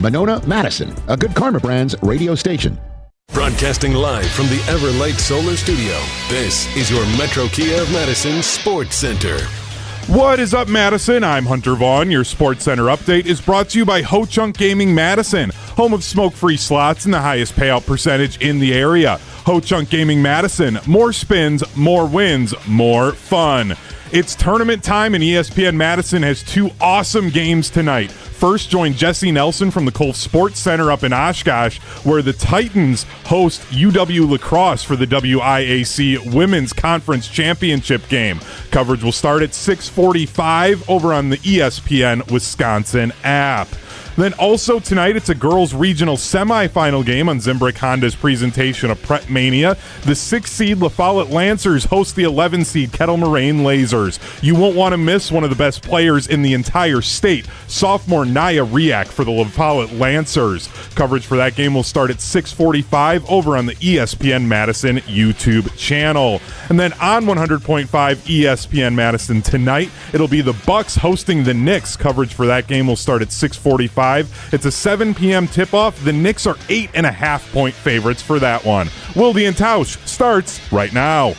Monona, Madison, a Good Karma Brands radio station. Broadcasting live from the Everlight Solar Studio, this is your Metro Kia of Madison Sports Center. What is up, Madison? I'm Hunter Vaughn. Your Sports Center update is brought to you by Ho-Chunk Gaming Madison, home of smoke-free slots and the highest payout percentage in the area. Ho-Chunk Gaming Madison, more spins, more wins, more fun. It's tournament time, and ESPN Madison has two awesome games tonight. First, join Jesse Nelson from the Cole Sports Center up in Oshkosh, where the Titans host UW Lacrosse for the WIAC Women's Conference Championship game. Coverage will start at 6:45 over on the ESPN Wisconsin app. Then also tonight, it's a girls' regional semifinal game on Zimbrick Honda's presentation of Prep Mania. The 6th seed La Follette Lancers host the 11 seed Kettle Moraine Lasers. You won't want to miss one of the best players in the entire state, sophomore Naya Riak for the La Follette Lancers. Coverage for that game will start at 6:45 over on the ESPN Madison YouTube channel. And then on 100.5 ESPN Madison tonight, it'll be the Bucks hosting the Knicks. Coverage for that game will start at 6:45. It's a 7 p.m. tip-off. The Knicks are 8.5-point favorites for that one. Wilde and Tausch starts right now.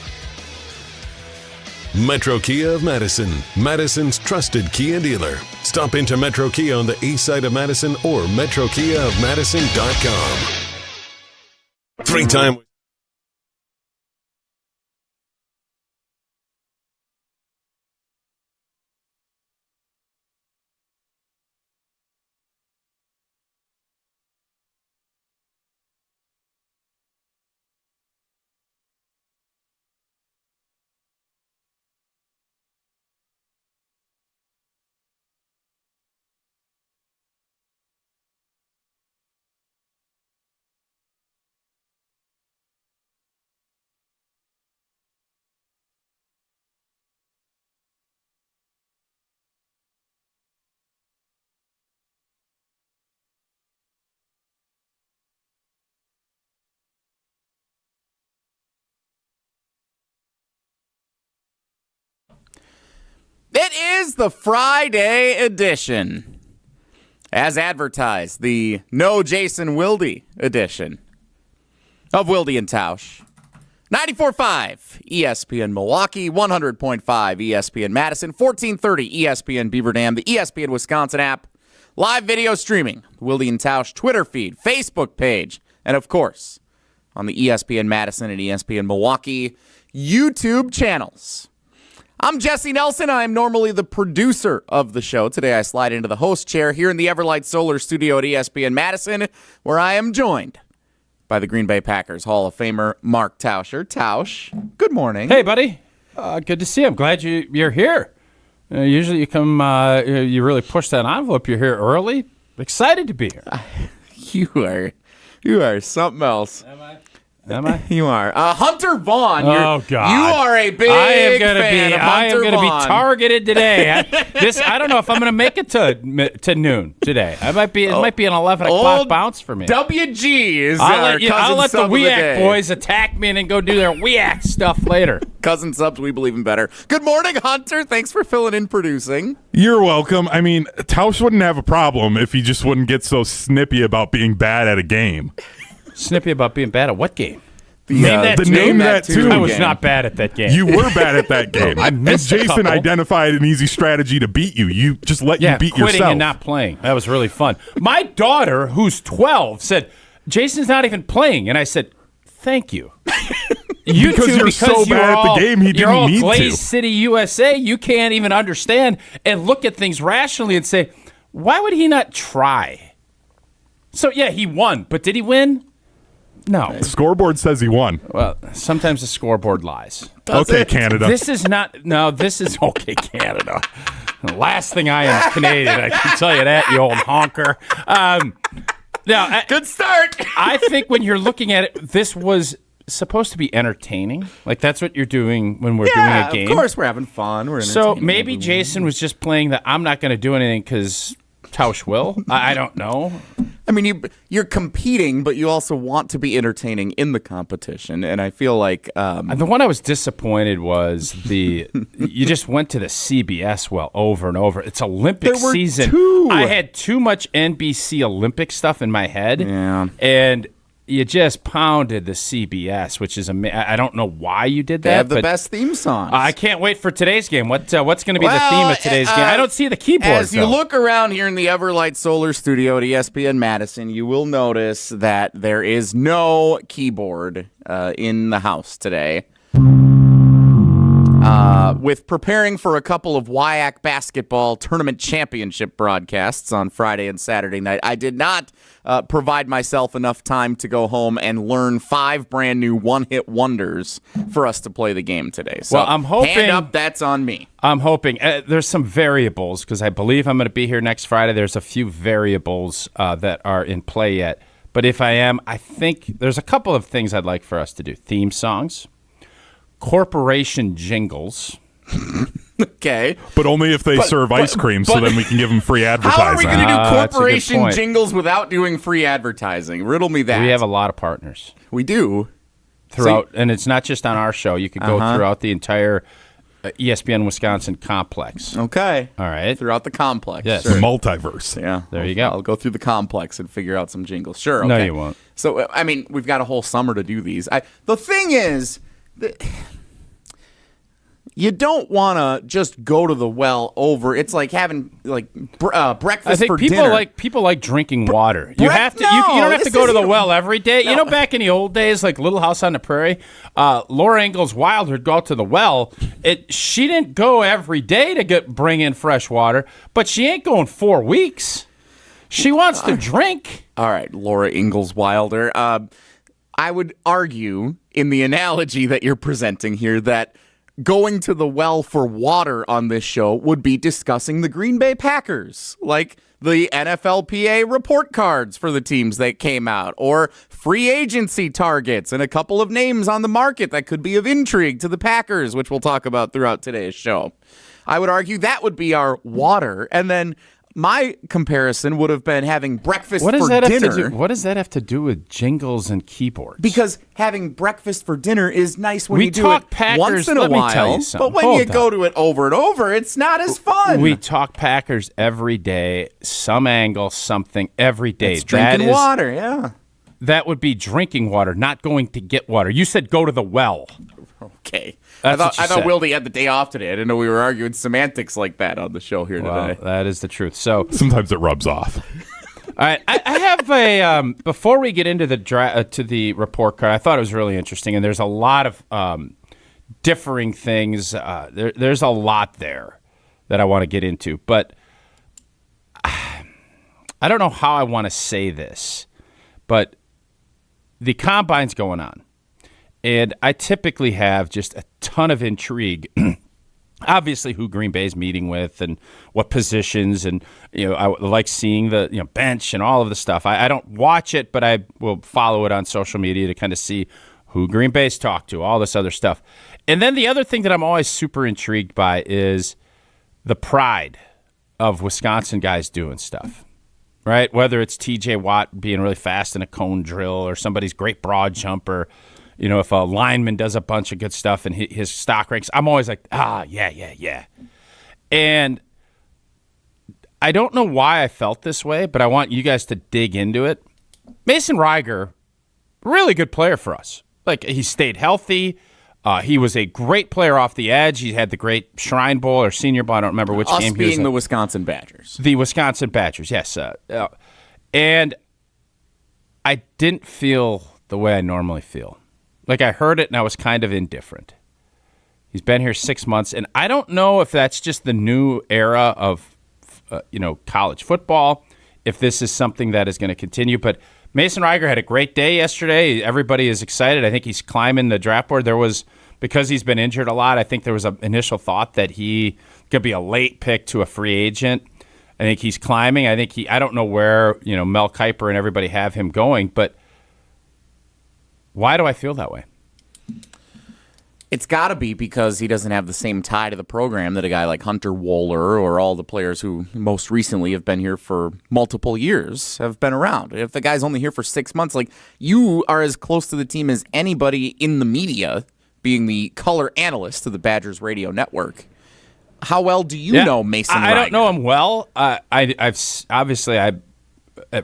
Metro Kia of Madison, Madison's trusted Kia dealer. Stop into Metro Kia on the east side of Madison or metrokiaofmadison.com. Three-time It is the Friday edition. As advertised, the No Jason Wilde edition of Wilde and Tausch. 94.5 ESPN Milwaukee, 100.5 ESPN Madison, 1430 ESPN Beaver Dam, the ESPN Wisconsin app, live video streaming, Wilde and Tausch Twitter feed, Facebook page, and of course, on the ESPN Madison and ESPN Milwaukee YouTube channels. I'm Jesse Nelson. I'm normally the producer of the show. Today I slide into the host chair here in the Everlight Solar Studio at ESPN Madison, where I am joined by the Green Bay Packers Hall of Famer Mark Tauscher. Tausch, good morning. Hey, buddy. Good to see you. I'm glad you're here. Usually you come, you really push that envelope. You're here early. Excited to be here. You are something else. Am I? You are. Hunter Vaughn. Oh, God. You are a big fan of Hunter Vaughn. I am going to be targeted today. I don't know if I'm going to make it to noon today. It might be an 11 o'clock bounce for me. WG is I'll let the WEAC boys attack me and then go do their WEAC stuff later. Cousin subs, we believe in better. Good morning, Hunter. Thanks for filling in producing. You're welcome. I mean, Tausch wouldn't have a problem if he just wouldn't get so snippy about being bad at a game. Snippy about being bad at what game? Name that too. I was not bad at that game. You were bad at that game. I missed and Jason identified an easy strategy to beat you. You just let you beat quitting yourself. And not playing. That was really fun. My daughter, who's 12, said, Jason's not even playing. And I said, thank you. You because you're so bad at the game, he didn't need to. You're all Glaze City, USA. You can't even understand and look at things rationally and say, why would he not try? So, yeah, he won. But did he win? No. The scoreboard says he won. Well, sometimes the scoreboard lies. Okay, Canada. This is okay, Canada. The last thing I am is Canadian, I can tell you that, you old honker. Good start. I think when you're looking at it, this was supposed to be entertaining. Like, that's what you're doing when we're doing a game. Of course, we're having fun. We're so maybe Jason was just playing the I'm not going to do anything because Tausch will. I don't know. I mean, you're competing, but you also want to be entertaining in the competition. And I feel like the one I was disappointed was you just went to the CBS well over and over. It's Olympic season. I had too much NBC Olympic stuff in my head. Yeah. And you just pounded the CBS, which is I don't know why you did that. They have the best theme songs. I can't wait for today's game. What's going to be the theme of today's game? I don't see the keyboard. As you look around here in the Everlight Solar Studio at ESPN Madison, you will notice that there is no keyboard in the house today. With preparing for a couple of WIAC basketball tournament championship broadcasts on Friday and Saturday night, I did not provide myself enough time to go home and learn 5 brand new one-hit wonders for us to play the game today. So, well, I'm hoping, hand up, that's on me. I'm hoping. There's some variables because I believe I'm going to be here next Friday. There's a few variables that are in play yet. But if I am, I think there's a couple of things I'd like for us to do. Theme songs, corporation jingles. Okay. But only if they serve ice cream, so then we can give them free advertising. How are we going to do that's a good corporation point. jingles without doing free advertising? Riddle me that. We have a lot of partners We do. throughout, and it's not just on our show. You could go throughout the entire ESPN Wisconsin complex. Okay. All right. Throughout the complex. Yes. The Sure. multiverse. Yeah. There you go. I'll go through the complex and figure out some jingles. Sure. Okay. No, you won't. So, I mean, we've got a whole summer to do these. The thing is, you don't want to just go to the well over. It's like having breakfast I think for people dinner. people like drinking water. You have to. You don't have to go to the well every day. You know, back in the old days, like Little House on the Prairie, Laura Ingalls Wilde would go out to the well. She didn't go every day to bring in fresh water, but she ain't going 4 weeks. She wants to drink. All right, Laura Ingalls Wilder. I would argue in the analogy that you're presenting here that going to the well for water on this show would be discussing the Green Bay Packers, like the NFLPA report cards for the teams that came out, or free agency targets and a couple of names on the market that could be of intrigue to the Packers, which we'll talk about throughout today's show. I would argue that would be our water, and then my comparison would have been having breakfast for dinner. What does that have to do with jingles and keyboards? Because having breakfast for dinner is nice when We you do talk it Packers, once in a let me tell while, you something. but when Hold you on. go to it over and over, it's not as fun. We talk Packers every day, some angle, something every day. It's drinking water, yeah. That would be drinking water, not going to get water. You said go to the well. Okay. That's I what you thought said. Wilde had the day off today. I didn't know we were arguing semantics like that on the show here Well, today. that is the truth. So, Sometimes it rubs off. all right, I have a before we get into the to the report card. I thought it was really interesting, and there's a lot of differing things. There's a lot there that I want to get into, but I don't know how I want to say this, but the combine's going on. And I typically have just a ton of intrigue. Obviously, who Green Bay's meeting with and what positions, and I like seeing the bench and all of the stuff. I don't watch it, but I will follow it on social media to kind of see who Green Bay's talked to, all this other stuff. And then the other thing that I'm always super intrigued by is the pride of Wisconsin guys doing stuff. Right? Whether it's TJ Watt being really fast in a cone drill or somebody's great broad jumper. If a lineman does a bunch of good stuff and his stock ranks, I'm always like, yeah. And I don't know why I felt this way, but I want you guys to dig into it. Mason Reiger, really good player for us. Like, he stayed healthy. He was a great player off the edge. He had the great Shrine Bowl or Senior Bowl. I don't remember which Us game he was being in. the Wisconsin Badgers. The Wisconsin Badgers, yes. And I didn't feel the way I normally feel. Like, I heard it and I was kind of indifferent. He's been here 6 months, and I don't know if that's just the new era of, college football, if this is something that is going to continue. But Mason Reiger had a great day yesterday. Everybody is excited. I think he's climbing the draft board. Because he's been injured a lot, I think there was an initial thought that he could be a late pick to a free agent. I think he's climbing. I don't know where, Mel Kiper and everybody have him going, but why do I feel that way? It's got to be because he doesn't have the same tie to the program that a guy like Hunter Wohler or all the players who most recently have been here for multiple years have been around. If the guy's only here for 6 months, like, you are as close to the team as anybody in the media, being the color analyst to the Badgers radio network. How well do you know Mason Reiger? I don't know him well. I've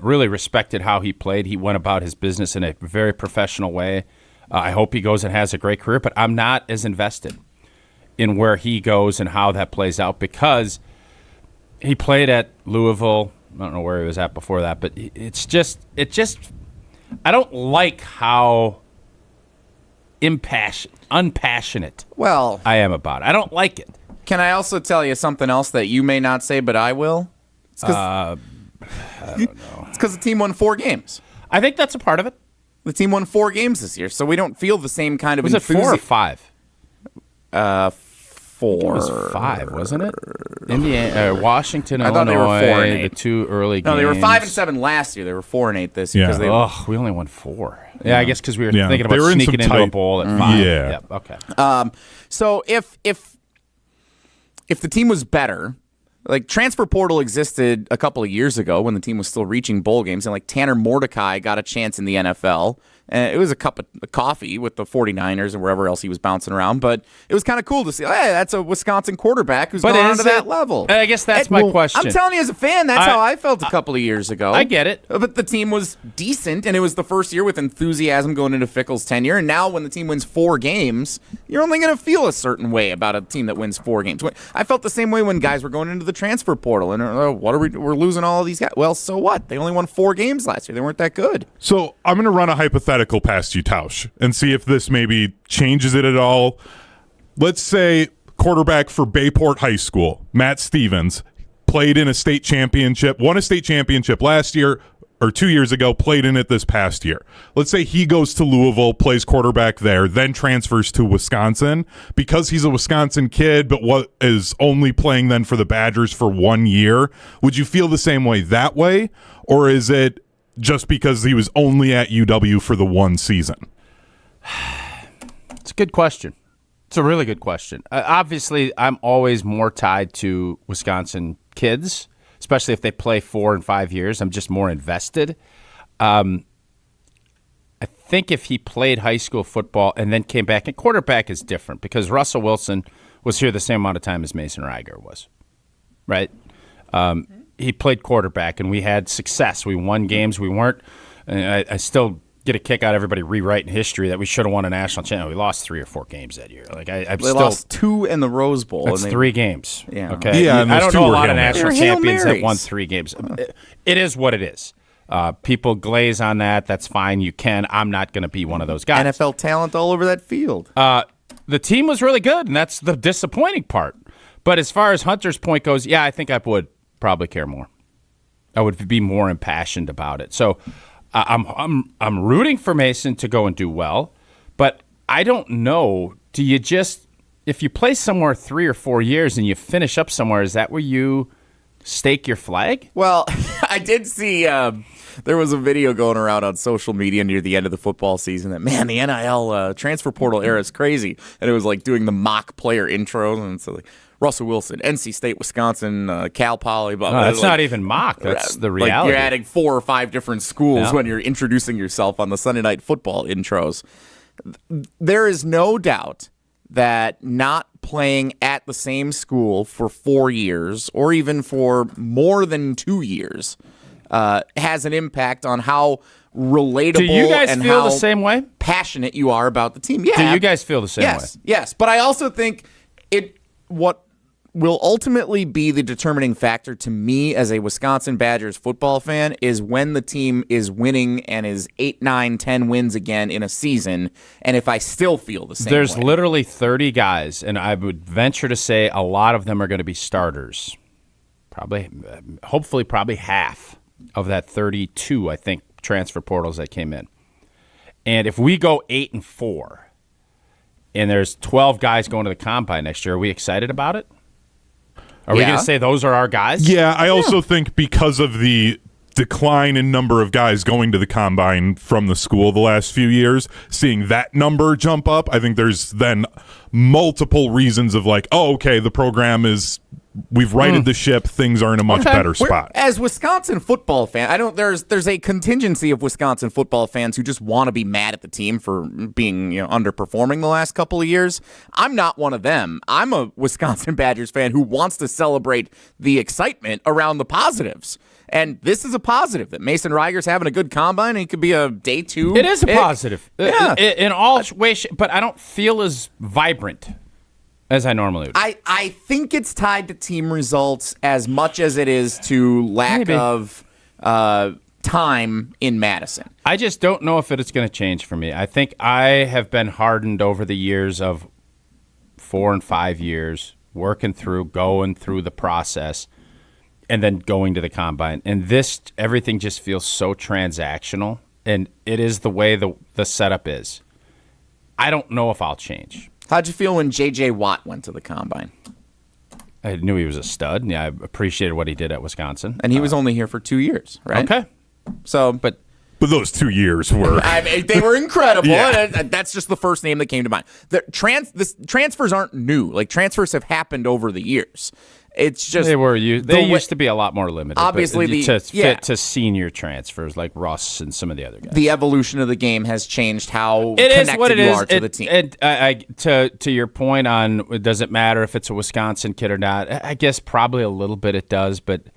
really respected how he played. He went about his business in a very professional way. I hope he goes and has a great career, but I'm not as invested in where he goes and how that plays out because he played at Louisville. I don't know where he was at before that, but I don't like how unpassionate I am about it. I don't like it. Can I also tell you something else that you may not say, but I will? I don't know. It's because the team won 4 games. I think that's a part of it. The team won 4 games this year, so we don't feel the same kind of Was it 4 or 5? 4. It was 5, wasn't it? Indiana, Washington, I thought Illinois, they were 4-8. the 2 early games. No, they were 5-7 last year. They were 4-8 this year. Yeah. We only won 4. Yeah, I guess because we were thinking They about were in sneaking some into a tight- bowl at 5. Yeah. Yep, okay. So if the team was better, like, transfer portal existed a couple of years ago when the team was still reaching bowl games, and like Tanner Mordecai got a chance in the NFL. And it was a cup of coffee with the 49ers and wherever else he was bouncing around. But it was kind of cool to see, hey, that's a Wisconsin quarterback who's gone on to that level. I guess that's my question. I'm telling you as a fan, that's how I felt a couple of years ago. I get it. But the team was decent, and it was the first year with enthusiasm going into Fickell's tenure. And now when the team wins 4 games, you're only going to feel a certain way about a team that wins 4 games. I felt the same way when guys were going into the transfer portal. And we're losing all of these guys. Well, so what? They only won 4 games last year. They weren't that good. So I'm going to run a hypothetical past you, Tausch, and see if this maybe changes it at all. Let's say quarterback for Bayport High School, Matt Stevens, played in a state championship, won a state championship last year or 2 years ago, played in it this past year. Let's say he goes to Louisville, plays quarterback there, then transfers to Wisconsin. Because he's a Wisconsin kid, but what is only playing then for the Badgers for 1 year, would you feel the same way that way? Or is it just because he was only at UW for the 1 season? It's a good question. It's a really good question. Obviously, I'm always more tied to Wisconsin kids, especially if they play 4 and 5 years. I'm just more invested. I think if he played high school football and then came back, and quarterback is different because Russell Wilson was here the same amount of time as Mason Reiger was, right? He played quarterback, and we had success. We won games. We weren't. I still get a kick out of everybody rewriting history that we should have won a national championship. We lost 3 or 4 games that year. Like they lost 2 in the Rose Bowl. That's 3 games. Yeah. Okay. Yeah, and I those don't 2 know a were lot of Hail Marys. national They're Hail champions that Marys. won 3 games. It is what it is. People glaze on that. That's fine. You can. I'm not going to be one of those guys. NFL talent all over that field. The team was really good, and that's the disappointing part. But as far as Hunter's point goes, yeah, I think I would probably care more. I would be more impassioned about it. So I'm rooting for Mason to go and do well, but I don't know. Do you just, if you play somewhere 3 or 4 years and you finish up somewhere, is that where you stake your flag? Well, I did see there was a video going around on social media near the end of the football season that, man, the NIL transfer portal era is crazy. And it was like doing the mock player intros, and so like Russell Wilson, NC State, Wisconsin, Cal Poly, blah, blah. No, that's like, not even mock. That's the reality. Like you're adding 4 or 5 different schools Yeah. when you're introducing yourself on the Sunday Night Football intros. There is no doubt that not playing at the same school for 4 years or even for more than 2 years has an impact on how relatable Do you guys and feel how the same way? passionate you are about the team. Yeah. Do you guys feel the same way? Yes. But I also think what will ultimately be the determining factor to me as a Wisconsin Badgers football fan is when the team is winning and is 8, 9, 10 wins again in a season, and if I still feel the same There's way. literally 30 guys, and I would venture to say a lot of them are going to be starters. Hopefully half of that 32, I think, transfer portals that came in. And if we go 8-4, and there's 12 guys going to the combine next year, are we excited about it? Are we going to say those are our guys? Yeah, I also think because of the decline in number of guys going to the combine from the school the last few years, seeing that number jump up, I think there's then multiple reasons of like, oh, okay, the program is, we've righted the ship, things are in a much better spot. As Wisconsin football fan, there's a contingency of Wisconsin football fans who just want to be mad at the team for being underperforming the last couple of years. I'm not one of them. I'm a Wisconsin Badgers fan who wants to celebrate the excitement around the positives. And this is a positive that Mason Reiger's having a good combine. And he could be a day 2. It is a positive. Yeah. In all ways, but I don't feel as vibrant as I normally would. I think it's tied to team results as much as it is to lack of time in Madison. I just don't know if it's going to change for me. I think I have been hardened over the years of 4 and 5 years, going through the process, and then going to the combine. And everything just feels so transactional, and it is the way the setup is. I don't know if I'll change. How'd you feel when J.J. Watt went to the combine? I knew he was a stud. Yeah, I appreciated what he did at Wisconsin. And he was only here for 2 years, right? Okay. So, But those 2 years were... they were incredible. Yeah. And that's just the first name that came to mind. The transfers aren't new. Like, transfers have happened over the years. It's just... They used to be a lot more limited. Obviously, to senior transfers like Russ and some of the other guys. The evolution of the game has changed how connected you are to the team. To your point on, does it matter if it's a Wisconsin kid or not? I guess probably a little bit it does, but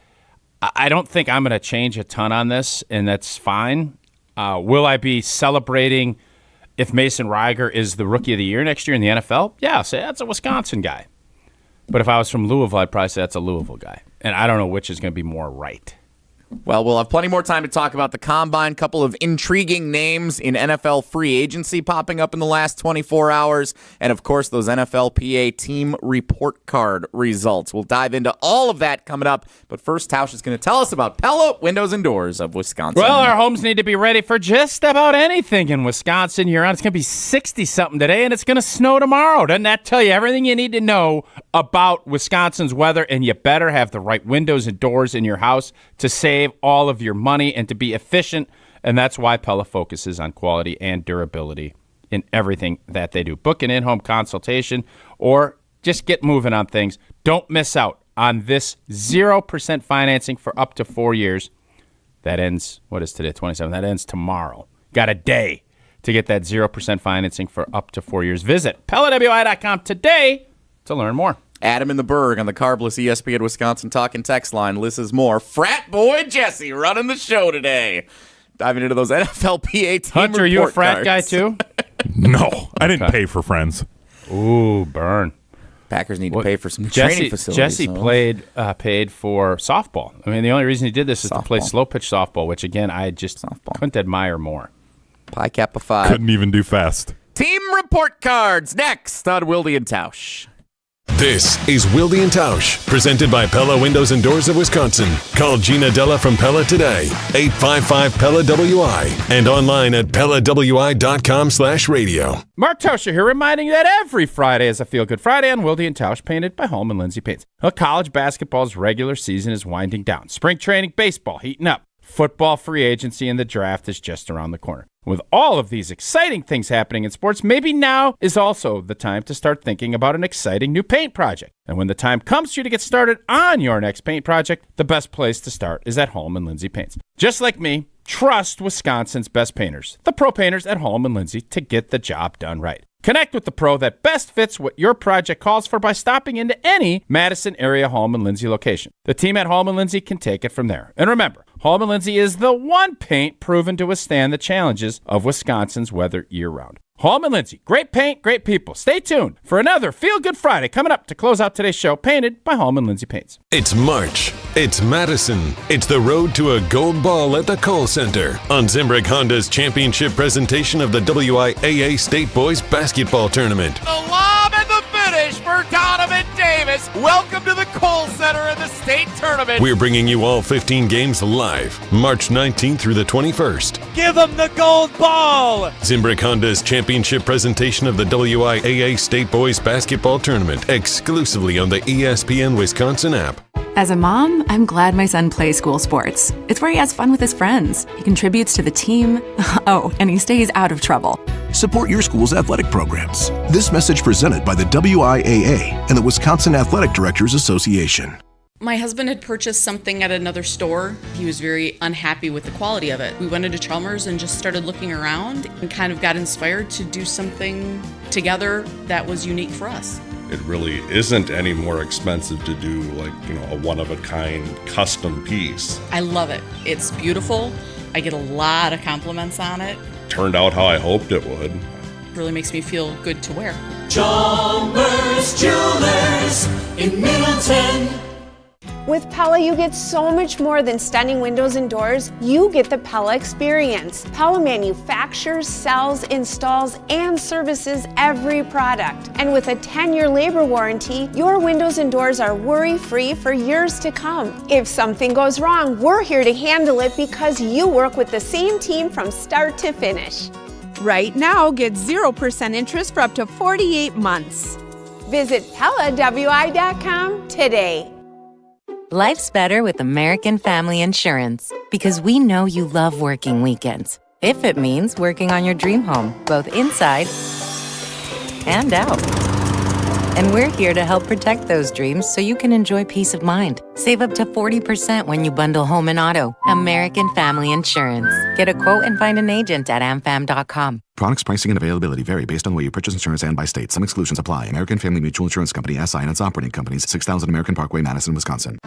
I don't think I'm going to change a ton on this, and that's fine. Will I be celebrating if Mason Reiger is the Rookie of the Year next year in the NFL? Yeah, I'll say that's a Wisconsin guy. But if I was from Louisville, I'd probably say that's a Louisville guy. And I don't know which is going to be more right. Well, we'll have plenty more time to talk about the Combine. Couple of intriguing names in NFL free agency popping up in the last 24 hours. And, of course, those NFLPA team report card results. We'll dive into all of that coming up. But first, Tausch is going to tell us about Pella Windows and Doors of Wisconsin. Well, our homes need to be ready for just about anything in Wisconsin. You're on. It's going to be 60-something today, and it's going to snow tomorrow. Doesn't that tell you everything you need to know about Wisconsin's weather? And you better have the right windows and doors in your house to save all of your money and to be efficient, and that's why Pella focuses on quality and durability in everything that they do. Book an in-home consultation or just get moving on things. Don't miss out on this 0% financing for up to 4 years. That ends, what is today, 27? That ends tomorrow. Got a day to get that 0% financing for up to 4 years. Visit PellaWI.com today to learn more. Adam in the Berg on the carbless ESPN Wisconsin Talking text line. Listens more. Frat boy Jesse running the show today. Diving into those NFLPA team Hunter, are you a frat cards. guy too? No, I didn't pay for friends. Ooh, burn. Packers need to pay for some training facilities. Jesse paid for softball. I mean, the only reason he did this is to play slow pitch softball, which again I just couldn't admire more. Pi Kappa Phi. Couldn't even do fast. Team report cards next on Wilde and Tausch. This is Wilde and Tausch, presented by Pella Windows and Doors of Wisconsin. Call Gina Della from Pella today, 855-PELLA-WI, and online at PellaWI.com/radio. Mark Tauscher here, reminding you that every Friday is a Feel Good Friday on Wilde and Tausch, painted by Holman Lindsay Paints. College basketball's regular season is winding down. Spring training, baseball heating up. Football free agency and the draft is just around the corner. With all of these exciting things happening in sports, maybe now is also the time to start thinking about an exciting new paint project. And when the time comes for you to get started on your next paint project, the best place to start is at Holman Lindsay Paints. Just like me, trust Wisconsin's best painters, the pro painters at Holman Lindsay, to get the job done right. Connect with the pro that best fits what your project calls for by stopping into any Madison area Holman Lindsay location. The team at Holman Lindsay can take it from there. And remember, Holman Lindsay is the one paint proven to withstand the challenges of Wisconsin's weather year-round. Holman Lindsay, great paint, great people. Stay tuned for another Feel Good Friday coming up to close out today's show, painted by Holman Lindsay Paints. It's March. It's Madison. It's the road to a gold ball at the Kohl Center on Zimbrick Honda's championship presentation of the WIAA State Boys Basketball Tournament. The lob and the finish for Donovan Davis. Welcome to the Kohl Center in the state tournament. We're bringing you all 15 games live, March 19th through the 21st. Give them the gold ball! Zimbrick Honda's championship presentation of the WIAA State Boys Basketball Tournament, exclusively on the ESPN Wisconsin app. As a mom, I'm glad my son plays school sports. It's where he has fun with his friends. He contributes to the team. Oh, and he stays out of trouble. Support your school's athletic programs. This message presented by the WIAA and the Wisconsin Athletic Directors Association. My husband had purchased something at another store. He was very unhappy with the quality of it. We went into Chalmers and just started looking around and kind of got inspired to do something together that was unique for us. It really isn't any more expensive to do a one-of-a-kind custom piece. I love it. It's beautiful. I get a lot of compliments on it. Turned out how I hoped it would. It really makes me feel good to wear. Chalmers Jewelers in Middleton. With Pella, you get so much more than stunning windows and doors. You get the Pella experience. Pella manufactures, sells, installs, and services every product. And with a 10-year labor warranty, your windows and doors are worry-free for years to come. If something goes wrong, we're here to handle it because you work with the same team from start to finish. Right now, get 0% interest for up to 48 months. Visit PellaWI.com today. Life's better with American Family Insurance because we know you love working weekends. If it means working on your dream home, both inside and out. And we're here to help protect those dreams so you can enjoy peace of mind. Save up to 40% when you bundle home and auto. American Family Insurance. Get a quote and find an agent at amfam.com. Products, pricing, and availability vary based on where you purchase insurance and by state. Some exclusions apply. American Family Mutual Insurance Company, SI, and its operating companies, 6000 American Parkway, Madison, Wisconsin.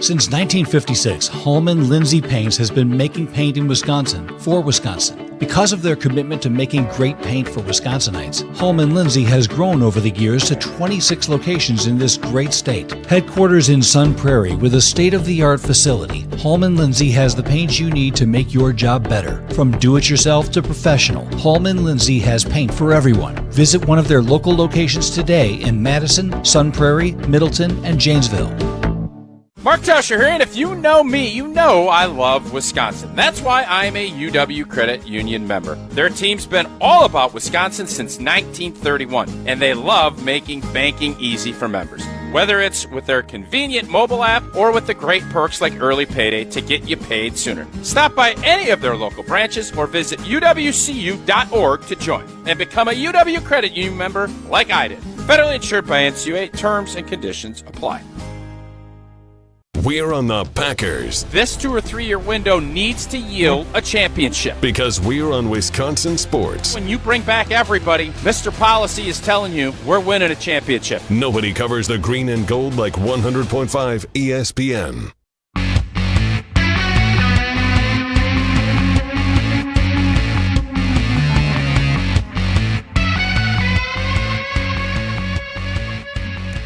Since 1956, Holman Lindsay Paints has been making paint in Wisconsin for Wisconsin. Because of their commitment to making great paint for Wisconsinites, Holman Lindsay has grown over the years to 26 locations in this great state. Headquarters in Sun Prairie with a state-of-the-art facility, Holman Lindsay has the paint you need to make your job better. From do-it-yourself to professional, Holman Lindsay has paint for everyone. Visit one of their local locations today in Madison, Sun Prairie, Middleton, and Janesville. Mark Tauscher here, and if you know me, you know I love Wisconsin. That's why I'm a UW Credit Union member. Their team's been all about Wisconsin since 1931, and they love making banking easy for members. Whether it's with their convenient mobile app or with the great perks like early payday to get you paid sooner. Stop by any of their local branches or visit uwcu.org to join and become a UW Credit Union member like I did. Federally insured by NCUA. Terms and conditions apply. We're on the Packers. This 2 or 3 year window needs to yield a championship. Because we're on Wisconsin sports. When you bring back everybody, Mr. Policy is telling you we're winning a championship. Nobody covers the green and gold like 100.5 ESPN.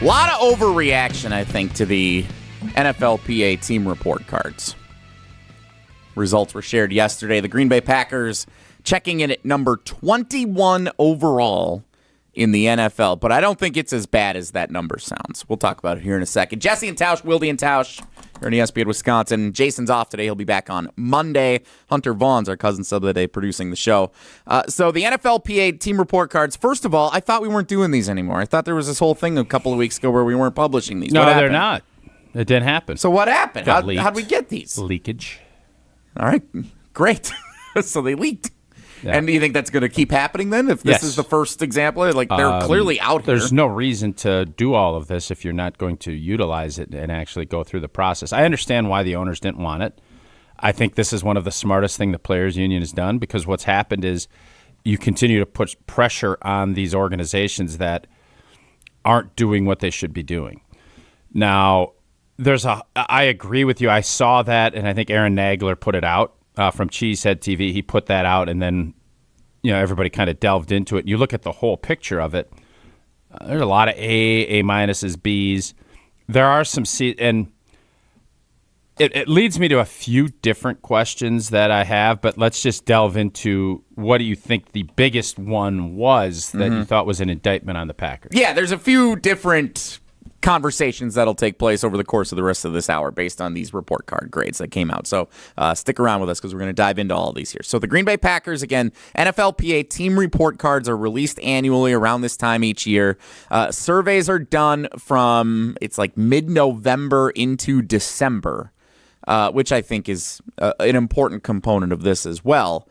A lot of overreaction, I think, to the NFLPA team report cards. Results were shared yesterday. The Green Bay Packers checking in at number 21 overall in the NFL, but I don't think it's as bad as that number sounds. We'll talk about it here in a second. Jesse and Tausch, Wilde and Tausch, here in ESPN Wisconsin. Jason's off today. He'll be back on Monday. Hunter Vaughn's our cousin sub of the day producing the show. So the NFLPA team report cards, first of all, I thought we weren't doing these anymore. I thought there was this whole thing a couple of weeks ago where we weren't publishing these. No, they're not. It didn't happen. So what happened? How'd we get these? Leakage. All right, great. So they leaked. Yeah. And do you think that's going to keep happening then? If this is the first example, like they're clearly out here. There's no reason to do all of this if you're not going to utilize it and actually go through the process. I understand why the owners didn't want it. I think this is one of the smartest thing the players union has done, because what's happened is you continue to put pressure on these organizations that aren't doing what they should be doing. Now, I agree with you. I saw that, and I think Aaron Nagler put it out from Cheesehead TV. He put that out, and then everybody kind of delved into it. You look at the whole picture of it. There's a lot of A minuses, Bs. There are some C, and it leads me to a few different questions that I have. But let's just delve into what do you think the biggest one was that you thought was an indictment on the Packers? Yeah, there's a few different conversations that'll take place over the course of the rest of this hour based on these report card grades that came out. So stick around with us because we're going to dive into all of these here. So the Green Bay Packers, again, NFLPA team report cards are released annually around this time each year. Surveys are done from, it's like mid-November into December, which I think is an important component of this as well.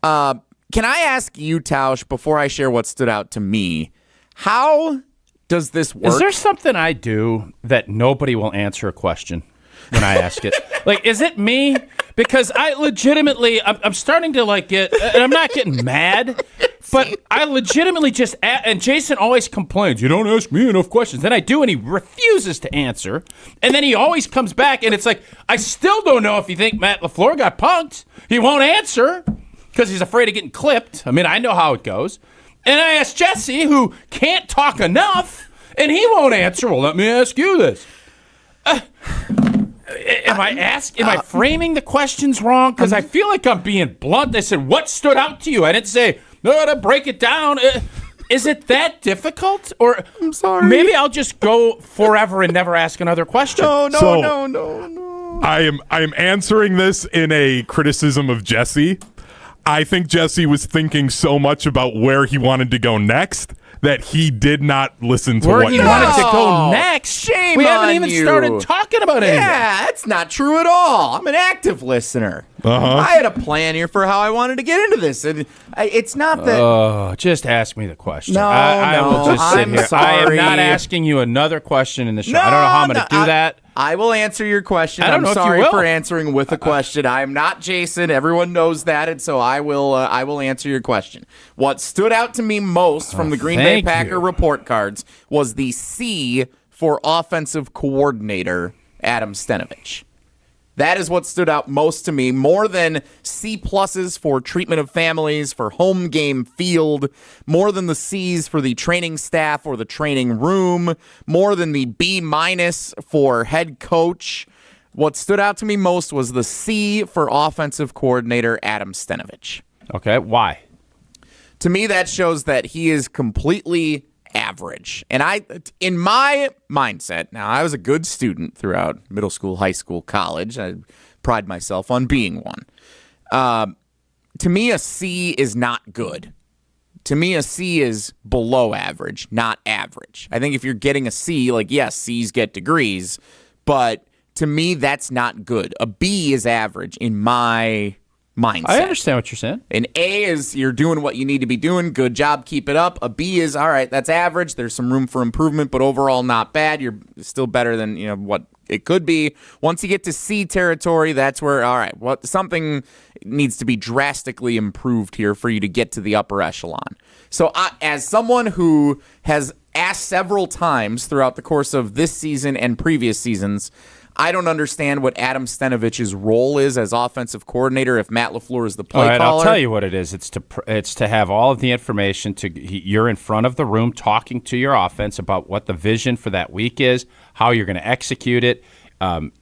Can I ask you, Tausch, before I share what stood out to me, how does this work? Is there something I do that nobody will answer a question when I ask it? Like, is it me? Because I legitimately, I'm starting to like get, and I'm not getting mad, but I legitimately just, and Jason always complains, you don't ask me enough questions. Then I do, and he refuses to answer. And then he always comes back, and it's like, I still don't know if you think Matt LaFleur got punked. He won't answer because he's afraid of getting clipped. I mean, I know how it goes. And I asked Jesse, who can't talk enough, and he won't answer. Well, let me ask you this. Am I framing the questions wrong? Because I feel like I'm being blunt. I said, what stood out to you? I didn't say, no, to break it down. Is it that difficult? Or I'm sorry. Maybe I'll just go forever and never ask another question. No. I am answering this in a criticism of Jesse. I think Jesse was thinking so much about where he wanted to go next that he did not listen to where what he you wanted asked. to go next. Shame we on haven't even you. started talking about anything. Yeah, that's not true at all. I'm an active listener. I had a plan here for how I wanted to get into this. And it's not that... Oh, just ask me the question. No, I will just sit I'm here. sorry. I am not asking you another question in the show. No, I don't know how I'm going to do that. I will answer your question. I don't know I'm if you sorry will. for answering with a question. I am not Jason. Everyone knows that, and so I will answer your question. What stood out to me most from the Green Bay Packer report cards was the C for offensive coordinator, Adam Stenavich. That is what stood out most to me, more than C pluses for treatment of families, for home game field, more than the C's for the training staff or the training room, more than the B minus for head coach. What stood out to me most was the C for offensive coordinator, Adam Stenavich. Okay, why? To me, that shows that he is completely average. And in my mindset, now I was a good student throughout middle school, high school, college. I pride myself on being one. To me, a C is not good. To me, a C is below average, not average. I think if you're getting a C, like, yes, C's get degrees, but to me, that's not good. A B is average in my mindset. I understand what you're saying. An A is you're doing what you need to be doing. Good job. Keep it up. A B is, all right, that's average. There's some room for improvement, but overall not bad. You're still better than what it could be. Once you get to C territory, that's where, all right, something needs to be drastically improved here for you to get to the upper echelon. So as someone who has asked several times throughout the course of this season and previous seasons, I don't understand what Adam Stenovich's role is as offensive coordinator if Matt LaFleur is the play caller. I'll tell you what it is. It's to have all of the information. You're in front of the room talking to your offense about what the vision for that week is, how you're going to execute it.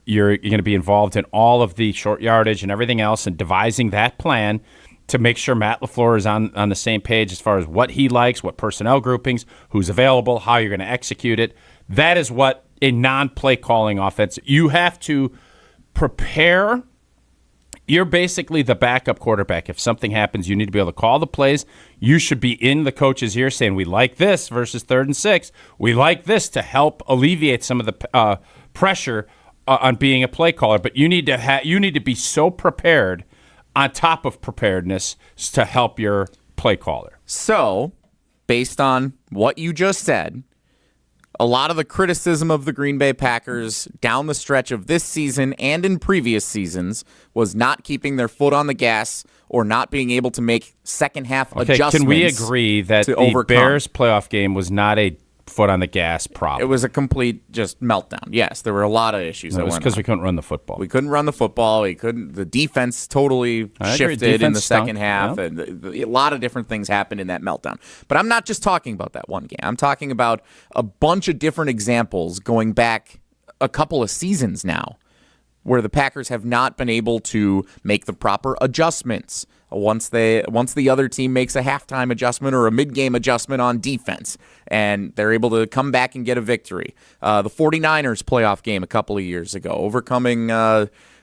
You're going to be involved in all of the short yardage and everything else and devising that plan to make sure Matt LaFleur is on the same page as far as what he likes, what personnel groupings, who's available, how you're going to execute it. That is what a non-play calling offense, you have to prepare. You're basically the backup quarterback. If something happens, you need to be able to call the plays. You should be in the coach's ear saying, we like this versus 3rd and 6. We like this to help alleviate some of the pressure on being a play caller. But you need to be so prepared on top of preparedness to help your play caller. So, based on what you just said, a lot of the criticism of the Green Bay Packers down the stretch of this season and in previous seasons was not keeping their foot on the gas or not being able to make second-half adjustments. Can we agree that the Bears playoff game was not a foot on the gas problem? It was a complete just meltdown. Yes, there were a lot of issues. It was because we couldn't run the football. We couldn't run the football. The defense totally shifted in the second half. And a lot of different things happened in that meltdown. But I'm not just talking about that one game. I'm talking about a bunch of different examples going back a couple of seasons now where the Packers have not been able to make the proper adjustments. once the other team makes a halftime adjustment or a mid-game adjustment on defense, and they're able to come back and get a victory. The 49ers playoff game a couple of years ago, overcoming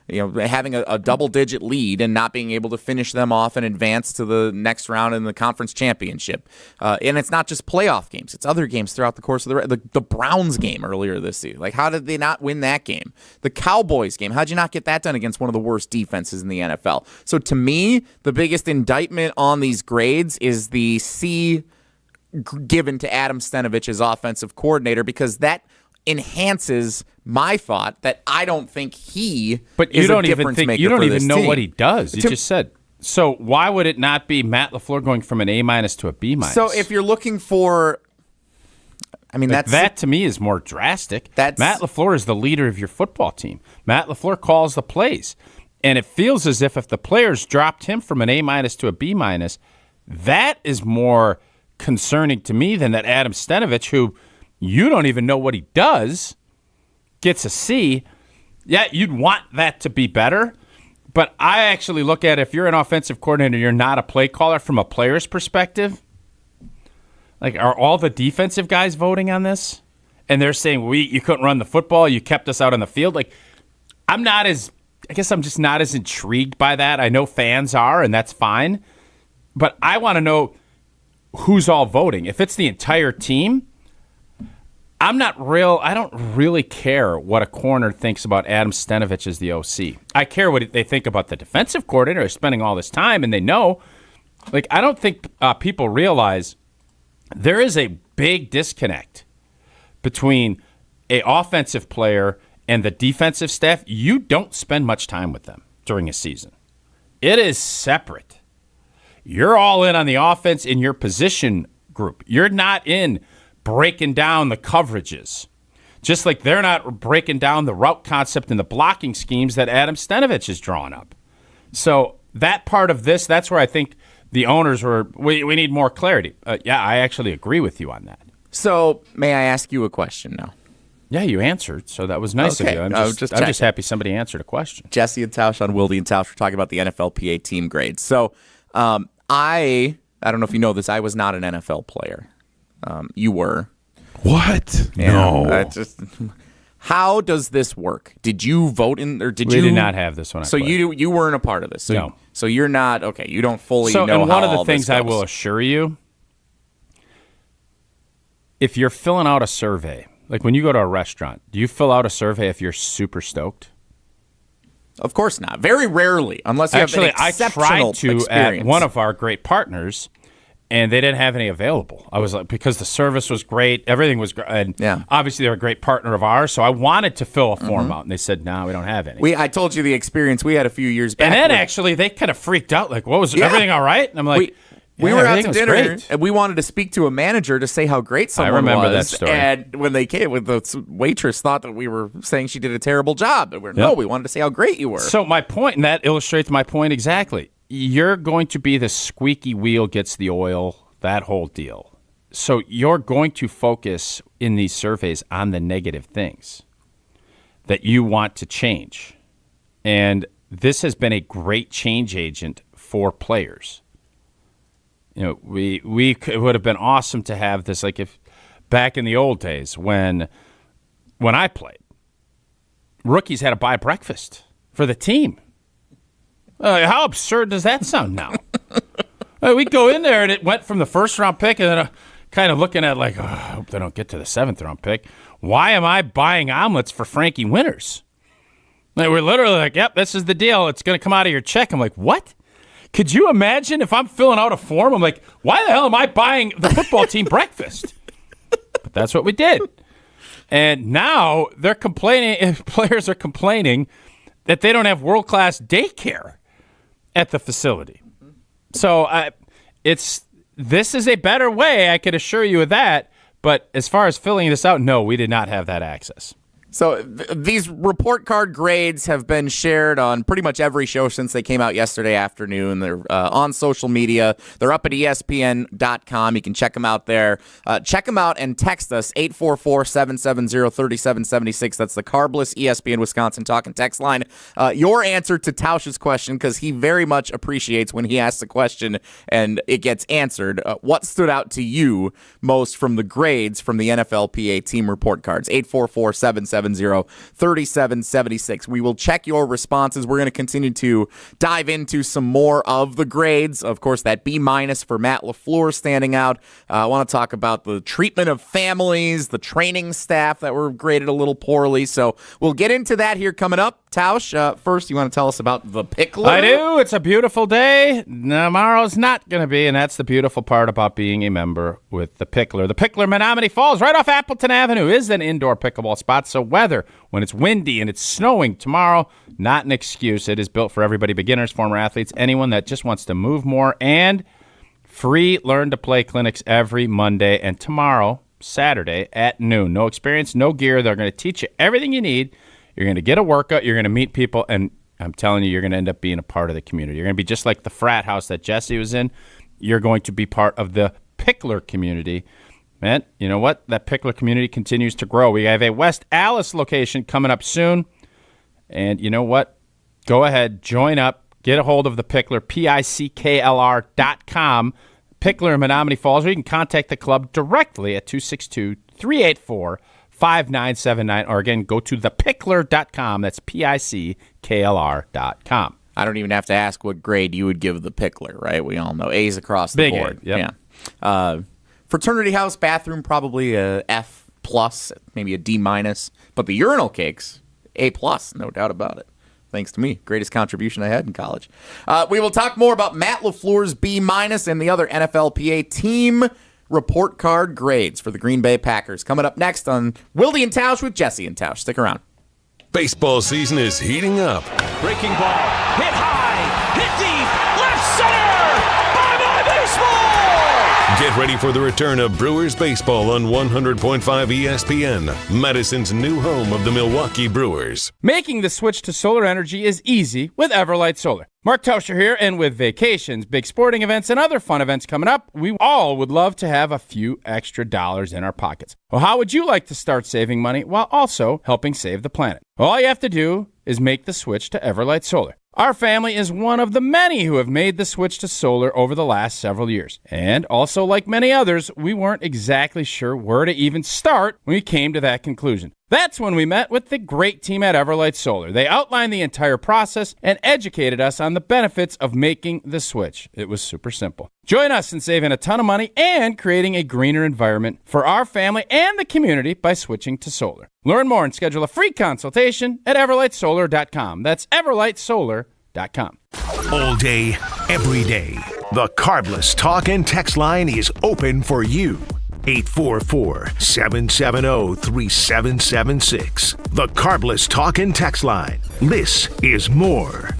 having a double-digit lead and not being able to finish them off and advance to the next round in the conference championship. And it's not just playoff games; it's other games throughout the course of the Browns game earlier this season. Like, how did they not win that game? The Cowboys game, how'd you not get that done against one of the worst defenses in the NFL? So to me, the biggest indictment on these grades is the C given to Adam Stenavich as offensive coordinator, because that enhances my thought that I don't think he is a difference maker. You don't for even this know team. what he does. You just said. So why would it not be Matt LaFleur going from an A- to a B-? So if you're looking for, that to me is more drastic. Matt LaFleur is the leader of your football team. Matt LaFleur calls the plays, and it feels as if the players dropped him from an A- to a B-, that is more concerning to me than that Adam Stenavich, who you don't even know what he does, gets a C. Yeah, you'd want that to be better. But I actually look at it, if you're an offensive coordinator, you're not a play caller from a player's perspective. Like, are all the defensive guys voting on this? And they're saying, you couldn't run the football, you kept us out on the field. Like, I guess I'm just not as intrigued by that. I know fans are, and that's fine. But I want to know who's all voting. If it's the entire team, I don't really care what a corner thinks about Adam Stenavich as the OC. I care what they think about the defensive coordinator spending all this time, and they know. Like, I don't think people realize there is a big disconnect between an offensive player and the defensive staff. You don't spend much time with them during a season. It is separate. You're all in on the offense in your position group. You're not in breaking down the coverages, just like they're not breaking down the route concept and the blocking schemes that Adam Stenavich is drawing up. So that part of this, that's where I think the owners were, we need more clarity. Yeah, I actually agree with you on that. So may I ask you a question now? Yeah, you answered, so that was nice of you. I'm just happy somebody answered a question. Jesse and Tausch on Wilde and Tausch. We're talking about the NFLPA team grades. So I don't know if you know this, I was not an NFL player. You were. What? Yeah, No. How does this work? Did you vote in, or did you? We did not have this one. So you weren't a part of this. So, no. So you're not, okay, you don't fully know how and one of the all things this I goes. will assure you, if you're filling out a survey, like when you go to a restaurant, do you fill out a survey if you're super stoked? Of course not. Very rarely, unless you have an exceptional I tried to experience. at one of our great partners, and they didn't have any available. I was like, because the service was great, everything was great, and obviously they're a great partner of ours, so I wanted to fill a form out, and they said, no, we don't have any. I told you the experience we had a few years back. And then actually they kind of freaked out, like, what was everything all right? And I'm like, we were out to dinner, great. and we wanted to speak to a manager to say how great someone was. I remember that story. And when they came, the waitress thought that we were saying she did a terrible job. And no, we wanted to say how great you were. So my point, and that illustrates my point exactly. You're going to be the squeaky wheel gets the oil, that whole deal. So you're going to focus in these surveys on the negative things that you want to change. And this has been a great change agent for players. You know, it would have been awesome to have this, like if back in the old days when I played, rookies had to buy breakfast for the team. How absurd does that sound now? We go in there and it went from the first round pick, and then kind of looking at like, I hope they don't get to the 7th round pick. Why am I buying omelets for Frankie Winters? Like, we're literally like, yep, this is the deal. It's going to come out of your check. I'm like, what? Could you imagine if I'm filling out a form? I'm like, why the hell am I buying the football team breakfast? But that's what we did. And now they're complaining, players are complaining that they don't have world-class daycare at the facility. So this is a better way, I can assure you of that. But as far as filling this out, no, we did not have that access. So these report card grades have been shared on pretty much every show since they came out yesterday afternoon. They're on social media. They're up at ESPN.com. You can check them out there. Check them out and text us, 844-770-3776. That's the Carbless ESPN Wisconsin Talk and Text line. Your answer to Tausch's question, because he very much appreciates when he asks a question and it gets answered. What stood out to you most from the grades from the NFLPA team report cards? 844-770-3776. We will check your responses. We're going to continue to dive into some more of the grades. Of course, that B- for Matt LaFleur standing out. I want to talk about the treatment of families, the training staff that were graded a little poorly. So we'll get into that here coming up. Tausch, first, you want to tell us about the Pickler? I do. It's a beautiful day. Tomorrow's not going to be, and that's the beautiful part about being a member with the Pickler. The Pickler Menominee Falls, right off Appleton Avenue, is an indoor pickleball spot. So weather, when it's windy and it's snowing tomorrow, not an excuse. It is built for everybody, beginners, former athletes, anyone that just wants to move more, and free learn-to-play clinics every Monday and tomorrow, Saturday, at noon. No experience, no gear. They're going to teach you everything you need. You're going to get a workout. You're going to meet people, and I'm telling you, you're going to end up being a part of the community. You're going to be just like the frat house that Jesse was in. You're going to be part of the Pickler community. Man, you know what? That Pickler community continues to grow. We have a West Allis location coming up soon. And you know what? Go ahead, join up, get a hold of the Pickler, PICKLR.com, Pickler in Menominee Falls, or you can contact the club directly at 262-384-5979, or again, go to thepickler.com. That's PICKLR.com. I don't even have to ask what grade you would give the Pickler, right? We all know A's across the Big board. A, yep. Yeah. Fraternity house bathroom, probably a F+, maybe a D-, but the urinal cakes, A+, no doubt about it. Thanks to me. Greatest contribution I had in college. We will talk more about Matt LaFleur's B- and the other NFLPA team report card grades for the Green Bay Packers. Coming up next on Wilde and Tausch with Jesse and Tausch. Stick around. Baseball season is heating up. Breaking ball. Hit high. Hit deep. Left center. Bye-bye baseball. Get ready for the return of Brewers baseball on 100.5 ESPN, Madison's new home of the Milwaukee Brewers. Making the switch to solar energy is easy with Everlight Solar. Mark Tauscher here, and with vacations, big sporting events, and other fun events coming up, we all would love to have a few extra dollars in our pockets. Well, how would you like to start saving money while also helping save the planet? Well, all you have to do is make the switch to Everlight Solar. Our family is one of the many who have made the switch to solar over the last several years. And also, like many others, we weren't exactly sure where to even start when we came to that conclusion. That's when we met with the great team at Everlight Solar. They outlined the entire process and educated us on the benefits of making the switch. It was super simple. Join us in saving a ton of money and creating a greener environment for our family and the community by switching to solar. Learn more and schedule a free consultation at everlightsolar.com. That's everlightsolar.com. All day, every day, the Carbless Talk and Text line is open for you. 844-770-3776. The Carbless Talk and Text line. This is more.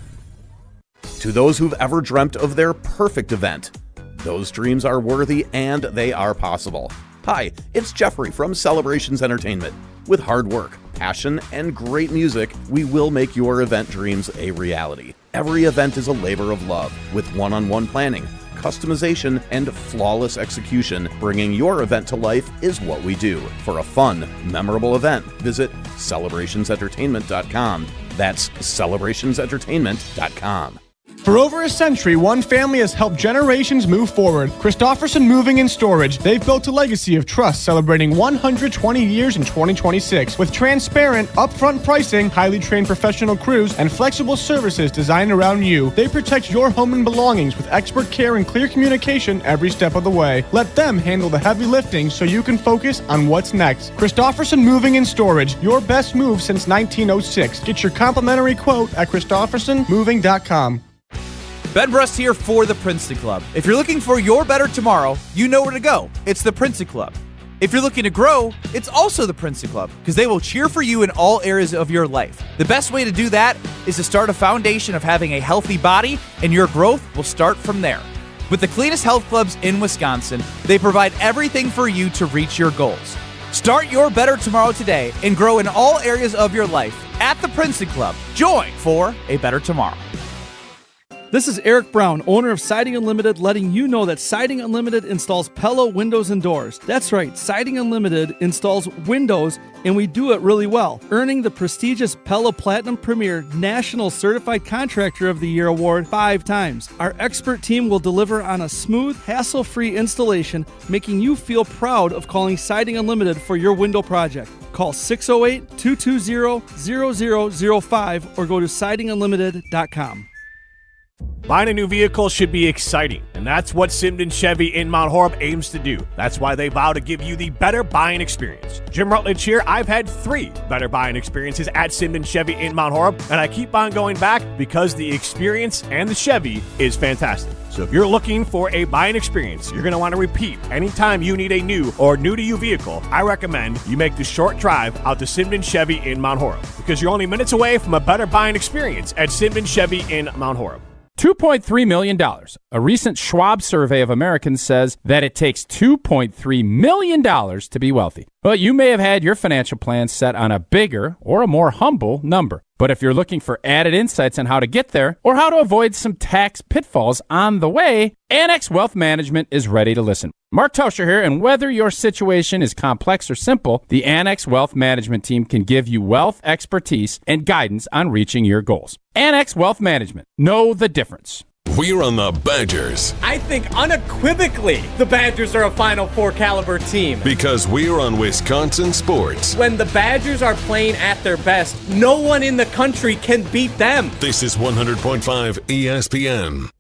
To those who've ever dreamt of their perfect event, those dreams are worthy and they are possible. Hi, it's Jeffrey from Celebrations Entertainment. With hard work, passion, and great music, we will make your event dreams a reality. Every event is a labor of love, with one-on-one planning, customization, and flawless execution. Bringing your event to life is what we do. For a fun, memorable event, visit celebrationsentertainment.com. That's celebrationsentertainment.com. For over a century, one family has helped generations move forward. Christofferson Moving and Storage. They've built a legacy of trust, celebrating 120 years in 2026. With transparent, upfront pricing, highly trained professional crews, and flexible services designed around you, they protect your home and belongings with expert care and clear communication every step of the way. Let them handle the heavy lifting so you can focus on what's next. Christofferson Moving and Storage. Your best move since 1906. Get your complimentary quote at ChristoffersonMoving.com. Ben Brust here for the Princeton Club. If you're looking for your better tomorrow, you know where to go. It's the Princeton Club. If you're looking to grow, it's also the Princeton Club, because they will cheer for you in all areas of your life. The best way to do that is to start a foundation of having a healthy body, and your growth will start from there. With the cleanest health clubs in Wisconsin, they provide everything for you to reach your goals. Start your better tomorrow today and grow in all areas of your life at the Princeton Club. Join for a better tomorrow. This is Eric Brown, owner of Siding Unlimited, letting you know that Siding Unlimited installs Pella windows and doors. That's right, Siding Unlimited installs windows, and we do it really well, earning the prestigious Pella Platinum Premier National Certified Contractor of the Year award 5 times. Our expert team will deliver on a smooth, hassle-free installation, making you feel proud of calling Siding Unlimited for your window project. Call 608-220-0005 or go to sidingunlimited.com. Buying a new vehicle should be exciting, and that's what Simden Chevy in Mount Horeb aims to do. That's why they vow to give you the better buying experience. Jim Rutledge here. I've had 3 better buying experiences at Simden Chevy in Mount Horeb, and I keep on going back because the experience and the Chevy is fantastic. So if you're looking for a buying experience you're going to want to repeat anytime you need a new or new-to-you vehicle, I recommend you make the short drive out to Simden Chevy in Mount Horeb, because you're only minutes away from a better buying experience at Simden Chevy in Mount Horeb. $2.3 million. A recent Schwab survey of Americans says that it takes $2.3 million to be wealthy. Well, you may have had your financial plan set on a bigger or a more humble number. But if you're looking for added insights on how to get there or how to avoid some tax pitfalls on the way, Annex Wealth Management is ready to listen. Mark Tauscher here, and whether your situation is complex or simple, the Annex Wealth Management team can give you wealth expertise and guidance on reaching your goals. Annex Wealth Management. Know the difference. We're on the Badgers. I think unequivocally the Badgers are a Final Four caliber team. Because we're on Wisconsin sports. When the Badgers are playing at their best, no one in the country can beat them. This is 100.5 ESPN.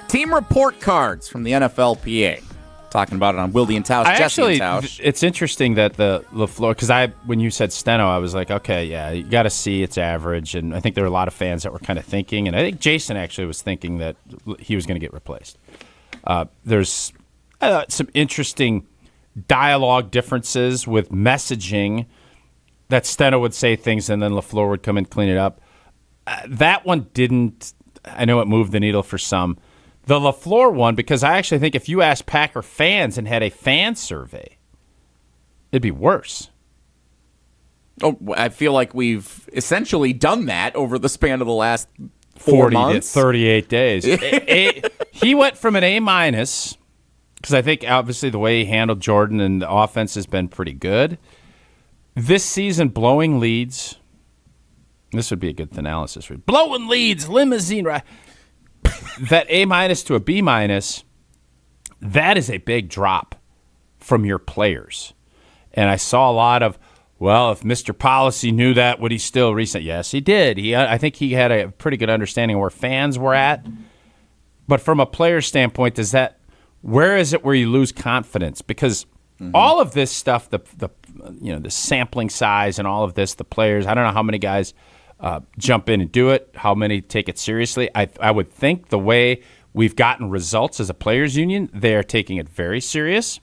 Team report cards from the NFLPA. Talking about it on Wilde and Tausch. Actually, it's interesting that the LaFleur, because when you said Steno, I was like, okay, yeah, you got to see its average. And I think there were a lot of fans that were kind of thinking, and I think Jason actually was thinking that he was going to get replaced. There's some interesting dialogue differences with messaging that Steno would say things and then LaFleur would come and clean it up. That one didn't. I know it moved the needle for some. The LaFleur one, because I actually think if you asked Packer fans and had a fan survey, it'd be worse. Oh, I feel like we've essentially done that over the span of the last 4 months. 38 days. He went from an A-, because I think obviously the way he handled Jordan and the offense has been pretty good. This season, blowing leads. This would be a good analysis for you. Blowing leads, limousine ride. That A- to a B-, that is a big drop from your players. And I saw a lot of, well, if Mr. Policy knew that, would he still reset? Yes, he did. I think he had a pretty good understanding of where fans were at. But from a player standpoint, where is it where you lose confidence? Because all of this stuff, the sampling size and all of this, the players, I don't know how many guys jump in and do it, how many take it seriously. I would think the way we've gotten results as a players union, they are taking it very serious.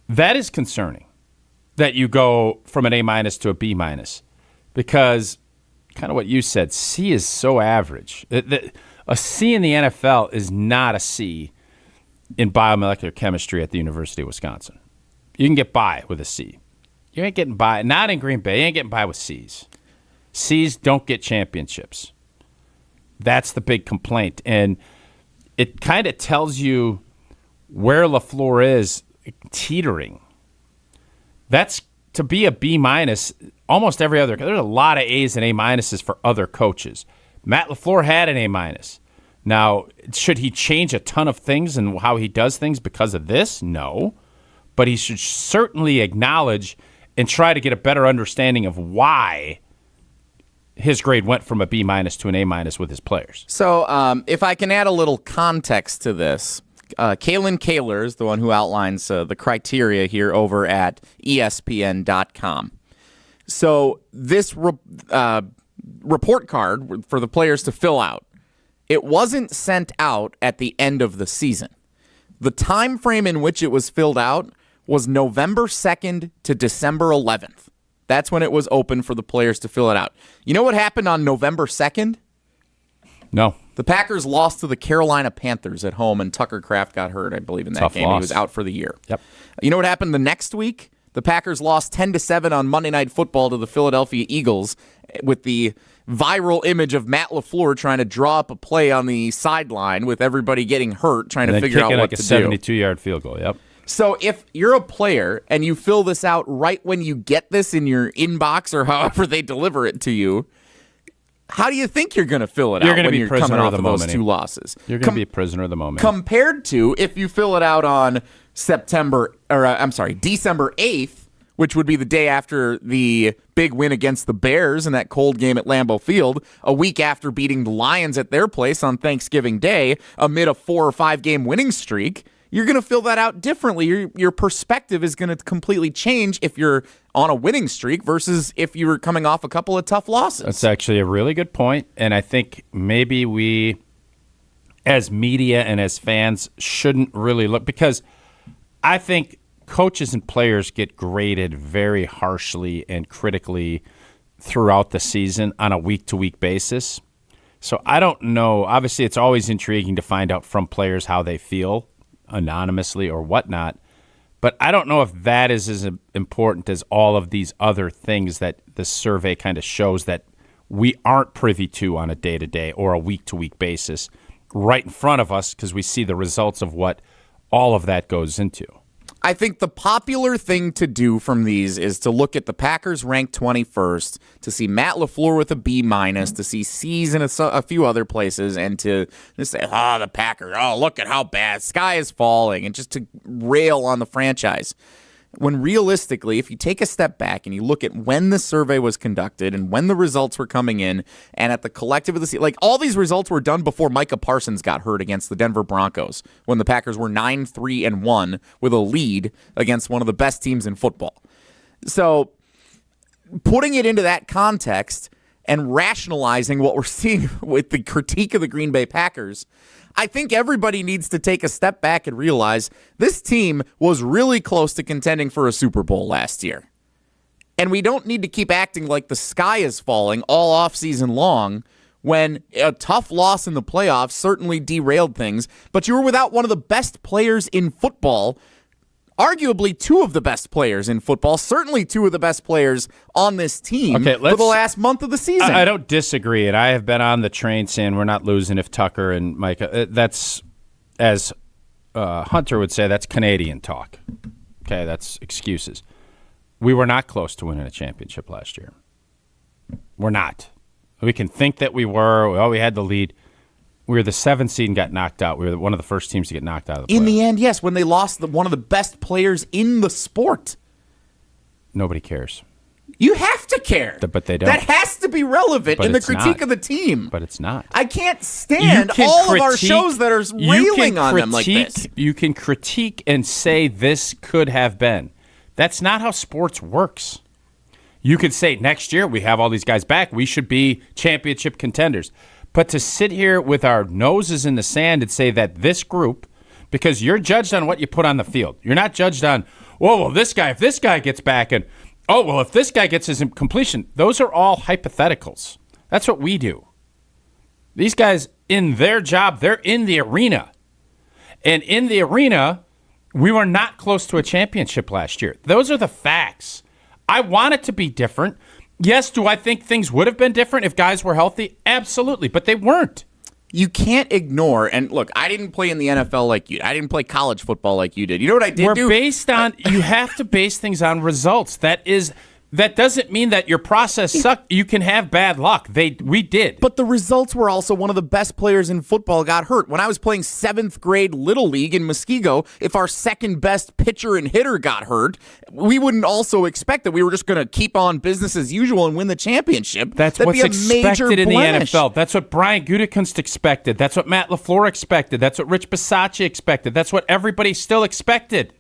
That is concerning, that you go from an A- to a B-, because kind of what you said, C is so average. A C in the NFL is not a C in biomolecular chemistry at the University of Wisconsin. You can get by with a C. You ain't getting by, not in Green Bay, you ain't getting by with C's. C's don't get championships. That's the big complaint. And it kind of tells you where LaFleur is teetering. That's to be a B-, almost every other. There's a lot of A's and A- for other coaches. Matt LaFleur had an A-. Now, should he change a ton of things and how he does things because of this? No. But he should certainly acknowledge and try to get a better understanding of why his grade went from a B- to an A- with his players. So if I can add a little context to this, Kalen Kaler is the one who outlines the criteria here over at ESPN.com. So this report card for the players to fill out, it wasn't sent out at the end of the season. The time frame in which it was filled out was November 2nd to December 11th. That's when it was open for the players to fill it out. You know what happened on November 2nd? No. The Packers lost to the Carolina Panthers at home, and Tucker Kraft got hurt, I believe, in that game. Loss. He was out for the year. Yep. You know what happened the next week? The Packers lost 10-7 on Monday Night Football to the Philadelphia Eagles with the viral image of Matt LaFleur trying to draw up a play on the sideline with everybody getting hurt, trying to figure out what to do. Kicking like a 72-yard field goal, yep. So if you're a player and you fill this out right when you get this in your inbox or however they deliver it to you, how do you think you're going to fill it out when you're coming off of those two losses? You're going to be a prisoner of the moment. Compared to if you fill it out on December 8th, which would be the day after the big win against the Bears in that cold game at Lambeau Field, a week after beating the Lions at their place on Thanksgiving Day amid a 4 or 5 game winning streak. You're going to fill that out differently. Your perspective is going to completely change if you're on a winning streak versus if you were coming off a couple of tough losses. That's actually a really good point, and I think maybe we, as media and as fans, shouldn't really look, because I think coaches and players get graded very harshly and critically throughout the season on a week-to-week basis. So I don't know. Obviously, it's always intriguing to find out from players how they feel, anonymously or whatnot, but I don't know if that is as important as all of these other things that the survey kind of shows that we aren't privy to on a day-to-day or a week-to-week basis right in front of us, because we see the results of what all of that goes into. I think the popular thing to do from these is to look at the Packers ranked 21st, to see Matt LaFleur with a B-, to see C's in a few other places, and to just say, the Packers, look at how bad, sky is falling, and just to rail on the franchise. When realistically, if you take a step back and you look at when the survey was conducted and when the results were coming in, and at the collective of the season, like all these results were done before Micah Parsons got hurt against the Denver Broncos, when the Packers were 9-3-1 with a lead against one of the best teams in football. So putting it into that context and rationalizing what we're seeing with the critique of the Green Bay Packers, I think everybody needs to take a step back and realize this team was really close to contending for a Super Bowl last year. And we don't need to keep acting like the sky is falling all offseason long when a tough loss in the playoffs certainly derailed things. But you were without one of the best players in football, arguably two of the best players in football, certainly two of the best players on this team for the last month of the season. I don't disagree, and I have been on the train saying we're not losing if Tucker and Micah. That's, as Hunter would say, that's Canadian talk. Okay, that's excuses. We were not close to winning a championship last year. We're not. We can think that we were. We had the lead. We were the 7th seed and got knocked out. We were one of the first teams to get knocked out of the playoffs. In the end, yes, when they lost one of the best players in the sport. Nobody cares. You have to care. But they don't. That has to be relevant in the critique of the team. But it's not. I can't stand all of our shows that are railing on them like this. You can critique and say this could have been. That's not how sports works. You could say next year we have all these guys back. We should be championship contenders. But to sit here with our noses in the sand and say that this group, because you're judged on what you put on the field. You're not judged on, if this guy gets back, and, if this guy gets his completion. Those are all hypotheticals. That's what we do. These guys, in their job, they're in the arena. And in the arena, we were not close to a championship last year. Those are the facts. I want it to be different. Yes, do I think things would have been different if guys were healthy? Absolutely, but they weren't. You can't ignore, and look, I didn't play in the NFL like you. I didn't play college football like you did. You know what I did do? You have to base things on results. That doesn't mean that your process sucked. You can have bad luck. We did. But the results were also one of the best players in football got hurt. When I was playing 7th grade Little League in Muskego, if our second best pitcher and hitter got hurt, we wouldn't also expect that we were just going to keep on business as usual and win the championship. That'd what's expected in the NFL. That's what Brian Gutekunst expected. That's what Matt LaFleur expected. That's what Rich Bisaccia expected. That's what everybody still expected.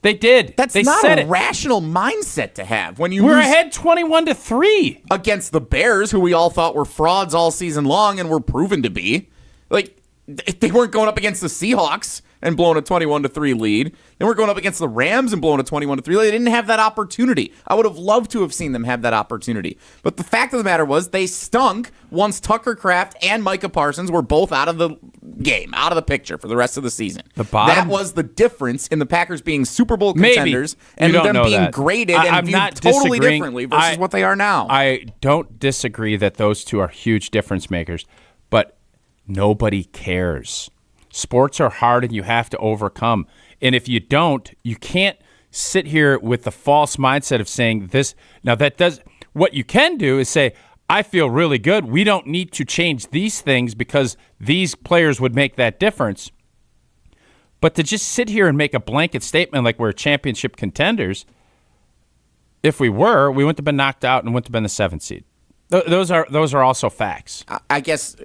They did. That's not a rational mindset to have. When we're ahead 21-3 against the Bears, who we all thought were frauds all season long and were proven to be. Like, they weren't going up against the Seahawks and blowing a 21-3 lead. Then we're going up against the Rams and blowing a 21-3 lead. They didn't have that opportunity. I would have loved to have seen them have that opportunity. But the fact of the matter was they stunk once Tucker Kraft and Micah Parsons were both out of the game, out of the picture for the rest of the season. That was the difference in the Packers being Super Bowl contenders and them being graded and viewed totally differently versus what they are now. I don't disagree that those two are huge difference makers, but nobody cares. Sports are hard and you have to overcome. And if you don't, you can't sit here with the false mindset of saying this. Now, what you can do is say, I feel really good. We don't need to change these things because these players would make that difference. But to just sit here and make a blanket statement like we're championship contenders, if we were, we wouldn't have been knocked out and wouldn't have been the 7th seed. Those are also facts. I guess,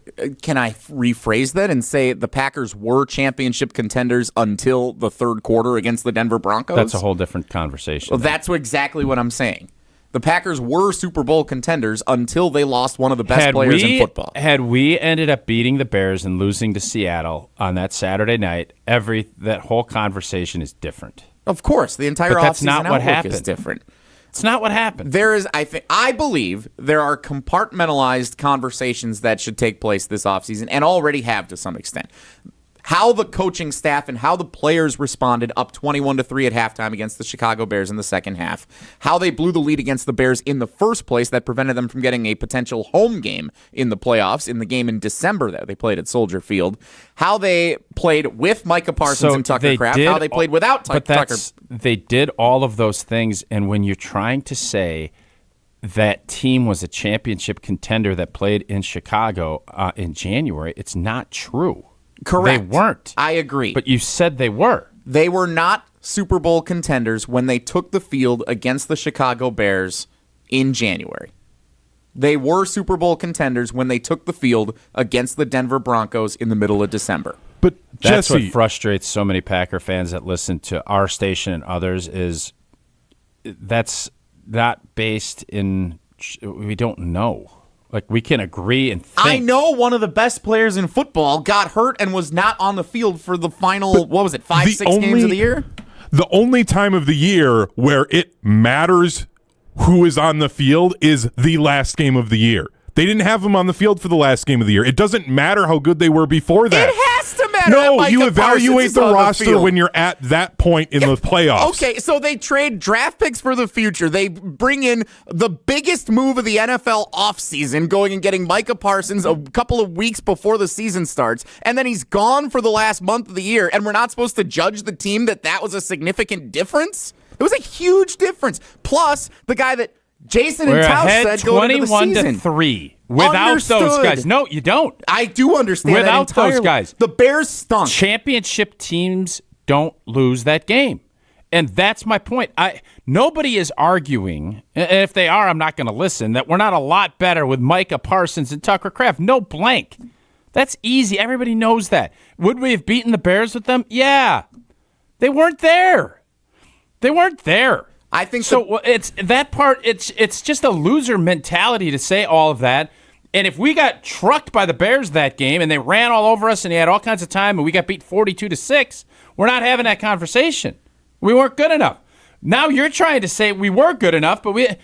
can I rephrase that and say the Packers were championship contenders until the third quarter against the Denver Broncos? That's a whole different conversation. Well, that's exactly what I'm saying. The Packers were Super Bowl contenders until they lost one of the best players in football. Had we ended up beating the Bears and losing to Seattle on that Saturday night, that whole conversation is different. Of course, the entire offseason outlook is different. It's not what happened. I believe there are compartmentalized conversations that should take place this offseason and already have to some extent. How the coaching staff and how the players responded up 21-3 at halftime against the Chicago Bears in the second half. How they blew the lead against the Bears in the first place that prevented them from getting a potential home game in the playoffs in the game in December that they played at Soldier Field. How they played with Micah Parsons and Tucker Kraft. How they played without Tucker. They did all of those things, and when you're trying to say that team was a championship contender that played in Chicago in January, it's not true. Correct. They weren't. I agree. But you said they were. They were not Super Bowl contenders when they took the field against the Chicago Bears in January. They were Super Bowl contenders when they took the field against the Denver Broncos in the middle of December. But that's Jesse, what frustrates so many Packer fans that listen to our station and others is that's not based in – we don't know. Like, we can agree and think. I know one of the best players in football got hurt and was not on the field for the final, 5-6 games of the year? The only time of the year where it matters who is on the field is the last game of the year. They didn't have them on the field for the last game of the year. It doesn't matter how good they were before that. It has to matter. No, you evaluate the roster when you're at that point in the playoffs. Okay, so they trade draft picks for the future. They bring in the biggest move of the NFL offseason, going and getting Micah Parsons a couple of weeks before the season starts, and then he's gone for the last month of the year, and we're not supposed to judge the team that was a significant difference? It was a huge difference. Plus, the guy that Jason and Tausch said going into the season. 21-3 without those guys. No, you don't. I do understand without that entirely. Those guys. The Bears stunk. Championship teams don't lose that game. And that's my point. Nobody is arguing, and if they are, I'm not going to listen, that we're not a lot better with Micah Parsons and Tucker Kraft. No blank. That's easy. Everybody knows that. Would we have beaten the Bears with them? Yeah. They weren't there. They weren't there. I think so. It's that part. It's just a loser mentality to say all of that. And if we got trucked by the Bears that game and they ran all over us and they had all kinds of time and we got beat 42-6, we're not having that conversation. We weren't good enough. Now you're trying to say we were good enough, but we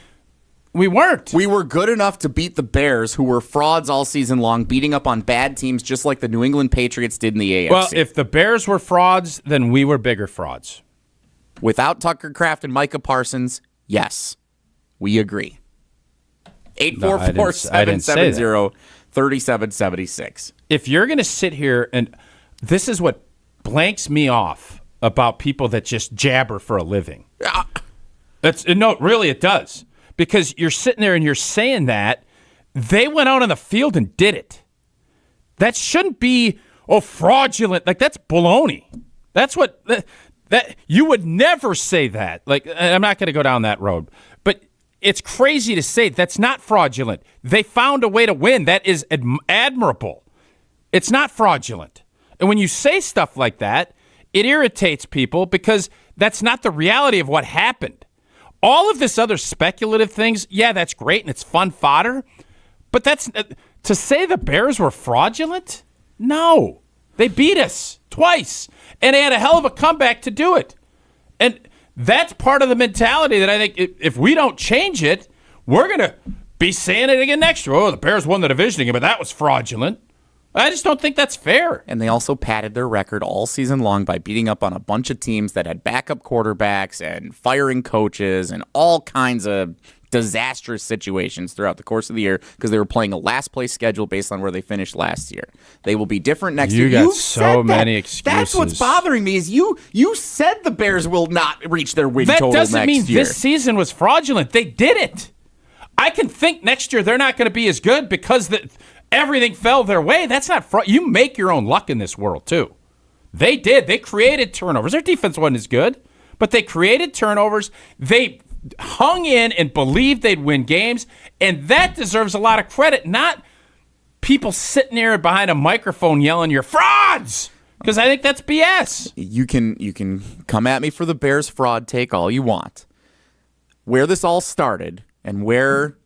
weren't. We were good enough to beat the Bears, who were frauds all season long, beating up on bad teams just like the New England Patriots did in the AFC. Well, if the Bears were frauds, then we were bigger frauds. Without Tucker Kraft and Micah Parsons, yes, we agree. 844-770-3776. If you're going to sit here, and this is what blanks me off about people that just jabber for a living. No, really, it does. Because you're sitting there and you're saying that. They went out on the field and did it. That shouldn't be, fraudulent. Like, that's baloney. That's what... That you would never say that. Like, I'm not going to go down that road. But it's crazy to say that's not fraudulent. They found a way to win. That is admirable. It's not fraudulent. And when you say stuff like that, it irritates people because that's not the reality of what happened. All of this other speculative things, yeah, that's great and it's fun fodder. But that's to say the Bears were fraudulent? No. They beat us twice, and they had a hell of a comeback to do it. And that's part of the mentality that I think if we don't change it, we're going to be saying it again next year. Oh, the Bears won the division again, but that was fraudulent. I just don't think that's fair. And they also padded their record all season long by beating up on a bunch of teams that had backup quarterbacks and firing coaches and all kinds of disastrous situations throughout the course of the year because they were playing a last-place schedule based on where they finished last year. They will be different next year. You got so many excuses. That's what's bothering me is you said the Bears will not reach their win total next year. That doesn't mean this season was fraudulent. They did it. I can think next year they're not going to be as good because everything fell their way. That's not fraud. You make your own luck in this world, too. They did. They created turnovers. Their defense wasn't as good, but they created turnovers. They hung in and believed they'd win games, and that deserves a lot of credit, not people sitting there behind a microphone yelling, "You're frauds!" Because I think that's BS. You can come at me for the Bears fraud take all you want. Where this all started and where,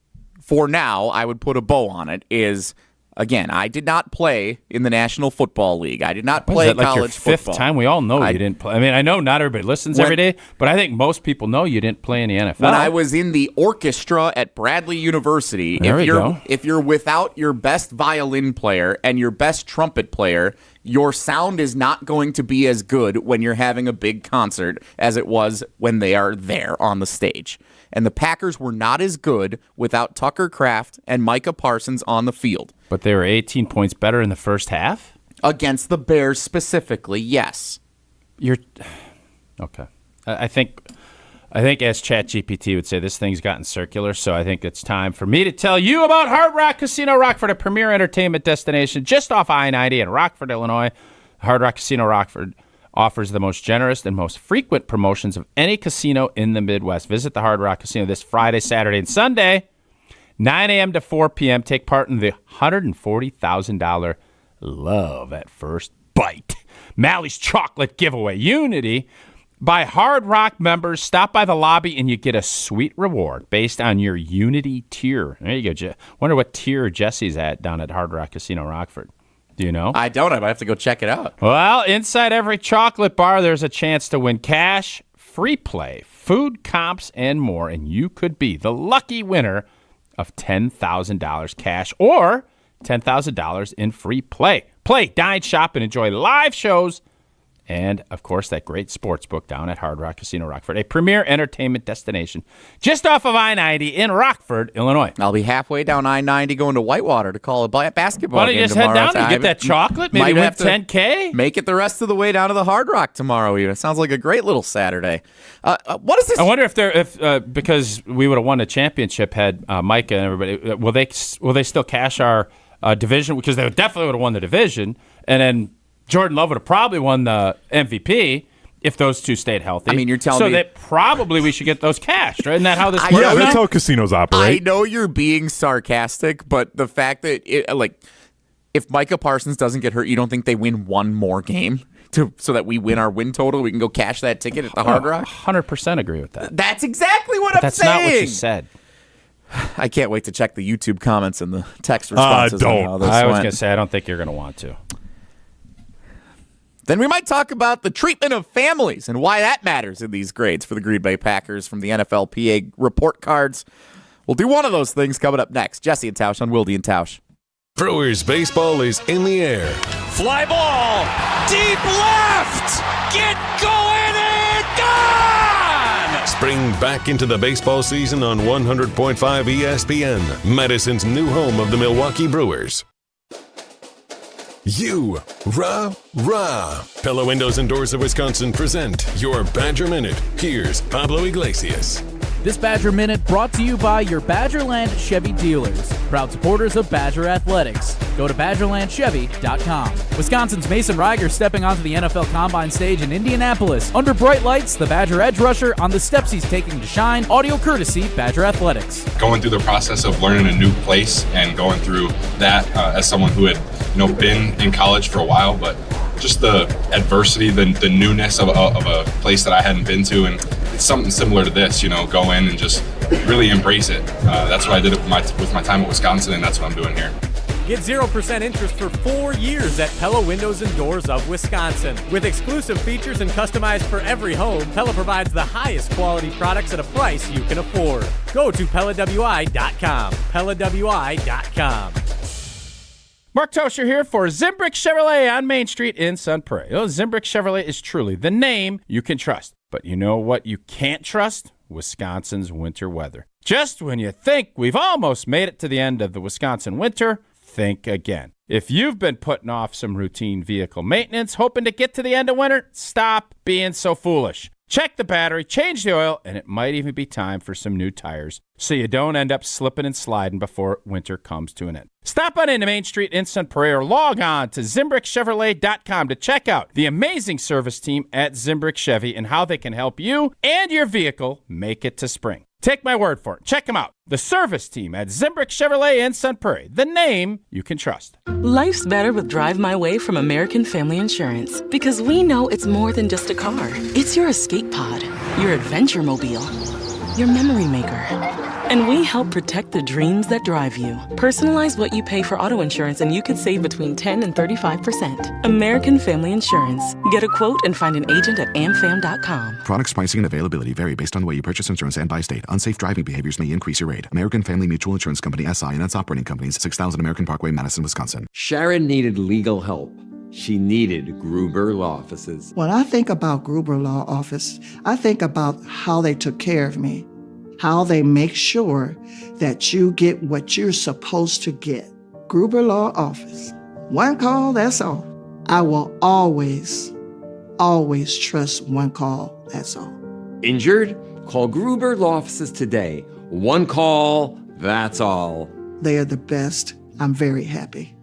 for now, I would put a bow on it is, again, I did not play in the National Football League. I did not play college your fifth football. Time? We all know you didn't play. I mean, I know not everybody listens every day, but I think most people know you didn't play in the NFL. When I was in the orchestra at Bradley University, if you're without your best violin player and your best trumpet player, your sound is not going to be as good when you're having a big concert as it was when they are there on the stage. And the Packers were not as good without Tucker Kraft and Micah Parsons on the field. But they were 18 points better in the first half? Against the Bears specifically, yes. Okay. I think as ChatGPT would say, this thing's gotten circular, so I think it's time for me to tell you about Hard Rock Casino Rockford, a premier entertainment destination just off I-90 in Rockford, Illinois. Hard Rock Casino Rockford offers the most generous and most frequent promotions of any casino in the Midwest. Visit the Hard Rock Casino this Friday, Saturday, and Sunday, 9 a.m. to 4 p.m. Take part in the $140,000 Love at First Bite Mally's Chocolate Giveaway. Unity by Hard Rock members. Stop by the lobby and you get a sweet reward based on your Unity tier. There you go. Wonder what tier Jesse's at down at Hard Rock Casino Rockford. Do you know? I don't. I might have to go check it out. Well, inside every chocolate bar, there's a chance to win cash, free play, food comps, and more. And you could be the lucky winner of $10,000 cash or $10,000 in free play. Play, dine, shop, and enjoy live shows. And, of course, that great sports book down at Hard Rock Casino Rockford, a premier entertainment destination just off of I-90 in Rockford, Illinois. I'll be halfway down I-90 going to Whitewater to call a basketball game. Why don't you just head down and get that chocolate? Maybe win $10K? Make it the rest of the way down to the Hard Rock tomorrow. Even. It sounds like a great little Saturday. What is this? I wonder if because we would have won the championship had Micah and everybody, will they still cash our division? Because they definitely would have won the division. And then Jordan Love would have probably won the MVP if those two stayed healthy. I mean, you're telling me... So that probably we should get those cashed, right? Isn't that how this works? Yeah, that's how casinos operate. I know you're being sarcastic, but the fact that, if Micah Parsons doesn't get hurt, you don't think they win one more game so that we win our win total? We can go cash that ticket at the Hard Rock? 100% agree with that. That's exactly what I'm saying. That's not what you said. I can't wait to check the YouTube comments and the text responses. I was going to say, I don't think you're going to want to. Then we might talk about the treatment of families and why that matters in these grades for the Green Bay Packers from the NFLPA report cards. We'll do one of those things coming up next. Jesse and Tausch on Wilde and Tausch. Brewers baseball is in the air. Fly ball, deep left, get going and gone! Spring back into the baseball season on 100.5 ESPN, Madison's new home of the Milwaukee Brewers. Rah. Pella Windows and Doors of Wisconsin present your Badger Minute. Here's Pablo Iglesias. This Badger Minute brought to you by your Badgerland Chevy dealers, proud supporters of Badger Athletics. Go to BadgerlandChevy.com. Wisconsin's Mason Reiger stepping onto the NFL Combine stage in Indianapolis. Under bright lights, the Badger edge rusher on the steps he's taking to shine. Audio courtesy Badger Athletics. Going through the process of learning a new place and going through that as someone who had been in college for a while, but just the adversity, the newness of a place that I hadn't been to, and it's something similar to this, go in and just really embrace it. That's what I did with my time at Wisconsin, and that's what I'm doing here. Get 0% interest for 4 years at Pella Windows and Doors of Wisconsin. With exclusive features and customized for every home, Pella provides the highest quality products at a price you can afford. Go to PellaWI.com. PellaWI.com. Mark Tauscher here for Zimbrick Chevrolet on Main Street in Sun Prairie. Zimbrick Chevrolet is truly the name you can trust. But you know what you can't trust? Wisconsin's winter weather. Just when you think we've almost made it to the end of the Wisconsin winter, think again. If you've been putting off some routine vehicle maintenance, hoping to get to the end of winter, stop being so foolish. Check the battery, change the oil, and it might even be time for some new tires so you don't end up slipping and sliding before winter comes to an end. Stop on into Main Street in Sun Prairie or log on to ZimbrickChevrolet.com to check out the amazing service team at Zimbrick Chevy and how they can help you and your vehicle make it to spring. Take my word for it. Check them out. The service team at Zimbrick Chevrolet in Sun Prairie. The name you can trust. Life's better with Drive My Way from American Family Insurance because we know it's more than just a car. It's your escape pod, your adventure mobile, your memory maker. And we help protect the dreams that drive you. Personalize what you pay for auto insurance and you could save between 10 and 35%. American Family Insurance. Get a quote and find an agent at amfam.com. Products, pricing, and availability vary based on the way you purchase insurance and by state. Unsafe driving behaviors may increase your rate. American Family Mutual Insurance Company, SI, and its operating companies, 6000 American Parkway, Madison, Wisconsin. Sharon needed legal help. She needed Gruber Law Offices. When I think about Gruber Law Office, I think about how they took care of me, how they make sure that you get what you're supposed to get. Gruber Law Office. One call, that's all. I will always, always trust one call, that's all. Injured? Call Gruber Law Offices today. One call, that's all. They are the best. I'm very happy.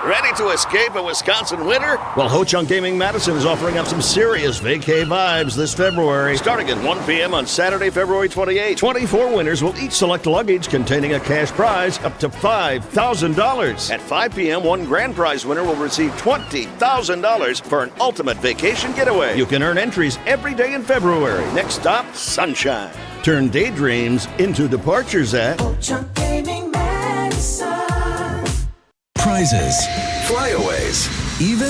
Ready to escape a Wisconsin winter? Well, Ho-Chunk Gaming Madison is offering up some serious vacay vibes this February. Starting at 1 p.m. on Saturday, February 28th, 24 winners will each select luggage containing a cash prize up to $5,000. At 5 p.m., one grand prize winner will receive $20,000 for an ultimate vacation getaway. You can earn entries every day in February. Next stop, Sunshine. Turn daydreams into departures at Ho-Chunk Gaming Madison. Prizes, flyaways, even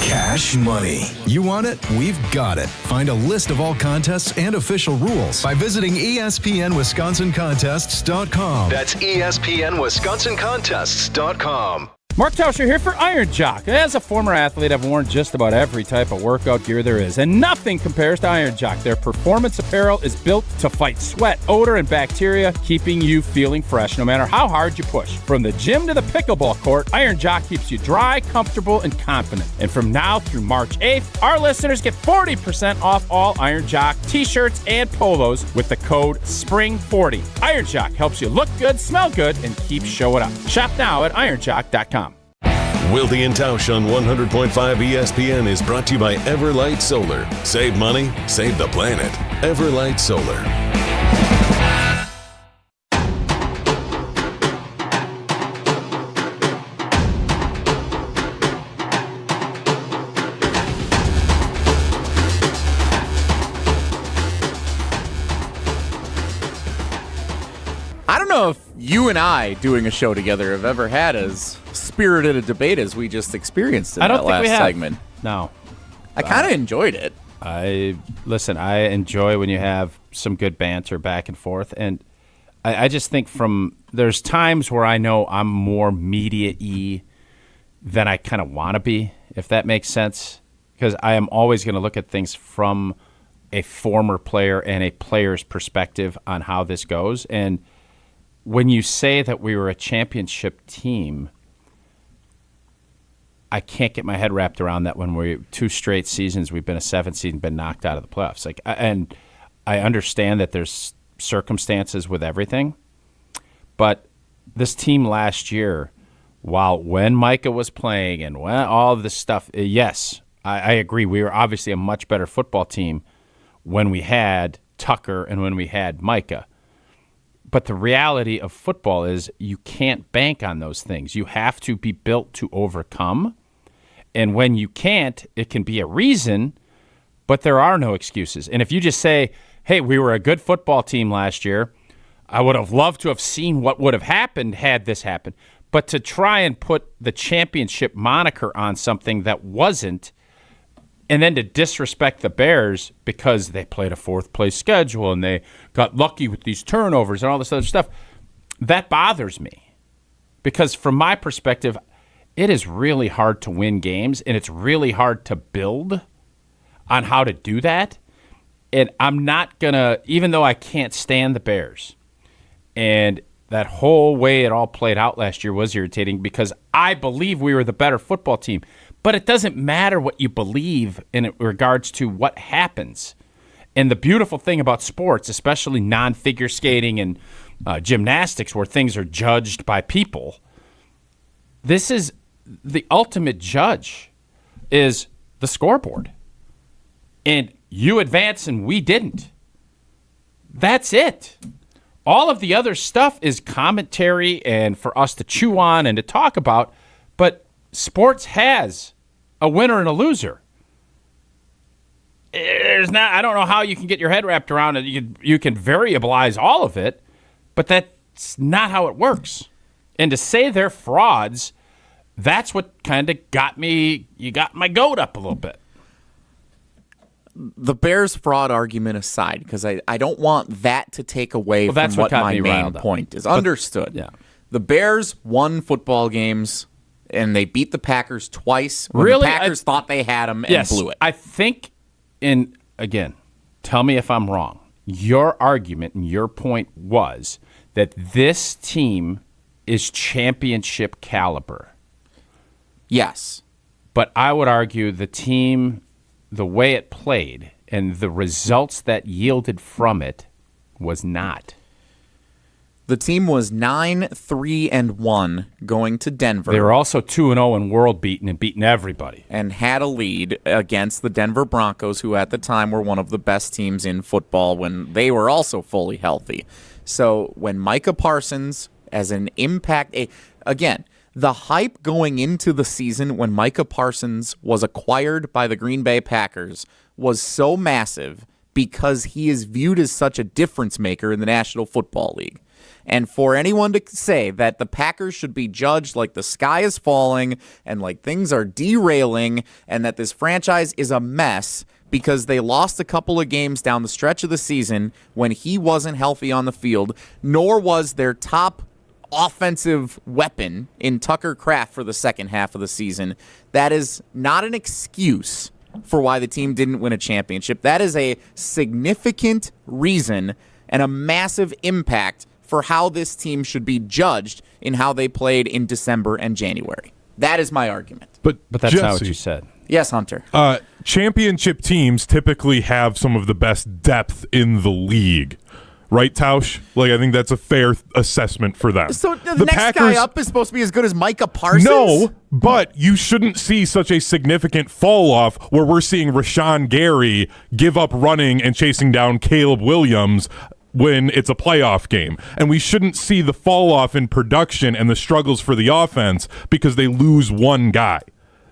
cash money. You want it? We've got it. Find a list of all contests and official rules by visiting ESPNWisconsinContests.com. That's ESPNWisconsinContests.com. Mark Tauscher here for Iron Jock. As a former athlete, I've worn just about every type of workout gear there is, and nothing compares to Iron Jock. Their performance apparel is built to fight sweat, odor, and bacteria, keeping you feeling fresh no matter how hard you push. From the gym to the pickleball court, Iron Jock keeps you dry, comfortable, and confident. And from now through March 8th, our listeners get 40% off all Iron Jock t-shirts and polos with the code SPRING40. Iron Jock helps you look good, smell good, and keep showing up. Shop now at ironjock.com. Wilde and Tausch on 100.5 ESPN is brought to you by Everlight Solar. Save money, save the planet. Everlight Solar. I don't know if you and I doing a show together have ever had as spirited a debate as we just experienced in that last segment. No. I kind of enjoyed it. I enjoy when you have some good banter back and forth, and I just think there's times where I know I'm more media-y than I kind of want to be, if that makes sense, because I am always going to look at things from a former player and a player's perspective on how this goes. And when you say that we were a championship team, I can't get my head wrapped around that when we're 2 straight seasons, we've been a 7th seed and been knocked out of the playoffs. And I understand that there's circumstances with everything, but this team last year, when Micah was playing and when all of this stuff, yes, I agree. We were obviously a much better football team when we had Tucker and when we had Micah. But the reality of football is you can't bank on those things. You have to be built to overcome. And when you can't, it can be a reason, but there are no excuses. And if you just say, hey, we were a good football team last year, I would have loved to have seen what would have happened had this happened. But to try and put the championship moniker on something that wasn't, and then to disrespect the Bears because they played a fourth-place schedule and they got lucky with these turnovers and all this other stuff, that bothers me. Because from my perspective, it is really hard to win games, and it's really hard to build on how to do that. And I'm not going to, even though I can't stand the Bears, and that whole way it all played out last year was irritating because I believe we were the better football team. But it doesn't matter what you believe in regards to what happens. And the beautiful thing about sports, especially non-figure skating and gymnastics where things are judged by people, this is the ultimate judge is the scoreboard. And you advance and we didn't. That's it. All of the other stuff is commentary and for us to chew on and to talk about, but sports has a winner and a loser. There's not. I don't know how you can get your head wrapped around it. You can variabilize all of it, but that's not how it works. And to say they're frauds, that's what kind of got me. You got my goat up a little bit. The Bears fraud argument aside, because I don't want that to take away from what my main point is. Understood. Yeah. The Bears won football games, and they beat the Packers twice when the Packers thought they had them and blew it. I think, again, tell me if I'm wrong. Your argument and your point was that this team is championship caliber. Yes. But I would argue the team, the way it played and the results that yielded from it was not. The team was 9-3-1 going to Denver. They were also 2-0 and world beaten and beating everybody. And had a lead against the Denver Broncos, who at the time were one of the best teams in football when they were also fully healthy. So when Micah Parsons as an impact, again, the hype going into the season when Micah Parsons was acquired by the Green Bay Packers was so massive because he is viewed as such a difference maker in the National Football League. And for anyone to say that the Packers should be judged like the sky is falling and like things are derailing and that this franchise is a mess because they lost a couple of games down the stretch of the season when he wasn't healthy on the field, nor was their top offensive weapon in Tucker Kraft for the second half of the season, that is not an excuse for why the team didn't win a championship. That is a significant reason and a massive impact for how this team should be judged in how they played in December and January. That is my argument. But that's Jesse, not what you said. Yes, Hunter. Championship teams typically have some of the best depth in the league. Right, Tausch? Like, I think that's a fair assessment for them. So the next Packers, guy up is supposed to be as good as Micah Parsons? No, but you shouldn't see such a significant fall-off where we're seeing Rashawn Gary give up running and chasing down Caleb Williams when it's a playoff game. And we shouldn't see the fall-off in production and the struggles for the offense because they lose one guy.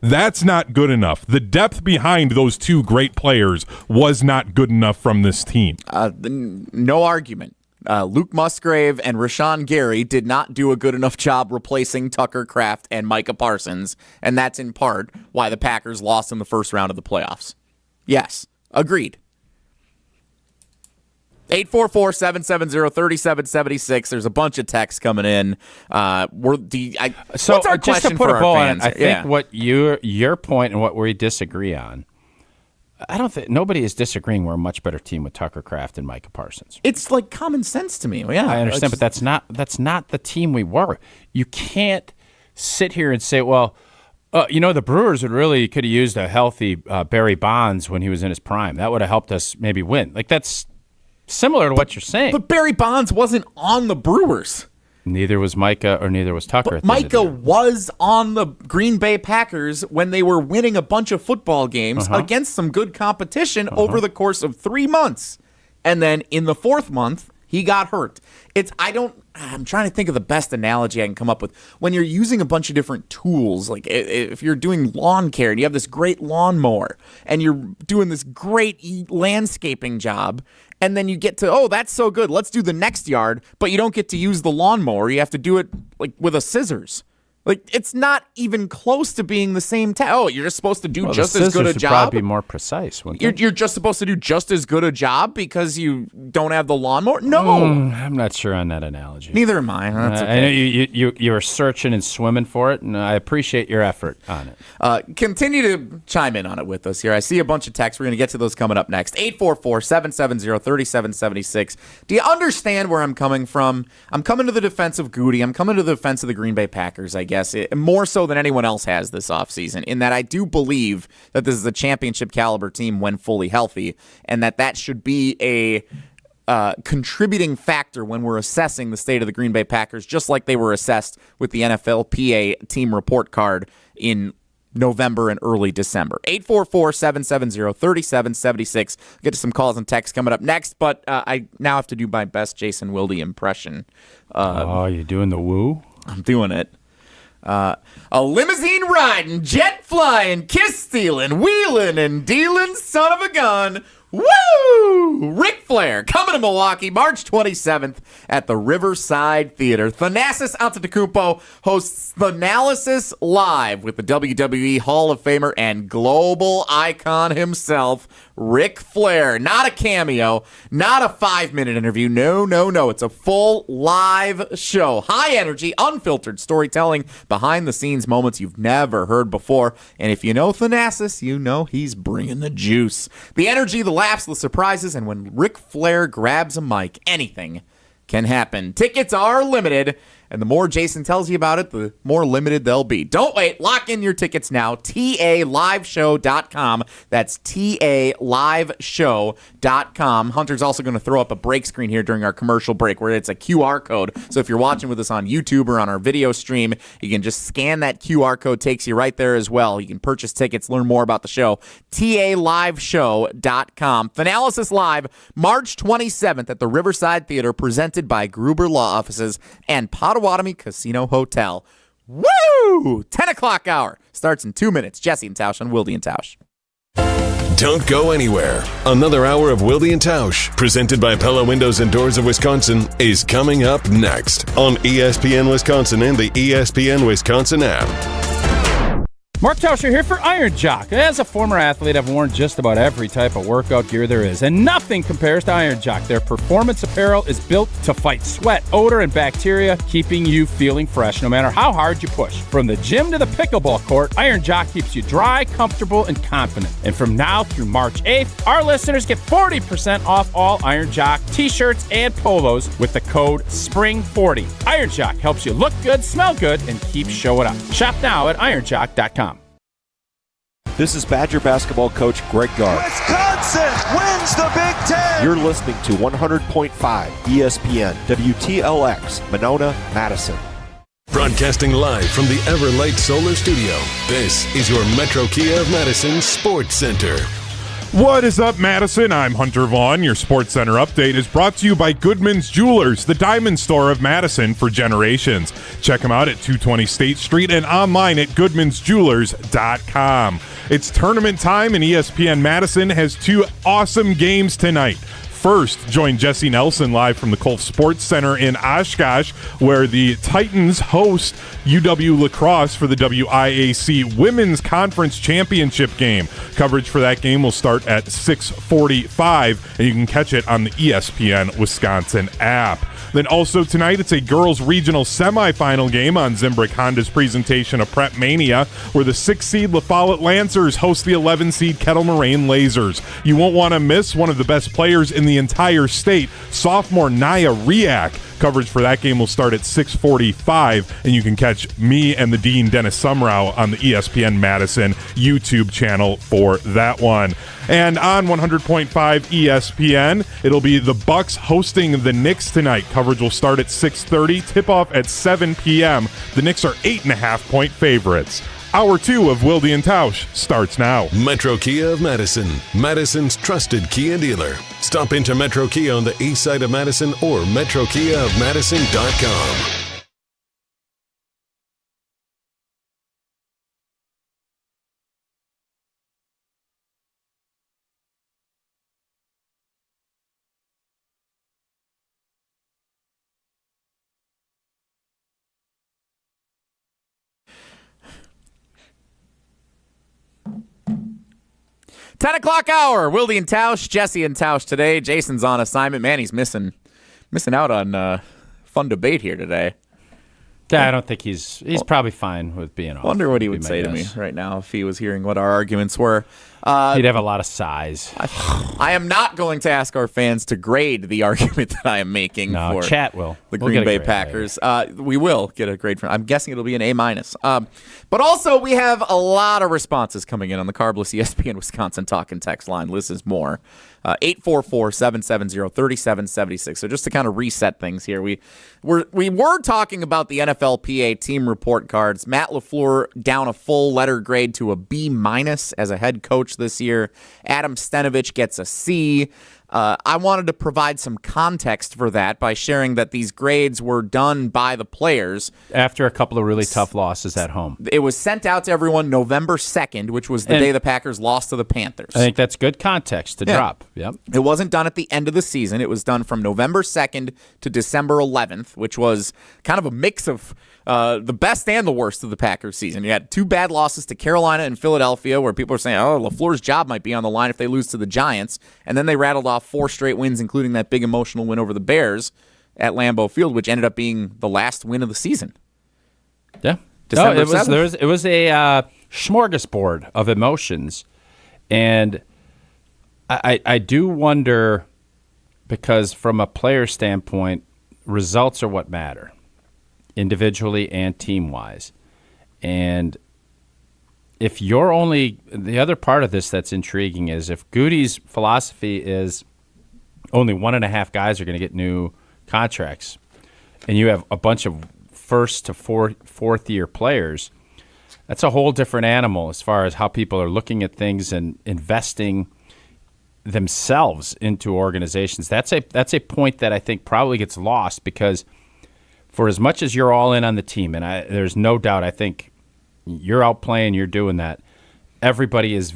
That's not good enough. The depth behind those two great players was not good enough from this team. No argument. Luke Musgrave and Rashawn Gary did not do a good enough job replacing Tucker Kraft and Micah Parsons, and that's in part why the Packers lost in the first round of the playoffs. Yes, agreed. 844-770-3776. There's a bunch of texts coming in. What's our question for our fans? I think what your point and what we disagree on, I don't think nobody is disagreeing we're a much better team with Tucker Kraft and Micah Parsons. It's like common sense to me. Yeah, I understand, but that's not the team we were. You can't sit here and say, well, the Brewers could have used a healthy Barry Bonds when he was in his prime. That would have helped us maybe win. Like that's similar to what you're saying. But Barry Bonds wasn't on the Brewers. Neither was Micah or neither was Tucker. But Micah was on the Green Bay Packers when they were winning a bunch of football games against some good competition over the course of 3 months. And then in the fourth month, he got hurt. I'm trying to think of the best analogy I can come up with. When you're using a bunch of different tools, like if you're doing lawn care and you have this great lawnmower and you're doing this great landscaping job, and then you get to, that's so good, let's do the next yard, but you don't get to use the lawnmower. You have to do it like with a scissors. Like, it's not even close to being the same task. Oh, you're just supposed to do just the as good a scissors would job? probably be more precise, wouldn't they? You're just supposed to do just as good a job because you don't have the lawnmower? No. I'm not sure on that analogy. Neither am I. That's okay. I know you were searching and swimming for it, and I appreciate your effort on it. Continue to chime in on it with us here. I see a bunch of texts. We're going to get to those coming up next. 844-770-3776. Do you understand where I'm coming from? I'm coming to the defense of Gutey. I'm coming to the defense of the Green Bay Packers, I guess, more so than anyone else has this offseason, in that I do believe that this is a championship caliber team when fully healthy, and that should be a contributing factor when we're assessing the state of the Green Bay Packers, just like they were assessed with the NFLPA team report card in November and early December. 844-770-3776. Get to some calls and texts coming up next, but I now have to do my best Jason Wilde impression. You're doing the woo? I'm doing it. A limousine riding, jet flying, kiss stealing, wheeling and dealing son of a gun. Woo! Ric Flair coming to Milwaukee March 27th at the Riverside Theater. Thanasis Antetokounmpo hosts Thanalysis Live with the WWE Hall of Famer and global icon himself, Ric Flair. Not a cameo, not a 5-minute interview. No. It's a full live show. High energy, unfiltered storytelling, behind the scenes moments you've never heard before. And if you know Thanasis, you know he's bringing the juice. The energy, the laughs, the surprises, and when Ric Flair grabs a mic, anything can happen. Tickets are limited, and the more Jason tells you about it, the more limited they'll be. Don't wait. Lock in your tickets now. TALiveshow.com. That's TALiveshow.com. Hunter's also going to throw up a break screen here during our commercial break where it's a QR code. So if you're watching with us on YouTube or on our video stream, you can just scan that QR code. Takes you right there as well. You can purchase tickets, learn more about the show. TALiveshow.com. Thanalysis Live, March 27th at the Riverside Theater, presented by Gruber Law Offices and Potawatomi Casino Hotel. Woo! 10 o'clock hour starts in 2 minutes. Jesse and Tausch on Wilde and Tausch. Don't go anywhere. Another hour of Wilde and Tausch, presented by Pella Windows and Doors of Wisconsin, is coming up next on ESPN Wisconsin and the ESPN Wisconsin app. Mark Tauscher here for Iron Jock. As a former athlete, I've worn just about every type of workout gear there is, and nothing compares to Iron Jock. Their performance apparel is built to fight sweat, odor, and bacteria, keeping you feeling fresh no matter how hard you push. From the gym to the pickleball court, Iron Jock keeps you dry, comfortable, and confident. And from now through March 8th, our listeners get 40% off all Iron Jock t-shirts and polos with the code SPRING40. Iron Jock helps you look good, smell good, and keep showing up. Shop now at ironjock.com. This is Badger basketball coach Greg Gard. Wisconsin wins the Big Ten. You're listening to 100.5 ESPN, WTLX, Monona, Madison. Broadcasting live from the Everlight Solar Studio, this is your Metro Kia of Madison Sports Center. What is up, Madison? I'm Hunter Vaughn. Your Sports Center update is brought to you by Goodman's Jewelers, the diamond store of Madison for generations. Check them out at 220 State Street and online at goodmansjewelers.com. It's tournament time, and ESPN Madison has 2 awesome games tonight. First, join Jesse Nelson live from the Colf Sports Center in Oshkosh, where the Titans host UW Lacrosse for the WIAC Women's Conference Championship game. Coverage for that game will start at 6:45, and you can catch it on the ESPN Wisconsin app. Then also tonight, it's a girls' regional semifinal game on Zimbrick Honda's presentation of Prep Mania, where the 6-seed La Follette Lancers host the 11-seed Kettle Moraine Lasers. You won't want to miss one of the best players in the entire state, sophomore Naya Riak. Coverage for that game will start at 6:45, and you can catch me and the Dean, Dennis Sumrow, on the ESPN Madison YouTube channel for that one. And on 100.5 ESPN, it'll be the Bucks hosting the Knicks tonight. Coverage will start at 6:30, tip-off at 7 p.m. The Knicks are 8.5-point favorites. Hour 2 of Wilde and Tausch starts now. Metro Kia of Madison, Madison's trusted Kia dealer. Stop into Metro Kia on the east side of Madison or metrokiaofmadison.com. 10 o'clock hour. Wilde and Tausch, Jesse and Tausch today. Jason's on assignment. Man, he's missing out on fun debate here today. Yeah, I don't think he's probably fine with being off. Wonder what he would say to me right now if he was hearing what our arguments were. He'd have a lot of size. I am not going to ask our fans to grade the argument that I am making for chat will. The Green Bay Packers. We will get a grade from. I'm guessing it'll be an A-. But also, we have a lot of responses coming in on the Carbless ESPN Wisconsin talk and text line. This is more. 844-770-3776. So just to kind of reset things here, we were talking about the NFLPA team report cards. Matt LaFleur down a full letter grade to a B- as a head coach this year. Adam Stenavich gets a C. I wanted to provide some context for that by sharing that these grades were done by the players. After a couple of really tough losses at home. It was sent out to everyone November 2nd, which was the day the Packers lost to the Panthers. I think that's good context to drop. Yep. It wasn't done at the end of the season. It was done from November 2nd to December 11th, which was kind of a mix of the best and the worst of the Packers season. You had two bad losses to Carolina and Philadelphia where people are saying, oh, LaFleur's job might be on the line if they lose to the Giants. And then they rattled off 4 straight wins, including that big emotional win over the Bears at Lambeau Field, which ended up being the last win of the season. Yeah. December it was a smorgasbord of emotions. And I do wonder, because from a player standpoint, results are what matter, individually and team-wise. And if you're only – the other part of this that's intriguing is if Gutey's philosophy is only 1.5 guys are going to get new contracts, and you have a bunch of first to fourth-year players, that's a whole different animal as far as how people are looking at things and investing themselves into organizations. That's a point that I think probably gets lost because for as much as you're all in on the team, and there's no doubt I think you're out playing, you're doing that, everybody is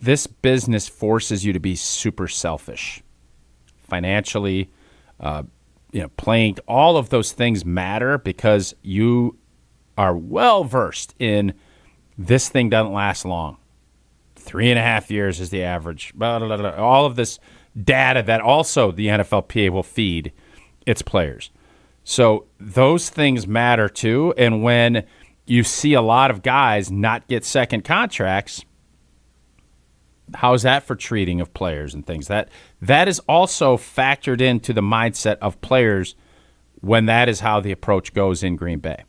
this business forces you to be super selfish. Financially, playing, all of those things matter because you are well versed in this thing doesn't last long. 3.5 years is the average. Blah, blah, blah, blah. All of this data that also the NFLPA will feed its players. So those things matter too. And when you see a lot of guys not get second contracts, how's that for treating of players and things? That is also factored into the mindset of players when that is how the approach goes in Green Bay.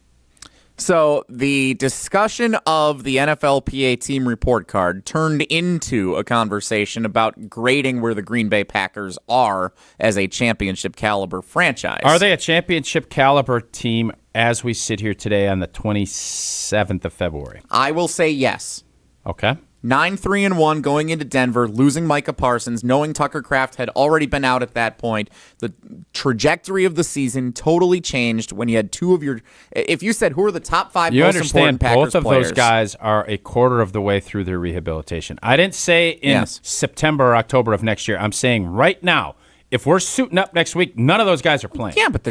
So the discussion of the NFLPA team report card turned into a conversation about grading where the Green Bay Packers are as a championship caliber franchise. Are they a championship caliber team as we sit here today on the 27th of February? I will say yes. Okay. 9-3-1 going into Denver, losing Micah Parsons, knowing Tucker Kraft had already been out at that point. The trajectory of the season totally changed when you had two of your. If you said who are the top 5 most important Packers both of players, those guys are a quarter of the way through their rehabilitation. I didn't say in September or October of next year. I'm saying right now. If we're suiting up next week, none of those guys are playing. Yeah, but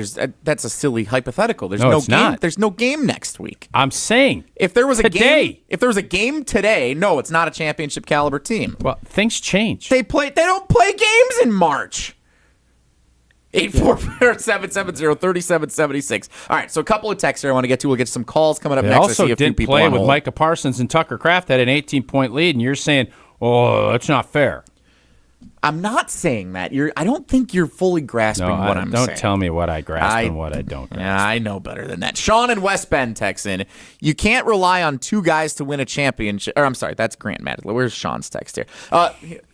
that's a silly hypothetical. There's no game. Not. There's no game next week. I'm saying if there was a today. game, if there was a game today, no, it's not a championship caliber team. Well, things change. They don't play games in March. 844-770-3776. All right, so a couple of texts here I want to get to. We'll get some calls coming up they next. Also I see a few did people play on with hold. Micah Parsons and Tucker Kraft had an 18-point lead, and you're saying, "Oh, that's not fair." I'm not saying that. I don't think you're fully grasping what I'm saying. Don't tell me what I grasp and what I don't grasp. Yeah, I know better than that. Sean in West Bend texts in, you can't rely on 2 guys to win a championship. Or I'm sorry, that's Grant Madden. Where's Sean's text here?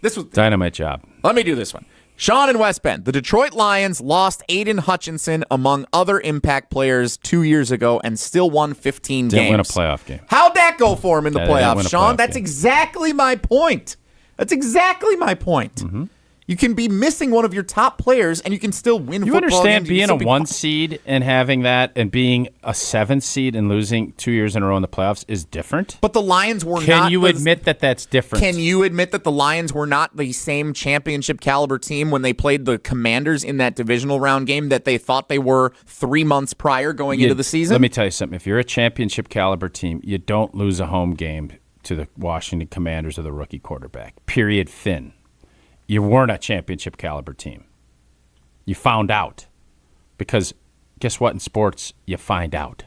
This was dynamite job. Let me do this one. Sean in West Bend. The Detroit Lions lost Aiden Hutchinson among other impact players 2 years ago and still won 15 games. Didn't win a playoff game. How'd that go for him in the playoffs, Sean? That's game. exactly my point. That's exactly my point. Mm-hmm. You can be missing one of your top players, and you can still win you football understand games. Being a 1 seed and having that and being a 7 seed and losing 2 years in a row in the playoffs is different? But the Lions were not... Can you admit that that's different? Can you admit that the Lions were not the same championship caliber team when they played the Commanders in that divisional round game that they thought they were 3 months prior going into the season? Let me tell you something. If you're a championship caliber team, you don't lose a home game to the Washington Commanders of the rookie quarterback. Period. Fin. You weren't a championship caliber team. You found out. Because guess what in sports? You find out.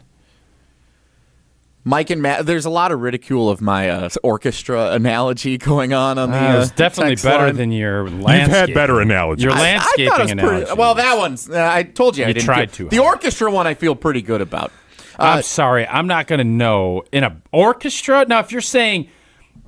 Mike and Matt, there's a lot of ridicule of my orchestra analogy going on the it's definitely better line. than your landscaping. You've had better analogies. Your landscaping I thought it was analogy. pretty, well, that one's, I told you I didn't. Tried to. The orchestra one I feel pretty good about. I'm sorry. I'm not going to know. In an orchestra? Now, if you're saying,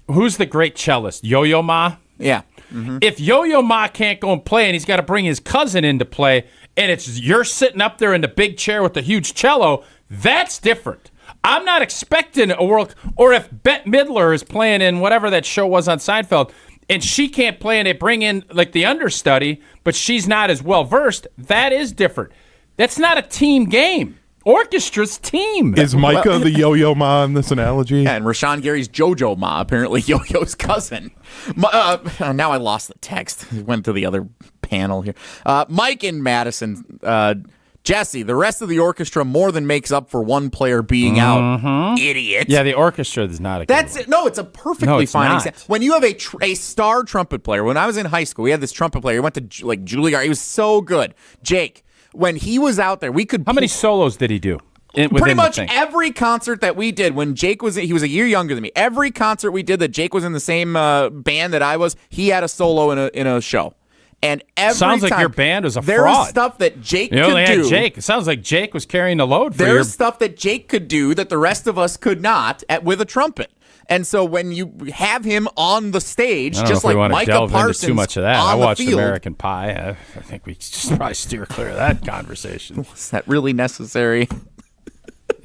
who's the great cellist? Yo-Yo Ma? Yeah. Mm-hmm. If Yo-Yo Ma can't go and play and he's got to bring his cousin into play and you're sitting up there in the big chair with the huge cello, that's different. I'm not expecting a world, or if Bette Midler is playing in whatever that show was on Seinfeld, and she can't play and they bring in like the understudy, but she's not as well versed, that is different. That's not a team game. Orchestra's team. Is Micah the Yo-Yo Ma in this analogy? Yeah, and Rashawn Gary's JoJo Ma, apparently Yo-Yo's cousin. Now I lost the text. I went to the other panel here. Mike and Madison, Jesse, the rest of the orchestra more than makes up for one player being out. Idiot. Yeah, the orchestra is not a good That's one. it. No, it's a perfectly fine example. When you have a star trumpet player, when I was in high school, we had this trumpet player. He went to like Juilliard. He was so good. Jake, when he was out there, we could. How many solos did he do? Pretty much every concert that we did when Jake was, he was a year younger than me. Every concert we did that Jake was in the same band that I was, he had a solo in a show. And every sounds time, like your band was a there fraud. was stuff that Jake you could only do. Had Jake. It sounds like Jake was carrying the load for There's stuff that Jake could do that the rest of us could not with a trumpet. And so when you have him on the stage, just like Micah Parsons too much of that. on I watched the field, American Pie. I think we should probably steer clear of that conversation. Was that really necessary?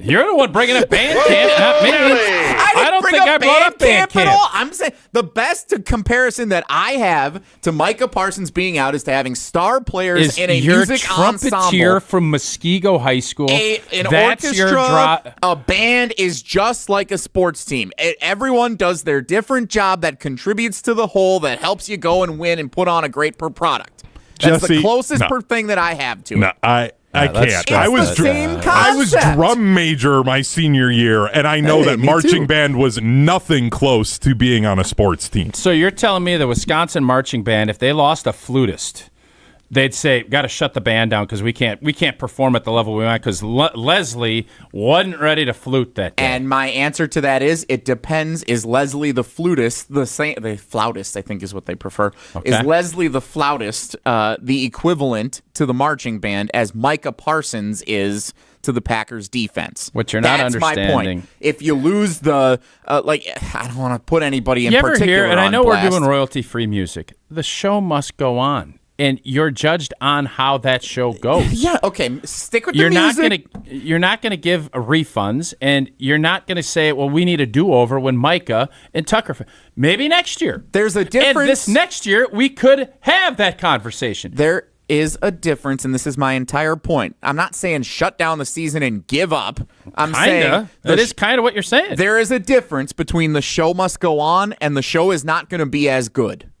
You're the one bringing up band camp, not me. I don't think I brought up band camp at all. I'm saying the best comparison that I have to Micah Parsons being out is to having star players in a music trumpeteer ensemble from Muskego High School. An That's orchestra, a band is just like a sports team. Everyone does their different job that contributes to the whole, that helps you go and win and put on a great product. That's Jesse, the closest thing that I have to it. I can't. I was concept. drum major my senior year, and I know that marching band was nothing close to being on a sports team. So you're telling me the Wisconsin marching band, if they lost a flutist, they'd say, got to shut the band down because we can't perform at the level we want because Leslie wasn't ready to flute that day. And my answer to that is, it depends. Is Leslie the flutist the flautist, I think is what they prefer. Okay. Is Leslie the flautist the equivalent to the marching band as Micah Parsons is to the Packers defense? What you're not understanding. That's my point. If you lose the, I don't want to put anybody in particular hear, and on I know blast. we're doing royalty-free music, the show must go on. And you're judged on how that show goes. Yeah, okay. Stick with the music. You're not gonna give refunds, and you're not gonna say, "Well, we need a do-over." When Micah and Tucker, maybe next year. There's a difference. And this next year, we could have that conversation. There is a difference, and this is my entire point. I'm not saying shut down the season and give up. I'm saying that is kind of what you're saying. There is a difference between the show must go on and the show is not going to be as good.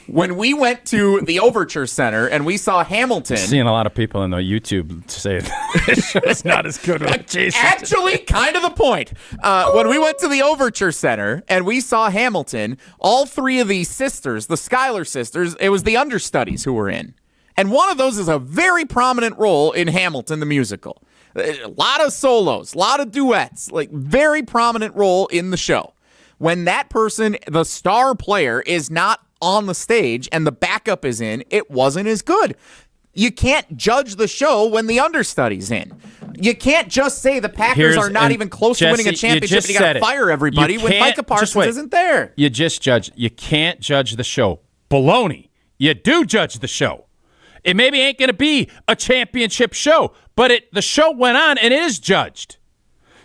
When we went to the Overture Center and we saw Hamilton... I'm seeing a lot of people in the YouTube say it's not as good with Jason. Actually, kind of the point. When we went to the Overture Center and we saw Hamilton, all three of the sisters, the Schuyler sisters, it was the understudies who were in. And one of those is a very prominent role in Hamilton, the musical. A lot of solos, a lot of duets, like very prominent role in the show. When that person, the star player, is not on the stage and the backup is in, it wasn't as good. You can't judge the show when the understudy's in. You can't just say the Packers are not even close to winning a championship and you got to fire everybody when Micah Parsons isn't there. You just judge. You can't judge the show. Baloney. You do judge the show. It maybe ain't going to be a championship show, but the show went on and it is judged.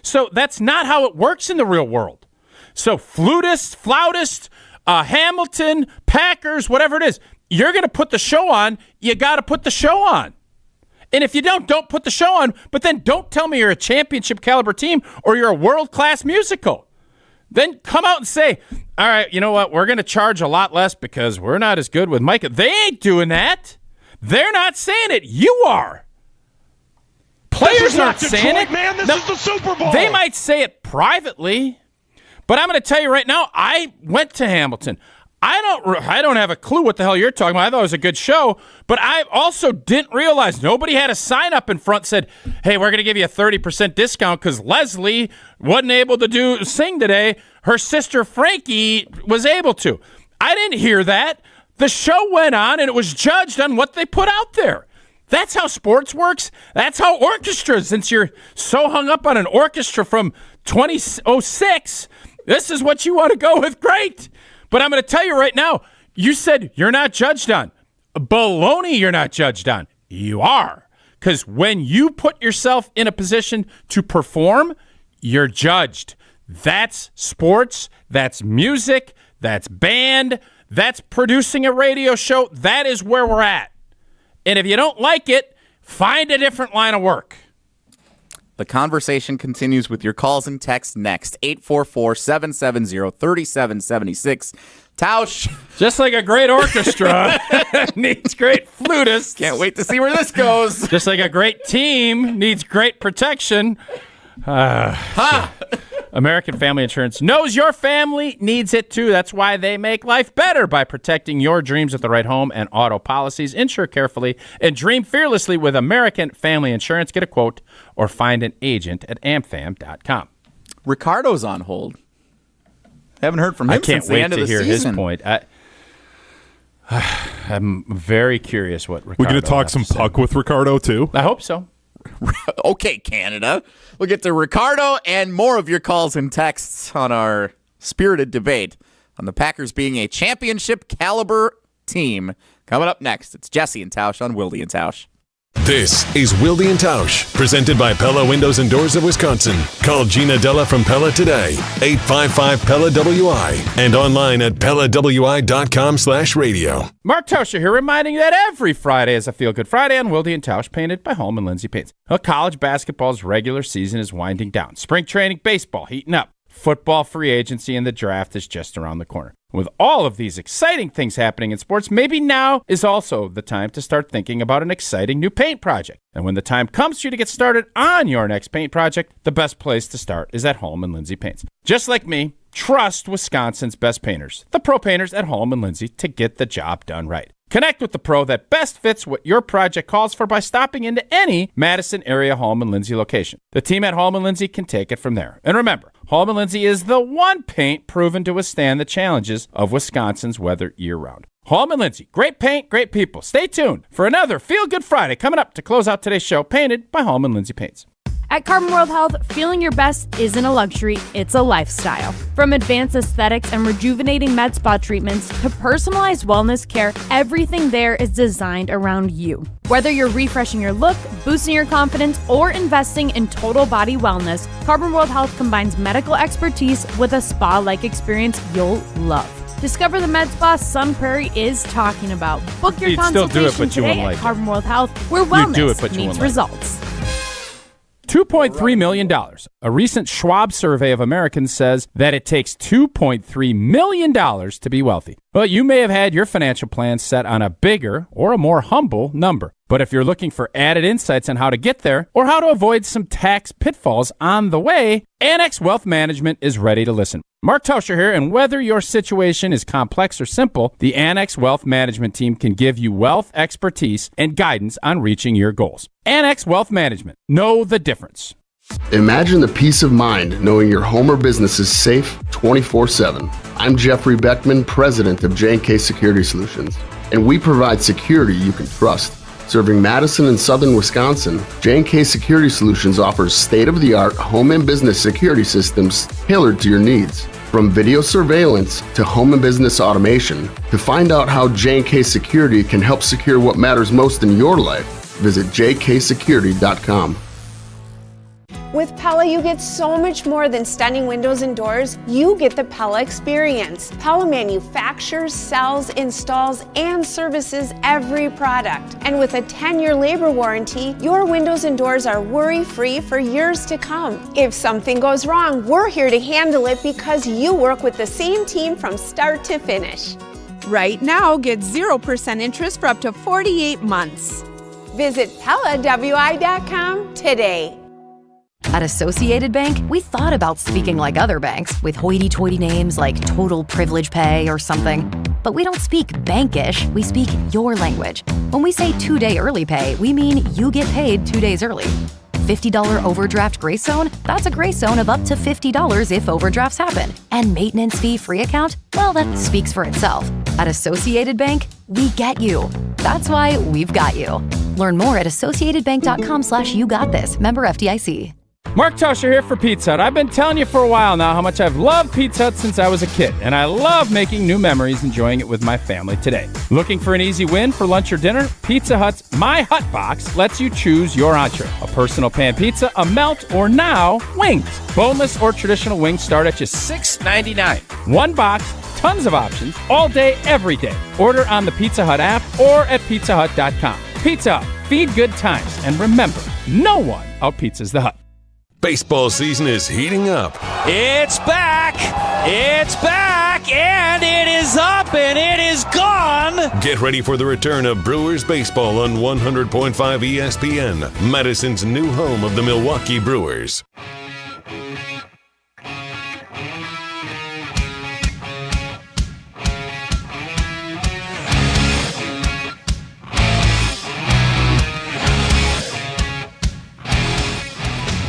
So that's not how it works in the real world. So flautist, Hamilton, Packers, whatever it is, you're going to put the show on, you got to put the show on. And if you don't put the show on, but then don't tell me you're a championship caliber team or you're a world-class musical. Then come out and say, all right, you know what, we're going to charge a lot less because we're not as good with Micah. They ain't doing that. They're not saying it. You are. Players aren't saying it. Man, this is the Super Bowl. They might say it privately. But I'm going to tell you right now, I went to Hamilton. I don't have a clue what the hell you're talking about. I thought it was a good show, but I also didn't realize nobody had a sign up in front that said, hey, we're going to give you a 30% discount because Leslie wasn't able to sing today. Her sister Frankie was able to. I didn't hear that. The show went on, and it was judged on what they put out there. That's how sports works. That's how orchestras, since you're so hung up on an orchestra from 2006, this is what you want to go with. Great. But I'm going to tell you right now, you said you're not judged on. Baloney, you're not judged on. You are. Because when you put yourself in a position to perform, you're judged. That's sports. That's music. That's band. That's producing a radio show. That is where we're at. And if you don't like it, find a different line of work. The conversation continues with your calls and texts next. 844-770-3776. Tausch. Just like a great orchestra needs great flutists. Can't wait to see where this goes. Just like a great team needs great protection. American Family Insurance knows your family needs it too. That's why they make life better by protecting your dreams with the right home and auto policies. Insure carefully and dream fearlessly with American Family Insurance. Get a quote or find an agent at amfam.com. Ricardo's on hold. Haven't heard from him since the end of the season. I can't wait to hear his point. I'm very curious what Ricardo We're going to talk some puck with Ricardo too? I hope so. Okay, Canada. We'll get to Ricardo and more of your calls and texts on our spirited debate on the Packers being a championship caliber team. Coming up next, it's Jesse and Tausch on Wilde and Tausch. This is Wilde and Tausch, presented by Pella Windows and Doors of Wisconsin. Call Gina Della from Pella today, 855-PELLA-WI, and online at PellaWI.com/radio. Mark Tauscher here, reminding you that every Friday is a Feel Good Friday on Wilde and Tausch, painted by Holm and Lindsay Paints. Well, college basketball's regular season is winding down. Spring training baseball heating up. Football free agency and the draft is just around the corner. With all of these exciting things happening in sports, maybe now is also the time to start thinking about an exciting new paint project. And when the time comes for you to get started on your next paint project, the best place to start is at Holm and Lindsay Paints. Just like me, trust Wisconsin's best painters, the pro painters at Holm and Lindsay, to get the job done right. Connect with the pro that best fits what your project calls for by stopping into any Madison area Holm and Lindsay location. The team at Holm and Lindsay can take it from there. And remember, Holm and Lindsay is the one paint proven to withstand the challenges of Wisconsin's weather year-round. Holm and Lindsay, great paint, great people. Stay tuned for another Feel Good Friday coming up to close out today's show, painted by Holm and Lindsay Paints. At Carbon World Health, feeling your best isn't a luxury, it's a lifestyle. From advanced aesthetics and rejuvenating med spa treatments to personalized wellness care, everything there is designed around you. Whether you're refreshing your look, boosting your confidence, or investing in total body wellness, Carbon World Health combines medical expertise with a spa-like experience you'll love. Discover the med spa Sun Prairie is talking about. Book your consultation today at Carbon World Health, where wellness meets results. $2.3 million. A recent Schwab survey of Americans says that it takes $2.3 million to be wealthy. Well, you may have had your financial plan set on a bigger or a more humble number. But if you're looking for added insights on how to get there or how to avoid some tax pitfalls on the way, Annex Wealth Management is ready to listen. Mark Tauscher here, and whether your situation is complex or simple, the Annex Wealth Management team can give you wealth expertise and guidance on reaching your goals. Annex Wealth Management. Know the difference. Imagine the peace of mind knowing your home or business is safe 24/7. I'm Jeffrey Beckman, president of J&K Security Solutions, and we provide security you can trust. Serving Madison and southern Wisconsin, J&K Security Solutions offers state-of-the-art home and business security systems tailored to your needs. From video surveillance to home and business automation, to find out how J&K Security can help secure what matters most in your life, visit jksecurity.com. With Pella, you get so much more than stunning windows and doors. You get the Pella experience. Pella manufactures, sells, installs, and services every product. And with a 10-year labor warranty, your windows and doors are worry-free for years to come. If something goes wrong, we're here to handle it because you work with the same team from start to finish. Right now, get 0% interest for up to 48 months. Visit PellaWI.com today. At Associated Bank, we thought about speaking like other banks with hoity-toity names like Total Privilege Pay or something. But we don't speak bankish, we speak your language. When we say 2-day early pay, we mean you get paid 2 days early. $50 overdraft grace zone? That's a grace zone of up to $50 if overdrafts happen. And maintenance fee-free account? Well, that speaks for itself. At Associated Bank, we get you. That's why we've got you. Learn more at associatedbank.com/YouGotThis. Member FDIC. Mark Tauscher here for Pizza Hut. I've been telling you for a while now how much I've loved Pizza Hut since I was a kid, and I love making new memories enjoying it with my family today. Looking for an easy win for lunch or dinner? Pizza Hut's My Hut Box lets you choose your entree. A personal pan pizza, a melt, or now, wings. Boneless or traditional wings start at just $6.99. One box, tons of options, all day, every day. Order on the Pizza Hut app or at pizzahut.com. Pizza Hut, feed good times, and remember, no one out-pizzas the Hut. Baseball season is heating up. It's back! It's back! And it is up and it is gone! Get ready for the return of Brewers baseball on 100.5 ESPN, Madison's new home of the Milwaukee Brewers.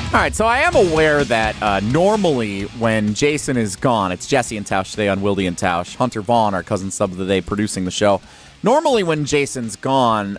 All right, so I am aware that normally when Jason is gone, it's Jesse and Tausch today on Wilde and Tausch. Hunter Vaughn, our cousin sub of the day, producing the show. Normally when Jason's gone,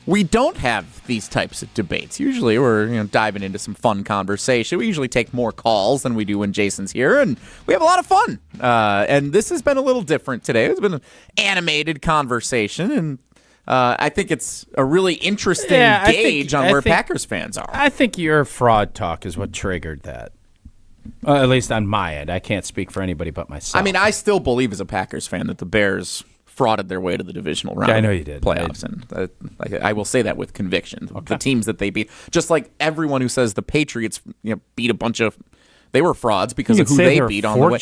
we don't have these types of debates. Usually we're diving into some fun conversation. We usually take more calls than we do when Jason's here, and we have a lot of fun. And this has been a little different today. It's been an animated conversation, and I think it's a really interesting gauge on where Packers fans are. I think your fraud talk is what triggered that. At least on my end. I can't speak for anybody but myself. I mean, I still believe as a Packers fan that the Bears frauded their way to the divisional round. I know you did. Playoffs. And I will say that with conviction. Okay. The teams that they beat, just like everyone who says the Patriots beat a bunch of... They were frauds because of who they beat on the way.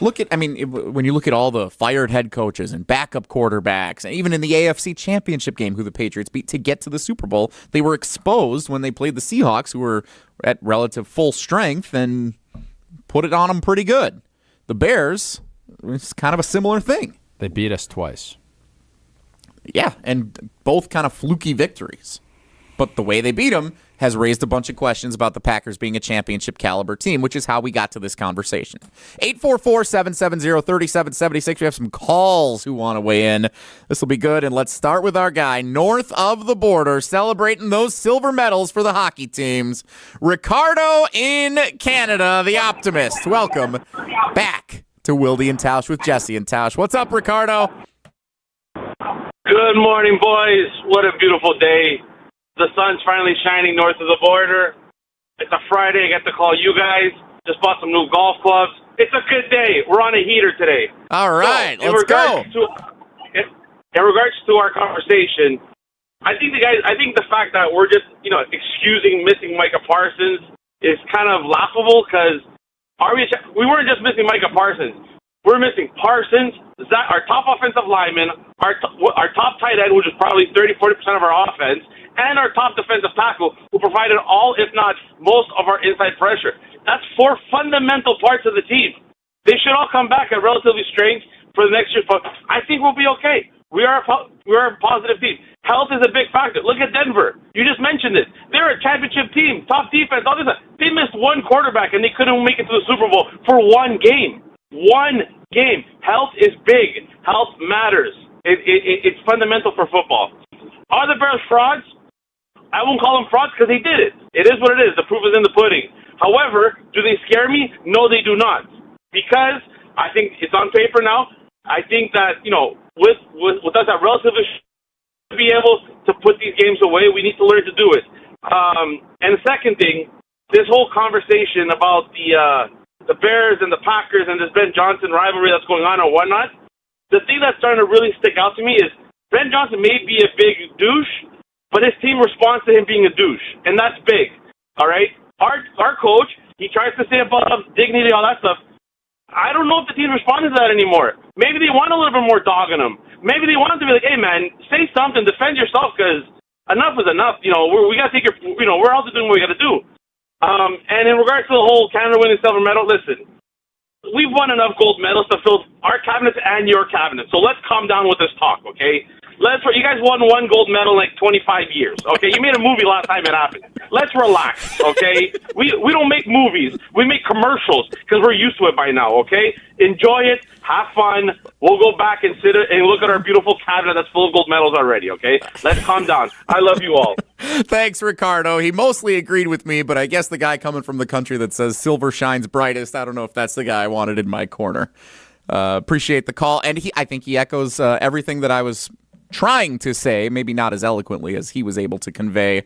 Look at, when you look at all the fired head coaches and backup quarterbacks, and even in the AFC Championship game, who the Patriots beat to get to the Super Bowl, they were exposed when they played the Seahawks, who were at relative full strength, and put it on them pretty good. The Bears, it's kind of a similar thing. They beat us twice. Yeah, and both kind of fluky victories. But the way they beat them has raised a bunch of questions about the Packers being a championship caliber team, which is how we got to this conversation. 844-770-3776. We have some calls who want to weigh in. This will be good. And let's start with our guy north of the border, celebrating those silver medals for the hockey teams. Ricardo in Canada, the optimist. Welcome back to Wilde and Tausch with Jesse and Tausch. What's up, Ricardo? Good morning, boys. What a beautiful day. The sun's finally shining north of the border. It's a Friday. I get to call you guys. Just bought some new golf clubs. It's a good day. We're on a heater today. All right, let's go. In regards to our conversation, I think the fact that we're just excusing missing Micah Parsons is kind of laughable because we weren't just missing Micah Parsons. We're missing Parsons, our top offensive lineman, our top tight end, which is probably 30-40% of our offense, and our top defensive tackle, who provided all, if not most, of our inside pressure. That's 4 fundamental parts of the team. They should all come back at relatively strength for the next year, but I think we'll be okay. We are a positive team. Health is a big factor. Look at Denver. You just mentioned it. They're a championship team, top defense, all this stuff. They missed one quarterback, and they couldn't make it to the Super Bowl for one game. One game. Health is big. Health matters. It's fundamental for football. Are the Bears frauds? I won't call them frauds because they did it. It is what it is. The proof is in the pudding. However, do they scare me? No, they do not. Because I think it's on paper now. I think that, with us at relatively to be able to put these games away, we need to learn to do it. And the second thing, this whole conversation about the Bears and the Packers and this Ben Johnson rivalry that's going on or whatnot, the thing that's starting to really stick out to me is Ben Johnson may be a big douche, but his team responds to him being a douche, and that's big, all right? Our coach, he tries to say about dignity, all that stuff. I don't know if the team responds to that anymore. Maybe they want a little bit more dog in them. Maybe they want to be like, hey, man, say something, defend yourself, because enough is enough. We got to take we're all doing what we got to do. And in regards to the whole Canada winning silver medal, listen, we've won enough gold medals to fill our cabinets and your cabinet. So let's calm down with this talk, okay? You guys won one gold medal in like 25 years, okay? You made a movie last time it happened. Let's relax, okay? We don't make movies. We make commercials because we're used to it by now, okay? Enjoy it. Have fun. We'll go back and sit and look at our beautiful cabinet that's full of gold medals already, okay? Let's calm down. I love you all. Thanks, Ricardo. He mostly agreed with me, but I guess the guy coming from the country that says silver shines brightest, I don't know if that's the guy I wanted in my corner. Appreciate the call. And I think he echoes everything that I was trying to say, maybe not as eloquently as he was able to convey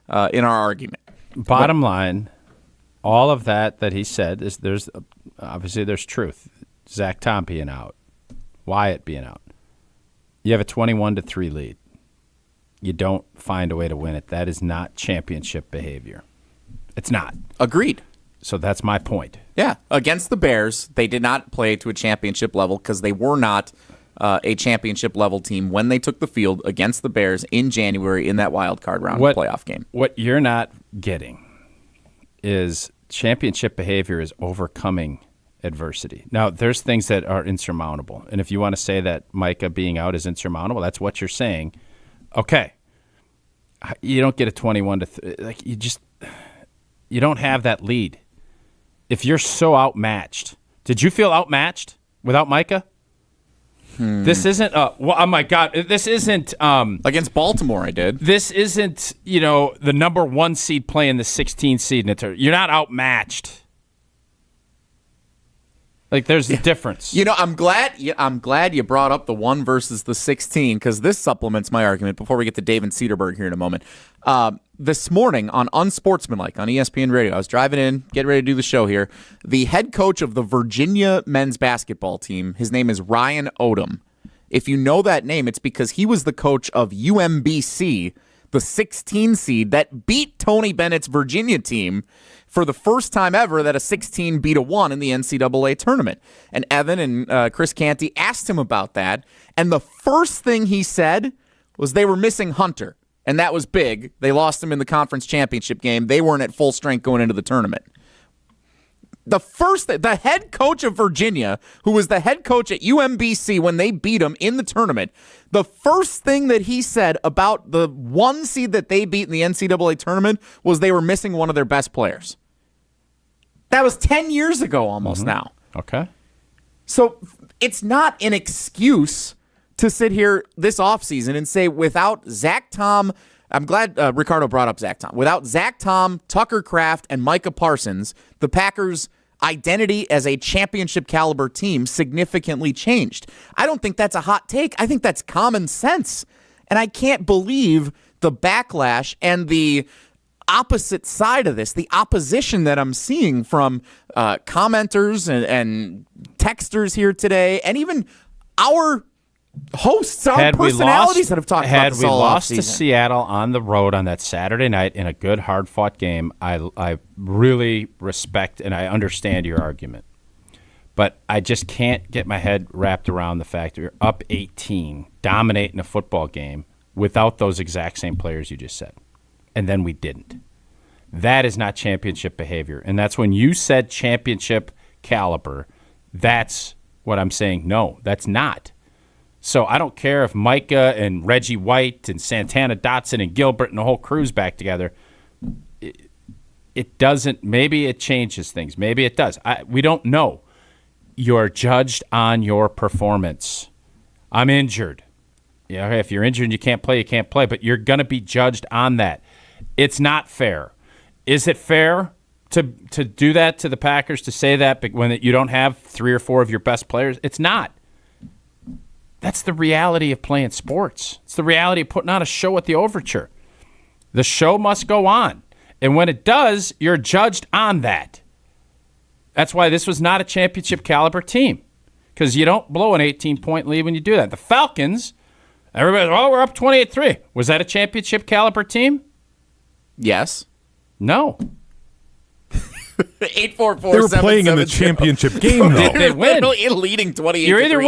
in our argument. Bottom line, all of that he said is there's truth. Zach Tom being out, Wyatt being out. You have a 21-3 lead. You don't find a way to win it. That is not championship behavior. It's not. Agreed. So that's my point. Yeah, against the Bears, they did not play to a championship level because they were not a championship level team when they took the field against the Bears in January in that wild card round playoff game. What you're not getting is championship behavior is overcoming adversity. Now, there's things that are insurmountable. And if you want to say that Micah being out is insurmountable, that's what you're saying. Okay. You don't get a 21-3. You don't have that lead. If you're so outmatched. Did you feel outmatched without Micah? This isn't oh my God, this isn't against Baltimore I did. This isn't, the number 1 seed playing the 16 seed in the You're not outmatched. Like there's a difference. I'm glad you brought up the 1 versus the 16 because this supplements my argument before we get to David Cederberg here in a moment. This morning on Unsportsmanlike on ESPN Radio, I was driving in, getting ready to do the show here. The head coach of the Virginia men's basketball team, his name is Ryan Odom. If you know that name, it's because he was the coach of UMBC, the 16 seed that beat Tony Bennett's Virginia team for the first time ever that a 16 beat a 1 in the NCAA tournament. And Evan and Chris Canty asked him about that, and the first thing he said was they were missing Hunter. And that was big. They lost him in the conference championship game. They weren't at full strength going into the tournament. The head coach of Virginia, who was the head coach at UMBC when they beat him in the tournament, the first thing that he said about the 1 seed that they beat in the NCAA tournament was they were missing one of their best players. That was 10 years ago almost now. Okay. So it's not an excuse to sit here this offseason and say without Zach Tom, I'm glad Ricardo brought up Zach Tom. Without Zach Tom, Tucker Kraft, and Micah Parsons, the Packers' identity as a championship caliber team significantly changed. I don't think that's a hot take. I think that's common sense. And I can't believe the backlash and the opposite side of this, the opposition that I'm seeing from commenters and texters here today, and even our hosts, our personalities that have talked about this all Had we lost offseason. to Seattle on the road on that Saturday night in a good, hard-fought game, I really respect and I understand your argument. But I just can't get my head wrapped around the fact that you're up 18, dominating a football game without those exact same players you just said. And then we didn't. That is not championship behavior. And that's when you said championship caliber, that's what I'm saying. No, that's not. So I don't care if Micah and Reggie White and Santana Dotson and Gilbert and the whole crew's back together. It doesn't. Maybe it changes things. Maybe it does. We don't know. You're judged on your performance. I'm injured. Yeah, if you're injured and you can't play, you can't play. But you're going to be judged on that. It's not fair. Is it fair to do that to the Packers, to say that when you don't have 3 or 4 of your best players? It's not. That's the reality of playing sports. It's the reality of putting on a show at the Overture. The show must go on. And when it does, you're judged on that. That's why this was not a championship caliber team, because you don't blow an 18-point lead when you do that. The Falcons, everybody's, we're up 28-3. Was that a championship caliber team? Yes. No. 844. They were playing in the championship game, though. They win. Leading 28. You either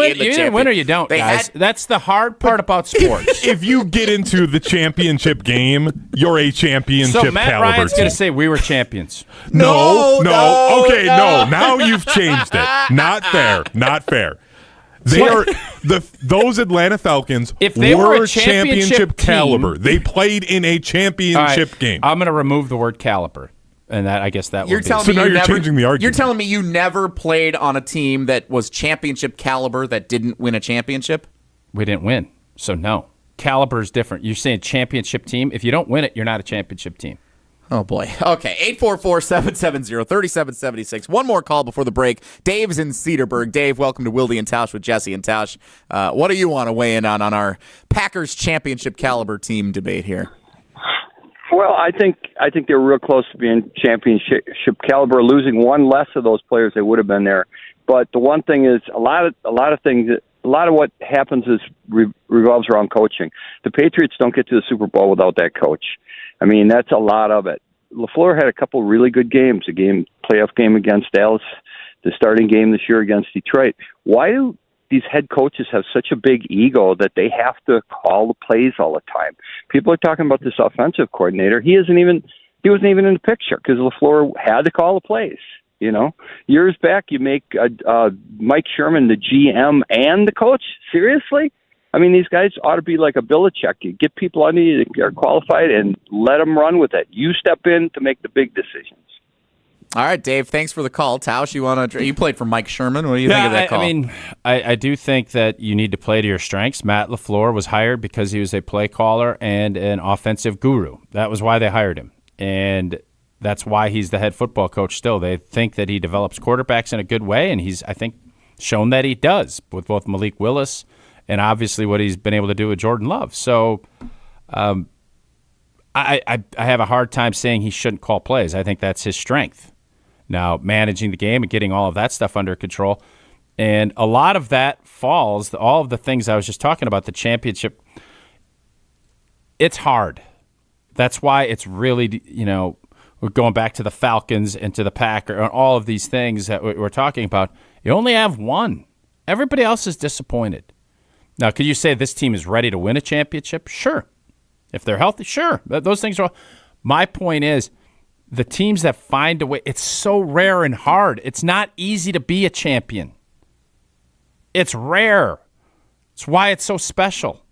win or you don't, guys. That's the hard part about sports. If you get into the championship game, you're a championship so Matt caliber Ryan's team. going to say we were champions. No. Okay, no. Now you've changed it. Not fair. They are those Atlanta Falcons. If they were a championship team, caliber, they played in a championship game. I'm going to remove the word caliber, and that I guess that You're would be. telling So me now you you're never, changing the argument. You're telling me you never played on a team that was championship caliber that didn't win a championship? We didn't win, so no. Caliber is different. You're saying championship team. If you don't win it, you're not a championship team. Oh, boy. Okay, 844-770-3776. One more call before the break. Dave's in Cedarburg. Dave, welcome to Wilde and Tausch with Jesse and Tausch. What do you want to weigh in on our Packers championship caliber team debate here? Well, I think they're real close to being championship caliber. Losing one less of those players, they would have been there. But the one thing is, a lot of what happens is revolves around coaching. The Patriots don't get to the Super Bowl without that coach. I mean, that's a lot of it. LaFleur had a couple really good games, playoff game against Dallas, the starting game this year against Detroit. Why do these head coaches have such a big ego that they have to call the plays all the time? People are talking about this offensive coordinator. He wasn't even in the picture because LaFleur had to call the plays. You know, years back, you make Mike Sherman the GM and the coach. Seriously? I mean, these guys ought to be like a Belichick. You get people under you that are qualified and let them run with it. You step in to make the big decisions. All right, Dave, thanks for the call. Tausch, you played for Mike Sherman. What do you think of that call? I mean, I do think that you need to play to your strengths. Matt LaFleur was hired because he was a play caller and an offensive guru. That was why they hired him. And that's why he's the head football coach still. They think that he develops quarterbacks in a good way, and he's, I think, shown that he does with both Malik Willis and obviously what he's been able to do with Jordan Love. So I have a hard time saying he shouldn't call plays. I think that's his strength. Now, managing the game and getting all of that stuff under control. And a lot of that falls, all of the things I was just talking about, the championship, it's hard. That's why it's really, we're going back to the Falcons and to the Packers and all of these things that we're talking about. You only have one. Everybody else is disappointed. Now, could you say this team is ready to win a championship? Sure. If they're healthy, sure. Those things are all. My point is, the teams that find a way, it's so rare and hard. It's not easy to be a champion. It's rare. It's why it's so special.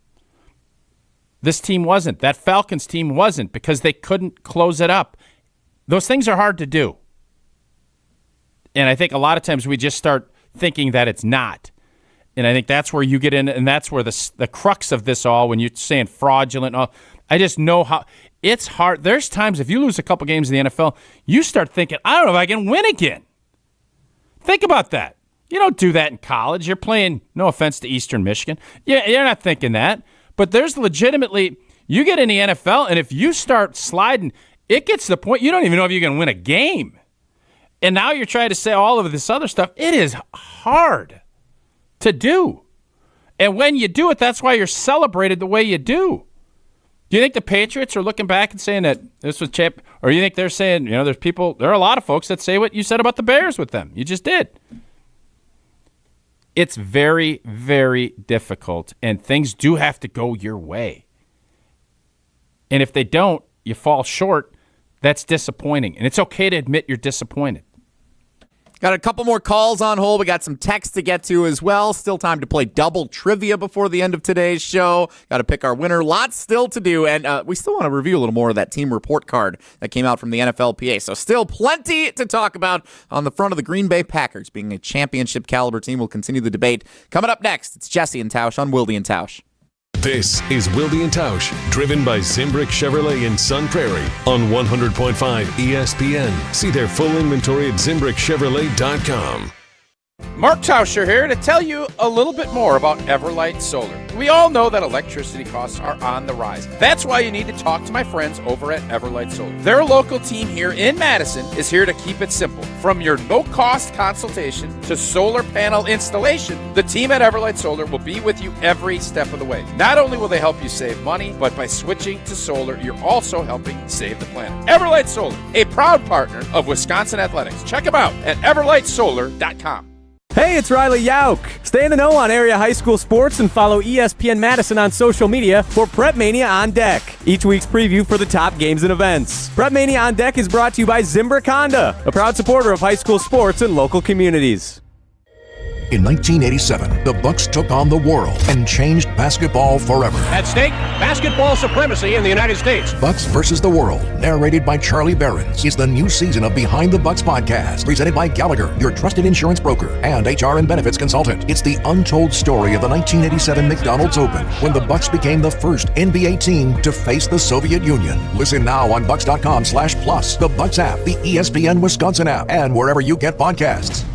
This team wasn't. That Falcons team wasn't because they couldn't close it up. Those things are hard to do. And I think a lot of times we just start thinking that it's not. And I think that's where you get in, and that's where the crux of this all, when you're saying fraudulent, I just know how it's hard. There's times if you lose a couple games in the NFL, you start thinking, I don't know if I can win again. Think about that. You don't do that in college. You're playing, no offense to Eastern Michigan. Yeah, you're not thinking that. But there's legitimately, you get in the NFL, and if you start sliding, it gets to the point you don't even know if you can win a game. And now you're trying to say all of this other stuff. It is hard to do. And when you do it, that's why you're celebrated the way you do. Do you think the Patriots are looking back and saying that this was champ, or you think they're saying, there are a lot of folks that say what you said about the Bears with them. You just did. It's very, very difficult, and things do have to go your way. And if they don't, you fall short. That's disappointing. And it's okay to admit you're disappointed. Got a couple more calls on hold. We got some text to get to as well. Still time to play double trivia before the end of today's show. Got to pick our winner. Lots still to do. And we still want to review a little more of that team report card that came out from the NFLPA. So still plenty to talk about on the front of the Green Bay Packers. Being a championship caliber team, we'll continue the debate. Coming up next, it's Jesse and Tausch on Wilde and Tausch. This is Wilde and Tausch, driven by Zimbrick Chevrolet in Sun Prairie on 100.5 ESPN. See their full inventory at ZimbrickChevrolet.com. Mark Tauscher here to tell you a little bit more about Everlight Solar. We all know that electricity costs are on the rise. That's why you need to talk to my friends over at Everlight Solar. Their local team here in Madison is here to keep it simple. From your no-cost consultation to solar panel installation, the team at Everlight Solar will be with you every step of the way. Not only will they help you save money, but by switching to solar, you're also helping save the planet. Everlight Solar, a proud partner of Wisconsin Athletics. Check them out at everlightsolar.com. Hey, it's Riley Yauk. Stay in the know on area high school sports and follow ESPN Madison on social media for Prep Mania on Deck, each week's preview for the top games and events. Prep Mania on Deck is brought to you by Zimbrick Honda, a proud supporter of high school sports and local communities. In 1987, the Bucks took on the world and changed basketball forever. At stake, basketball supremacy in the United States. Bucks versus the World, narrated by Charlie Behrens, is the new season of Behind the Bucks podcast, presented by Gallagher, your trusted insurance broker and HR and benefits consultant. It's the untold story of the 1987 McDonald's Open, when the Bucks became the first NBA team to face the Soviet Union. Listen now on Bucks.com/plus, the Bucks app, the ESPN Wisconsin app, and wherever you get podcasts.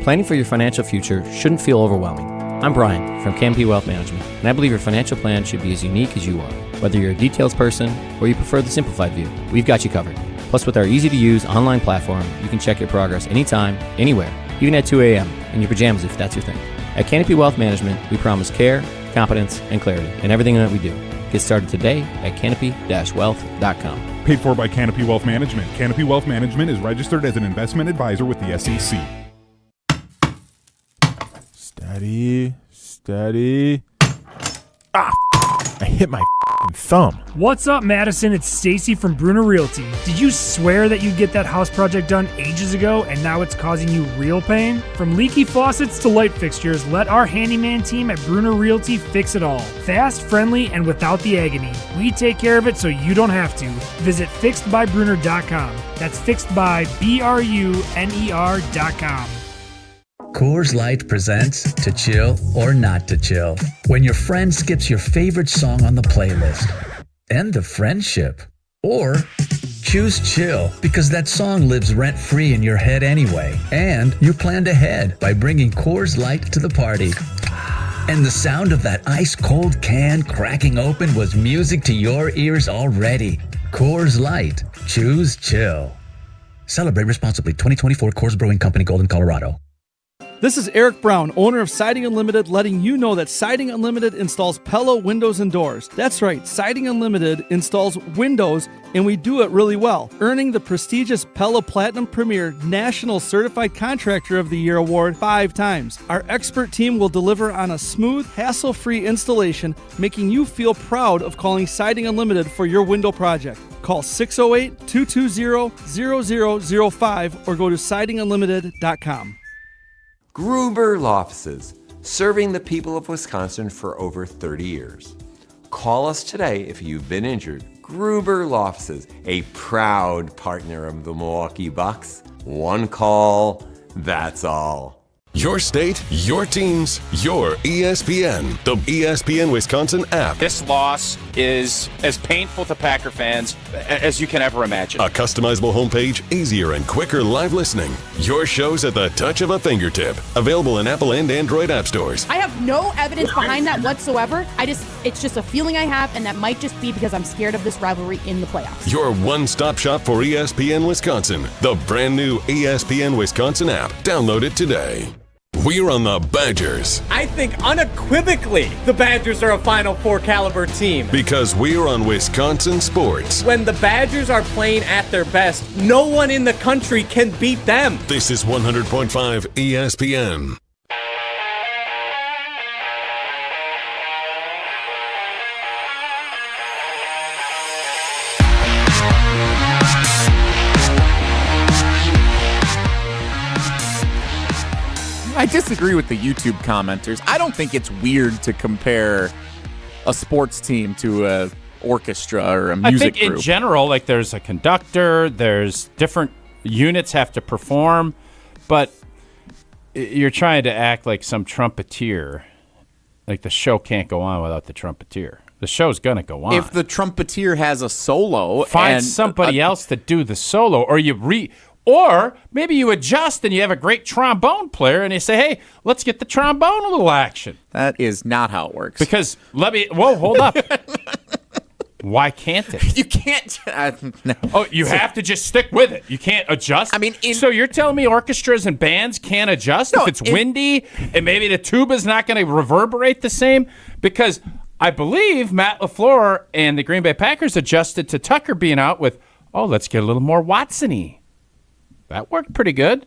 Planning for your financial future shouldn't feel overwhelming. I'm Brian from Canopy Wealth Management, and I believe your financial plan should be as unique as you are. Whether you're a details person or you prefer the simplified view, we've got you covered. Plus, with our easy-to-use online platform, you can check your progress anytime, anywhere, even at 2 a.m. in your pajamas if that's your thing. At Canopy Wealth Management, we promise care, competence, and clarity in everything that we do. Get started today at canopy-wealth.com. Paid for by Canopy Wealth Management. Canopy Wealth Management is registered as an investment advisor with the SEC. Steady. Ah, I hit my thumb. What's up, Madison? It's Stacy from Bruner Realty. Did you swear that you'd get that house project done ages ago and now it's causing you real pain? From leaky faucets to light fixtures, let our handyman team at Bruner Realty fix it all. Fast, friendly, and without the agony. We take care of it so you don't have to. Visit fixedbybruner.com. That's fixedbybruner.com. Coors Light presents To Chill or Not to Chill. When your friend skips your favorite song on the playlist. End the friendship. Or choose chill because that song lives rent-free in your head anyway. And you planned ahead by bringing Coors Light to the party. And the sound of that ice-cold can cracking open was music to your ears already. Coors Light. Choose chill. Celebrate responsibly. 2024 Coors Brewing Company, Golden, Colorado. This is Eric Brown, owner of Siding Unlimited, letting you know that Siding Unlimited installs Pella windows and doors. That's right, Siding Unlimited installs windows, and we do it really well, earning the prestigious Pella Platinum Premier National Certified Contractor of the Year award 5 times. Our expert team will deliver on a smooth, hassle-free installation, making you feel proud of calling Siding Unlimited for your window project. Call 608-220-0005 or go to sidingunlimited.com. Gruber Law Offices, serving the people of Wisconsin for over 30 years. Call us today if you've been injured. Gruber Law Offices, a proud partner of the Milwaukee Bucks. One call, that's all. Your state, your teams, your ESPN. The ESPN Wisconsin app. This loss is as painful to Packer fans as you can ever imagine. A customizable homepage, easier and quicker live listening. Your shows at the touch of a fingertip. Available in Apple and Android app stores. I have no evidence behind that whatsoever. It's just a feeling I have, and that might just be because I'm scared of this rivalry in the playoffs. Your one-stop shop for ESPN Wisconsin. The brand new ESPN Wisconsin app. Download it today. We're on the Badgers. I think unequivocally the Badgers are a Final Four caliber team. Because we're on Wisconsin sports. When the Badgers are playing at their best, no one in the country can beat them. This is 100.5 ESPN. I disagree with the YouTube commenters. I don't think it's weird to compare a sports team to a orchestra or a music group. In general, like there's a conductor, there's different units have to perform, but you're trying to act like some trumpeter. Like the show can't go on without the trumpeter. The show's going to go on. If the trumpeter has a solo, find somebody else to do the solo, or Or maybe you adjust and you have a great trombone player and you say, hey, let's get the trombone a little action. That is not how it works. Because hold up. Why can't it? You can't. No. Oh, you have to just stick with it. You can't adjust? So you're telling me orchestras and bands can't adjust if it's windy and maybe the tuba's not going to reverberate the same? Because I believe Matt LaFleur and the Green Bay Packers adjusted to Tucker being out with, let's get a little more Watson-y. That worked pretty good.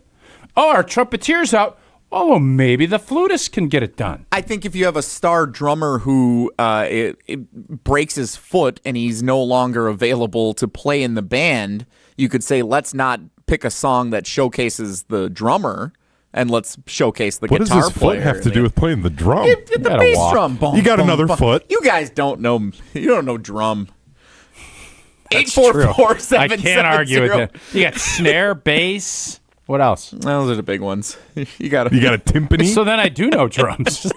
Our trumpeteer's out. Well, maybe the flutist can get it done. I think if you have a star drummer who it breaks his foot and he's no longer available to play in the band, you could say, let's not pick a song that showcases the drummer and let's showcase the guitar player. What does his foot have to do with playing the drum? The bass drum. You got another foot. You guys don't know. You don't know drum. 844-770. I can't argue with that. You got snare, bass. What else? Those are the big ones. You got a timpani? So then I do know drums.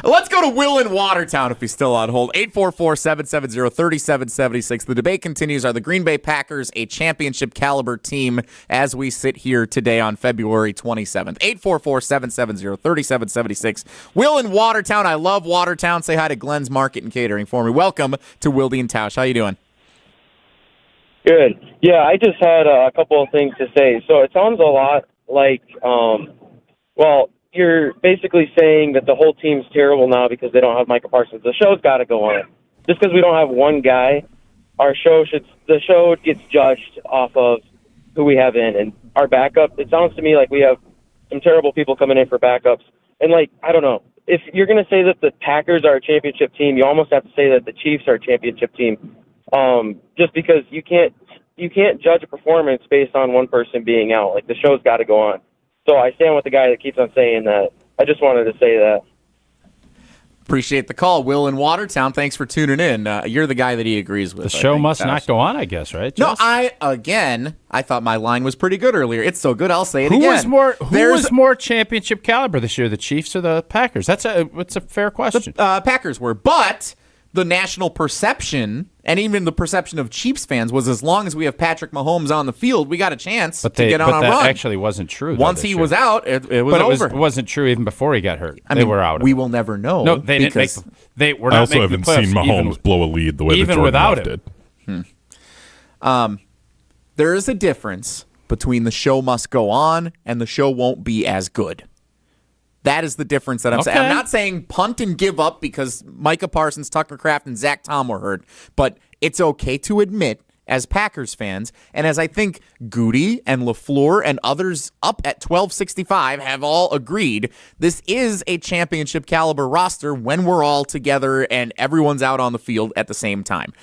Let's go to Will in Watertown if he's still on hold. 844-770-3776. The debate continues. Are the Green Bay Packers a championship caliber team as we sit here today on February 27th? 844-770-3776. Will in Watertown. I love Watertown. Say hi to Glenn's Market and Catering for me. Welcome to Wilde and Tausch. How you doing? Good. Yeah, I just had a couple of things to say. So it sounds a lot like, you're basically saying that the whole team's terrible now because they don't have Micah Parsons. The show's got to go on. Just because we don't have one guy, the show gets judged off of who we have in. And our backup, it sounds to me like we have some terrible people coming in for backups. And, I don't know. If you're going to say that the Packers are a championship team, you almost have to say that the Chiefs are a championship team. Just because you can't judge a performance based on one person being out. The show's got to go on. So I stand with the guy that keeps on saying that. I just wanted to say that. Appreciate the call, Will in Watertown. Thanks for tuning in. You're the guy that he agrees with. The show must not go on, I guess, right? Jess? No, I thought my line was pretty good earlier. It's so good, I'll say it again. Who was more championship caliber this year, the Chiefs or the Packers? That's a fair question. The Packers were, but the national perception and even the perception of Chiefs fans was as long as we have Patrick Mahomes on the field, we got a chance to get on a run. But that actually wasn't true. Once he was out, it was over. It wasn't true even before he got hurt. They were out. We will never know. No, they didn't make. They were not. I also haven't seen Mahomes blow a lead the way that Jordan Love did. There is a difference between the show must go on and the show won't be as good. That is the difference that I'm saying. I'm not saying punt and give up because Micah Parsons, Tucker Kraft, and Zach Tom were hurt, but it's okay to admit as Packers fans, and as I think Gutey and LaFleur and others up at 1265 have all agreed, this is a championship caliber roster when we're all together and everyone's out on the field at the same time.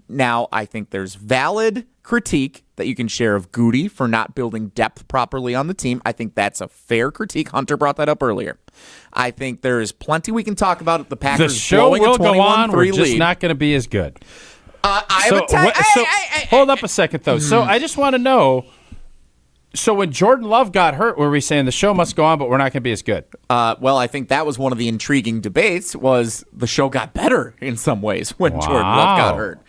Now, I think there's valid critique that you can share of Gutey for not building depth properly on the team. I think that's a fair critique. Hunter brought that up earlier. I think there is plenty we can talk about the Packers. The show blowing will a 21-3 go on. We're just lead. not going to be as good. Hey, hold up a second, though. So I just want to know, so when Jordan Love got hurt, were we saying the show must go on, but we're not going to be as good? Well, I think that was one of the intriguing debates was the show got better in some ways when Jordan Love got hurt.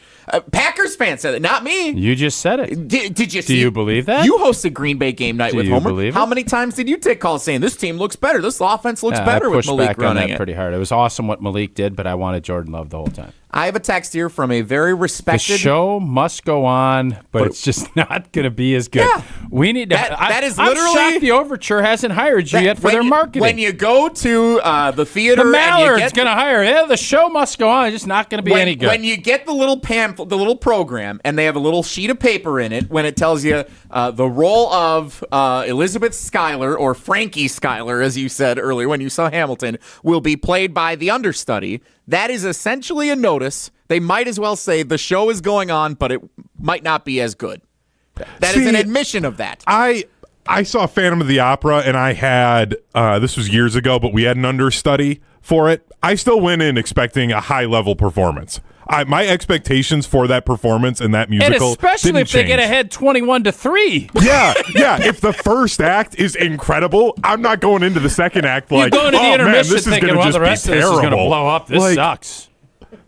Packers fans said it, not me. You just said it. Did you see? Do you believe that? You hosted Green Bay game night with Homer. Believe How many times did you take calls saying this team looks better? This offense looks better with Malik running I pushed back on that pretty hard. It was awesome what Malik did, but I wanted Jordan Love the whole time. I have a text here from a very respected. The show must go on, but it's just not going to be as good. Yeah. We need to. That is I'm literally. shocked the Overture hasn't hired you yet for their marketing. When you go to the theater, the Mallard's going to hire. Yeah, the show must go on. It's just not going to be any good. When you get the little pamphlet, the little program, and they have a little sheet of paper in it, when it tells you the role of Elizabeth Schuyler or Frankie Schuyler, as you said earlier when you saw Hamilton, will be played by the understudy. That is essentially a notice. They might as well say the show is going on, but it might not be as good. That is an admission of that. I saw Phantom of the Opera, and I had, this was years ago, but we had an understudy for it. I still went in expecting a high-level performance. My expectations for that performance and that musical and especially if they get ahead 21-3. Yeah. If the first act is incredible, I'm not going into the second act You're going to the intermission man, this is thinking, gonna well, just the rest be of this is terrible. going to blow up. This sucks.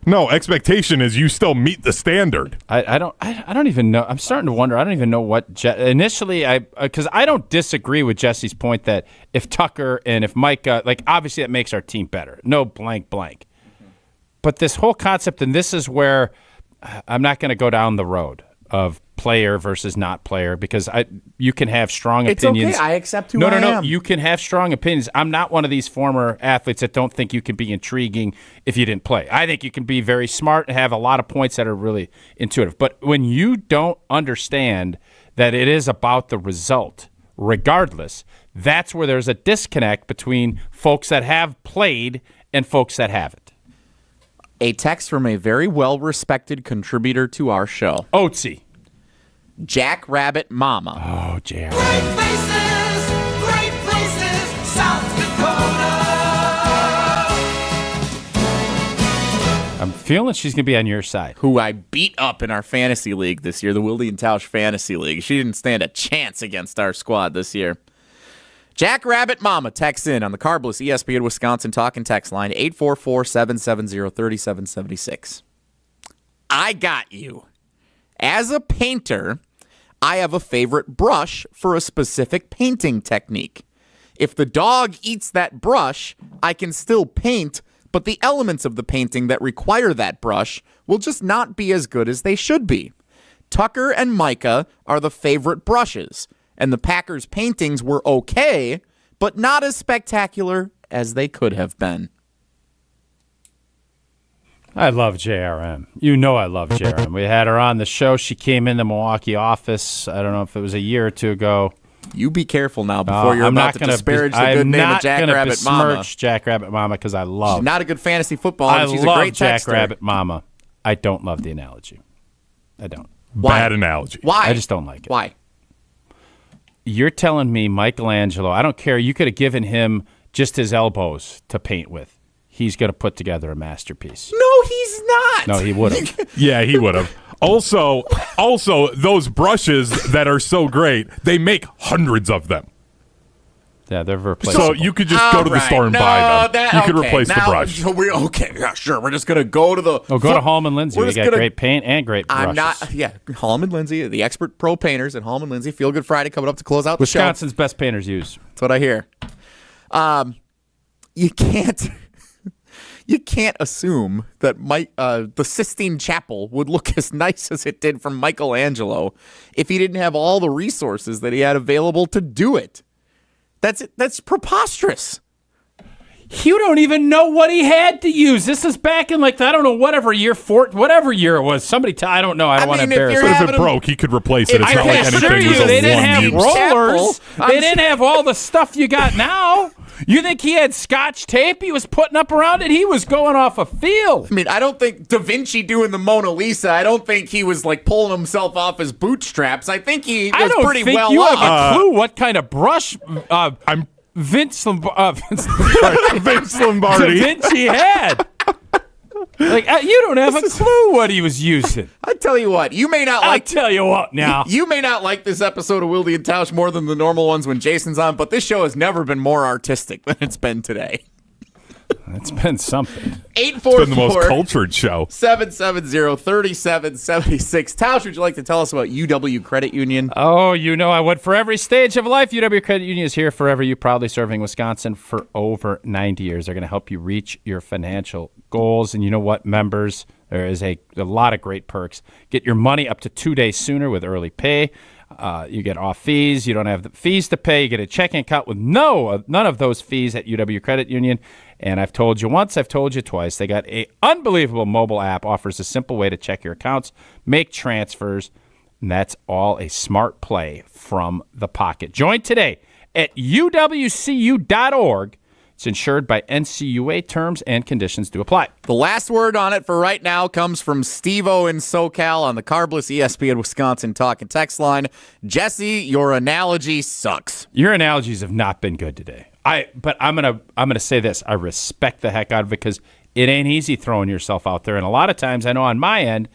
No, expectation is you still meet the standard. I don't even know. I'm starting to wonder. I don't even know what initially because I don't disagree with Jesse's point that if Tucker and if Micah, like obviously that makes our team better. No blank. But this whole concept, and this is where I'm not going to go down the road of player versus not player because you can have strong opinions. It's okay. I accept who I am. No. You can have strong opinions. I'm not one of these former athletes that don't think you can be intriguing if you didn't play. I think you can be very smart and have a lot of points that are really intuitive. But when you don't understand that it is about the result, regardless, that's where there's a disconnect between folks that have played and folks that haven't. A text from a very well-respected contributor to our show. Oatsy. Jack Rabbit Mama. Oh, Jack. Great places, South Dakota. I'm feeling she's going to be on your side. Who I beat up in our fantasy league this year, the Wilde and Tausch Fantasy League. She didn't stand a chance against our squad this year. Jack Rabbit Mama texts in on the Carbless ESPN Wisconsin talk and text line 844-770-3776. I got you. As a painter, I have a favorite brush for a specific painting technique. If the dog eats that brush, I can still paint, but the elements of the painting that require that brush will just not be as good as they should be. Tucker and Micah are the favorite brushes, and the Packers' paintings were okay, but not as spectacular as they could have been. I love JRM. You know I love JRM. We had her on the show. She came in the Milwaukee office. I don't know if it was a year or two ago. You be careful now before you're about to disparage the good name of Jack Rabbit Mama. I'm not going to besmirch Jack Rabbit Mama because I love. She's not a good fantasy footballer. She's a great Jack texter. Rabbit Mama. I don't love the analogy. I don't. Why? Bad analogy. Why? I just don't like it. Why? You're telling me Michelangelo, I don't care. You could have given him just his elbows to paint with. He's going to put together a masterpiece. No, he's not. No, he would have. Yeah, he would have. Also, those brushes that are so great, they make hundreds of them. Yeah, they're replaceable. So you could just go to the store and buy them. You could replace the brush. Sure. We're just going to go to the... go to Hallman Lindsay. We got great paint and great brushes. Hallman Lindsay, the expert pro painters at Hallman Lindsay. Feel Good Friday coming up to close out the show. Wisconsin's best painters use. That's what I hear. You can't assume that the Sistine Chapel would look as nice as it did from Michelangelo if he didn't have all the resources that he had available to do it. That's preposterous. You don't even know what he had to use. This is back in whatever year it was. I don't know. I don't want to embarrass him. But if it broke, he could replace it. It's not like anything was they didn't have rollers. Chapel. They didn't have all the stuff you got now. You think he had Scotch tape he was putting up around it? He was going off a field. I mean, I don't think Da Vinci doing the Mona Lisa, I don't think he was pulling himself off his bootstraps. I think he was pretty well off. You have a clue what kind of brush Vince Lombardi Da Vinci had. You don't have a clue what he was using. I tell you what, you may not like. I tell you what, now you may not like this episode of Wilde and Tausch more than the normal ones when Jason's on, but this show has never been more artistic than it's been today. It's been something. 844. It's been the most cultured show. 770-3776. Tausch, would you like to tell us about UW Credit Union? Oh, I would. For every stage of life, UW Credit Union is here forever. You proudly serving Wisconsin for over 90 years. They're going to help you reach your financial goals. And you know what, members? There is a lot of great perks. Get your money up to 2 days sooner with early pay. You get off fees. You don't have the fees to pay. You get a checking account with none of those fees at UW Credit Union. And I've told you once, I've told you twice. They got an unbelievable mobile app, offers a simple way to check your accounts, make transfers, and that's all a smart play from the pocket. Join today at uwcu.org. It's insured by NCUA. Terms and conditions do apply. The last word on it for right now comes from Steve-O in SoCal on the Carbless ESPN Wisconsin talk and text line. Jesse, your analogy sucks. Your analogies have not been good today. But I'm gonna say this. I respect the heck out of it because it ain't easy throwing yourself out there. And a lot of times, I know on my end,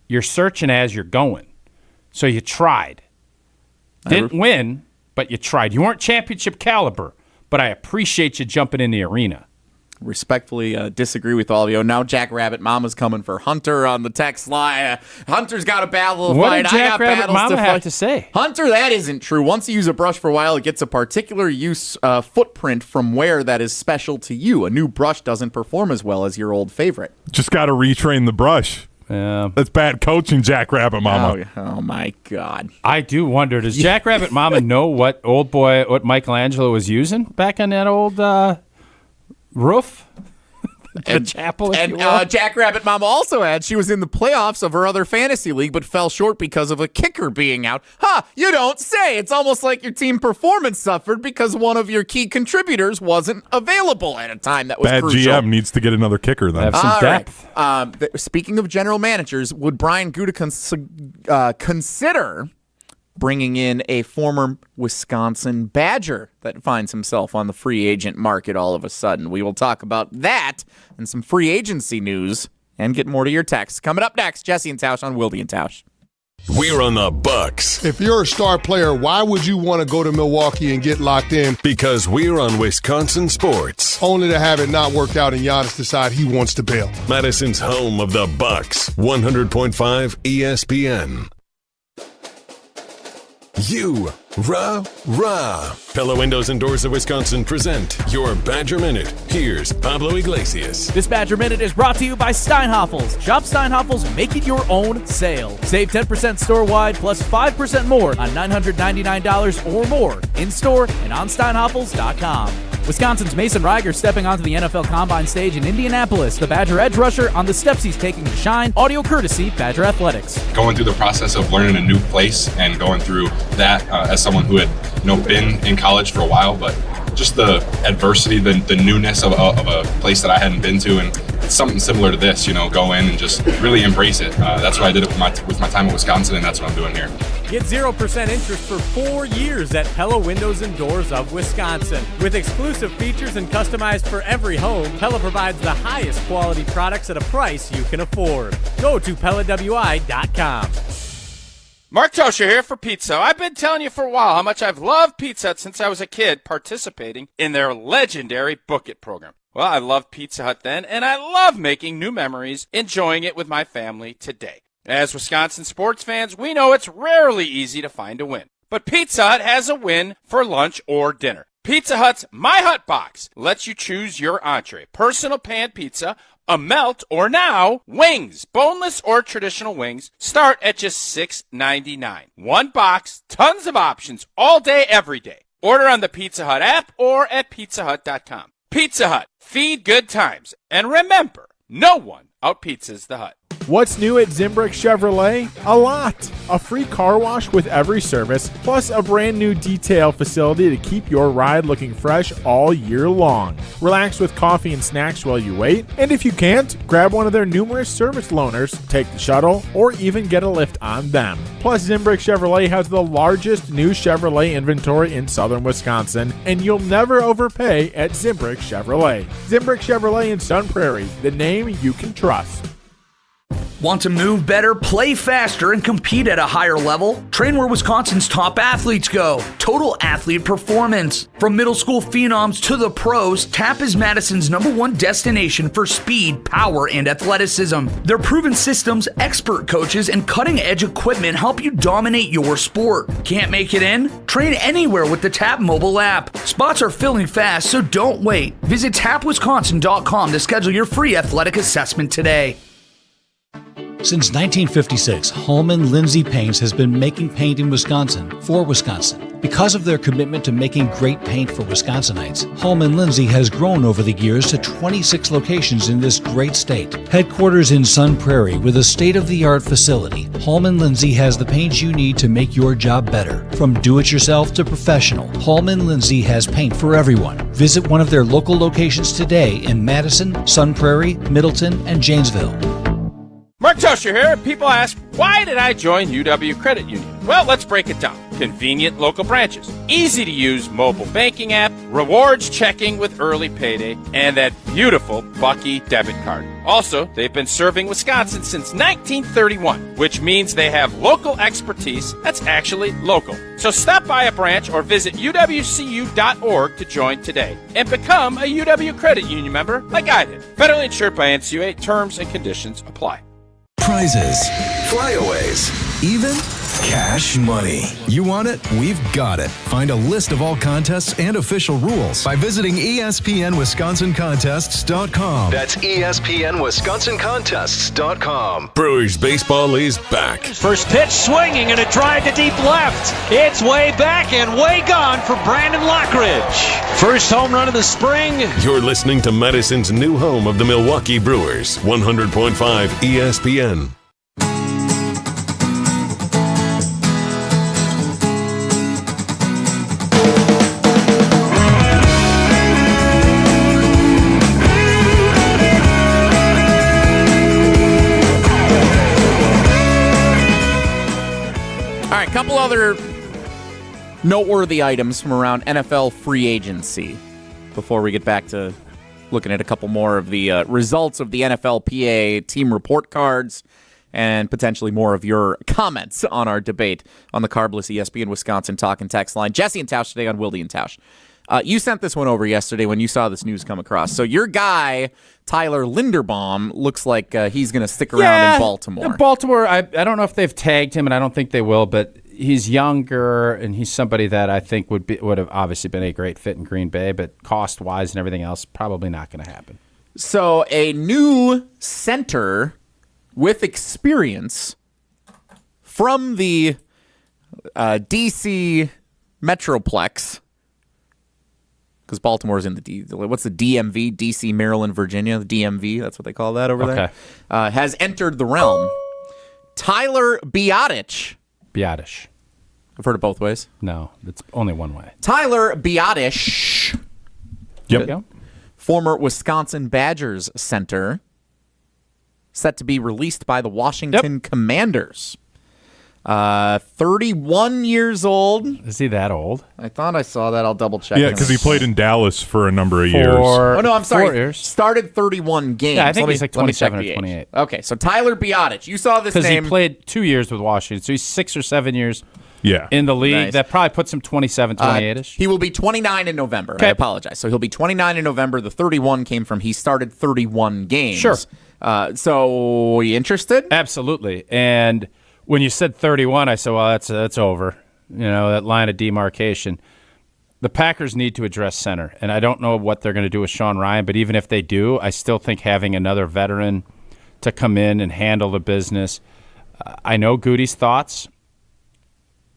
you're searching as you're going. So you tried. Didn't win, but you tried. You weren't championship caliber, but I appreciate you jumping in the arena. Respectfully disagree with all of you. Now Jackrabbit Mama's coming for Hunter on the text line. Hunter's got a battle to What fight. did Jackrabbit Mama have to say? Hunter, that isn't true. Once you use a brush for a while, it gets a particular use footprint from wear that is special to you. A new brush doesn't perform as well as your old favorite. Just got to retrain the brush. Yeah. That's bad coaching, Jackrabbit Mama. Oh my God. I do wonder, does Jackrabbit Mama know what Michelangelo was using back on that old roof? The chapel, if you will. Jackrabbit Mama also adds she was in the playoffs of her other fantasy league, but fell short because of a kicker being out. You don't say. It's almost like your team performance suffered because one of your key contributors wasn't available at a time that was Bad crucial. GM needs to get another kicker then. Have some depth. Right. Speaking of general managers, would Brian Gutekunst consider bringing in a former Wisconsin Badger that finds himself on the free agent market all of a sudden? We will talk about that and some free agency news and get more to your texts. Coming up next, Jesse and Tausch on Wilde and Tausch. We're on the Bucks. If you're a star player, why would you want to go to Milwaukee and get locked in? Because we're on Wisconsin sports. Only to have it not work out and Giannis decide he wants to bail. Madison's home of the Bucks. 100.5 ESPN. You rah. Pella Windows and Doors of Wisconsin present your Badger Minute. Here's Pablo Iglesias. This Badger Minute is brought to you by Steinhoffels. Shop Steinhoffels, make it your own sale. Save 10% store-wide plus 5% more on $999 or more in-store and on Steinhoffels.com. Wisconsin's Mason Reiger stepping onto the NFL Combine stage in Indianapolis. The Badger edge rusher on the steps he's taking to shine. Audio courtesy Badger Athletics. Going through the process of learning a new place and going through that as someone who had been in college for a while, but just the adversity, the newness of a place that I hadn't been to, and it's something similar to this. Go in and just really embrace it. That's what I did with my time at Wisconsin, and that's what I'm doing here. Get 0% interest for 4 years at Pella Windows and Doors of Wisconsin. With exclusive features and customized for every home, Pella provides the highest quality products at a price you can afford. Go to PellaWI.com. Mark Tauscher here for Pizza. I've been telling you for a while how much I've loved Pizza Hut since I was a kid participating in their legendary Book It program. Well, I loved Pizza Hut then, and I love making new memories, enjoying it with my family today. As Wisconsin sports fans, we know it's rarely easy to find a win. But Pizza Hut has a win for lunch or dinner. Pizza Hut's My Hut Box lets you choose your entree, personal pan pizza, a melt, or now, wings. Boneless or traditional wings start at just $6.99. One box, tons of options, all day, every day. Order on the Pizza Hut app or at pizzahut.com. Pizza Hut, feed good times. And remember, no one out-pizzas the Hut. What's new at Zimbrick Chevrolet? A lot. A free car wash with every service, plus a brand new detail facility to keep your ride looking fresh all year long. Relax with coffee and snacks while you wait, and if you can't, grab one of their numerous service loaners, take the shuttle, or even get a lift on them. Plus, Zimbrick Chevrolet has the largest new Chevrolet inventory in southern Wisconsin, and you'll never overpay at Zimbrick Chevrolet. Zimbrick Chevrolet in Sun Prairie, the name you can trust. Want to move better, play faster, and compete at a higher level? Train where Wisconsin's top athletes go. Total Athlete Performance. From middle school phenoms to the pros, TAP is Madison's #1 destination for speed, power, and athleticism. Their proven systems, expert coaches, and cutting-edge equipment help you dominate your sport. Can't make it in? Train anywhere with the TAP mobile app. Spots are filling fast, so don't wait. Visit tapwisconsin.com to schedule your free athletic assessment today. Since 1956, Holman Lindsay Paints has been making paint in Wisconsin for Wisconsin. Because of their commitment to making great paint for Wisconsinites, Holman Lindsay has grown over the years to 26 locations in this great state. Headquarters in Sun Prairie with a state-of-the-art facility, Holman Lindsay has the paint you need to make your job better. From do-it-yourself to professional, Holman Lindsay has paint for everyone. Visit one of their local locations today in Madison, Sun Prairie, Middleton, and Janesville. Mark Tauscher here. People ask, why did I join UW Credit Union? Well, let's break it down. Convenient local branches, easy to use mobile banking app, rewards checking with early payday, and that beautiful Bucky debit card. Also, they've been serving Wisconsin since 1931, which means they have local expertise that's actually local. So stop by a branch or visit uwcu.org to join today and become a UW Credit Union member like I did. Federally insured by NCUA. Terms and conditions apply. Prizes, flyaways, even cash money. You want it? We've got it. Find a list of all contests and official rules by visiting ESPNWisconsinContests.com. That's ESPNWisconsinContests.com. Brewers baseball is back. First pitch swinging and a drive to deep left. It's way back and way gone for Brandon Lockridge. First home run of the spring. You're listening to Madison's new home of the Milwaukee Brewers, 100.5 ESPN. Couple other noteworthy items from around NFL free agency before we get back to looking at a couple more of the results of the NFLPA team report cards and potentially more of your comments on our debate on the carbless ESPN Wisconsin talk and text line. Jesse and Tausch today on Wilde and Tausch. You sent this one over yesterday when you saw this news come across. So your guy, Tyler Linderbaum, looks like he's going to stick around in Baltimore. Baltimore, I don't know if they've tagged him, and I don't think they will, but he's younger, and he's somebody that I think would have obviously been a great fit in Green Bay, but cost-wise and everything else, probably not going to happen. So a new center with experience from the D.C. Metroplex, because Baltimore's in the what's the DMV? D.C., Maryland, Virginia, the DMV, that's what they call that over there, has entered the realm. Tyler Biadasz. I've heard it both ways. No, it's only one way. Tyler Biadasz. Yep. Former Wisconsin Badgers center. Set to be released by the Washington Commanders. 31 years old. Is he that old? I thought I saw that. I'll double check. Yeah, because he played in Dallas for a number of years. Oh, no, I'm sorry. 4 years. Started 31 games. Yeah, I think he's like 27 or 28. Okay, so Tyler Biadasz. You saw this name. Because he played 2 years with Washington, so he's 6 or 7 years Yeah. in the league. Nice. That probably puts him 27, 28-ish. He will be 29 in November. Okay. I apologize. So he'll be 29 in November. The 31 came from he started 31 games. Sure. So, you interested? Absolutely. And when you said 31, I said, well, that's over. You know, that line of demarcation. The Packers need to address center, and I don't know what they're going to do with Sean Ryan, but even if they do, I still think having another veteran to come in and handle the business. I know Gutey's thoughts.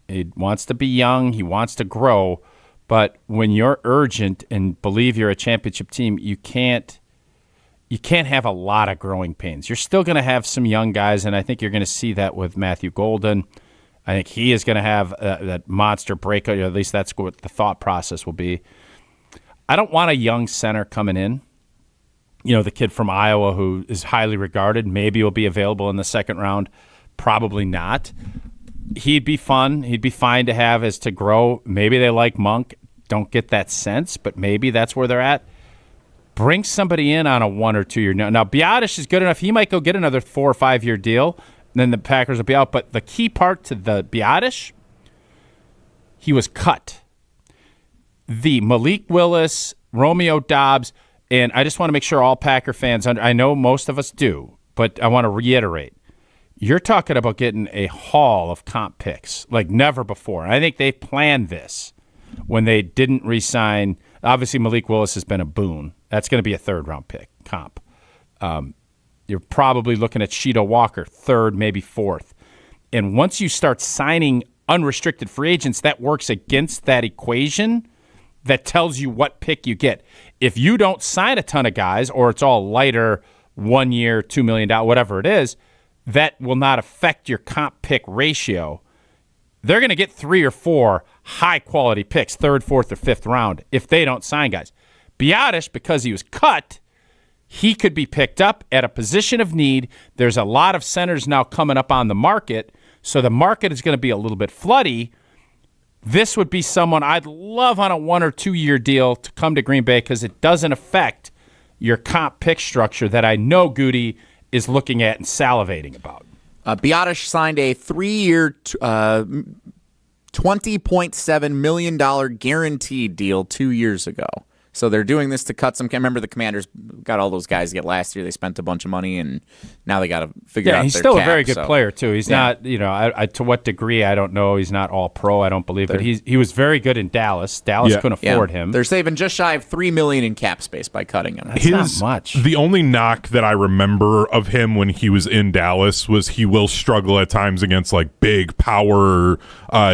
He wants to be young. He wants to grow. But when you're urgent and believe you're a championship team, you can't have a lot of growing pains. You're still going to have some young guys, and I think you're going to see that with Matthew Golden. I think he is going to have that monster breakout, or at least that's what the thought process will be. I don't want a young center coming in. You know, the kid from Iowa who is highly regarded, maybe will be available in the second round. Probably not. He'd be fun. He'd be fine to have as to grow. Maybe they like Monk. Don't get that sense, but maybe that's where they're at. Bring somebody in on a 1 or 2 year. Now, Biadasz is good enough. He might go get another 4 or 5 year deal, and then the Packers will be out. But the key part to the Biadasz, he was cut. The Malik Willis, Romeo Doubs, and I just want to make sure all Packer fans I know most of us do, but I want to reiterate. You're talking about getting a haul of comp picks like never before. And I think they planned this when they didn't re-sign. Obviously, Malik Willis has been a boon. That's going to be a third-round pick, comp. You're probably looking at Sheeto Walker, third, maybe fourth. And once you start signing unrestricted free agents, that works against that equation that tells you what pick you get. If you don't sign a ton of guys, or it's all lighter, 1 year, $2 million, whatever it is, that will not affect your comp pick ratio. They're going to get 3 or 4 high-quality picks, third, fourth, or fifth round, if they don't sign guys. Biadasz, because he was cut, he could be picked up at a position of need. There's a lot of centers now coming up on the market, so the market is going to be a little bit floody. This would be someone I'd love on a 1 or 2 year deal to come to Green Bay because it doesn't affect your comp pick structure that I know Gutey is looking at and salivating about. Biadasz signed a 3-year, $20.7 million guaranteed deal 2 years ago. So they're doing this to cut some. Remember, the Commanders got all those guys to get last year. They spent a bunch of money, and now they got to figure out their he's still cap, a very good player, too. He's not, to what degree, I don't know. He's not all pro, I don't believe. But he was very good in Dallas. Dallas couldn't afford him. They're saving just shy of $3 million in cap space by cutting him. That's not much. The only knock that I remember of him when he was in Dallas was he will struggle at times against like big power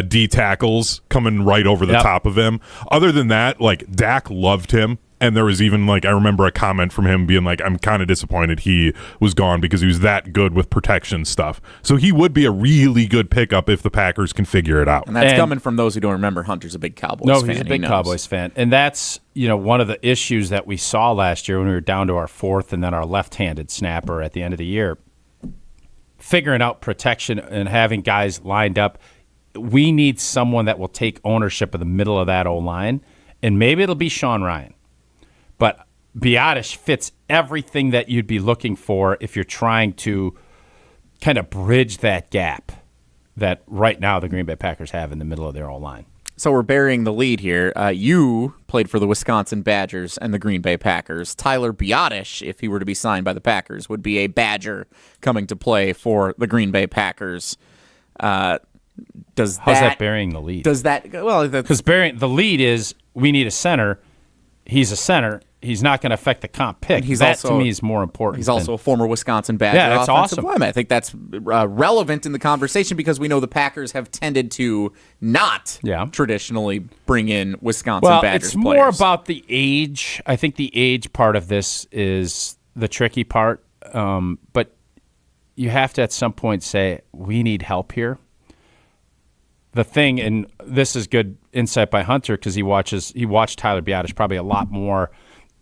D tackles coming right over the top of him. Other than that, like Dak loved him. And there was even, I remember a comment from him being like, I'm kind of disappointed he was gone because he was that good with protection stuff. So he would be a really good pickup if the Packers can figure it out. And that's coming from those who don't remember. Hunter's a big Cowboys fan. No, he's a big Cowboys fan. And that's, one of the issues that we saw last year when we were down to our fourth and then our left-handed snapper at the end of the year. Figuring out protection and having guys lined up. We need someone that will take ownership of the middle of that O-line. And maybe it'll be Sean Ryan. But Biadasz fits everything that you'd be looking for if you're trying to kind of bridge that gap that right now the Green Bay Packers have in the middle of their O-line. So we're burying the lead here. You played for the Wisconsin Badgers and the Green Bay Packers. Tyler Biadasz, if he were to be signed by the Packers, would be a Badger coming to play for the Green Bay Packers. How's that burying the lead? Because burying the lead is we need a center. He's a center. He's not going to affect the comp pick. To me, is more important. He's also a former Wisconsin Badger. Yeah, that's awesome. Lineman. I think that's relevant in the conversation because we know the Packers have tended to not traditionally bring in Wisconsin Badgers it's more about the age. I think the age part of this is the tricky part. But you have to at some point say, we need help here. The thing, and this is good insight by Hunter because he watched Tyler Biadasz probably a lot more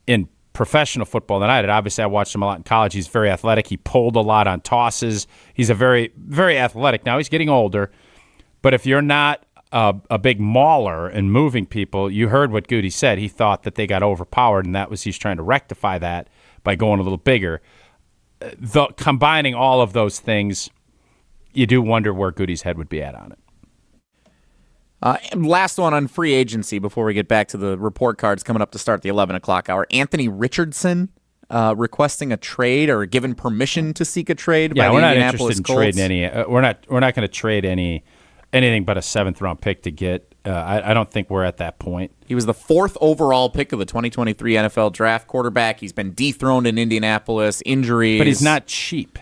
in professional football than I did. Obviously, I watched him a lot in college. He's very athletic. He pulled a lot on tosses. He's a very, very athletic. Now he's getting older, but if you're not a big mauler and moving people, you heard what Gutey said. He thought that they got overpowered, and he's trying to rectify that by going a little bigger. Combining all of those things, you do wonder where Gutey's head would be at on it. Last one on free agency before we get back to the report cards coming up to start the 11 o'clock hour. Anthony Richardson requesting a trade or given permission to seek a trade by the Indianapolis Colts. We're not interested in trading any. We're not going to trade anything but a 7th-round pick to get. I don't think we're at that point. He was the 4th overall pick of the 2023 NFL Draft quarterback. He's been dethroned in Indianapolis, injuries. But he's not cheap.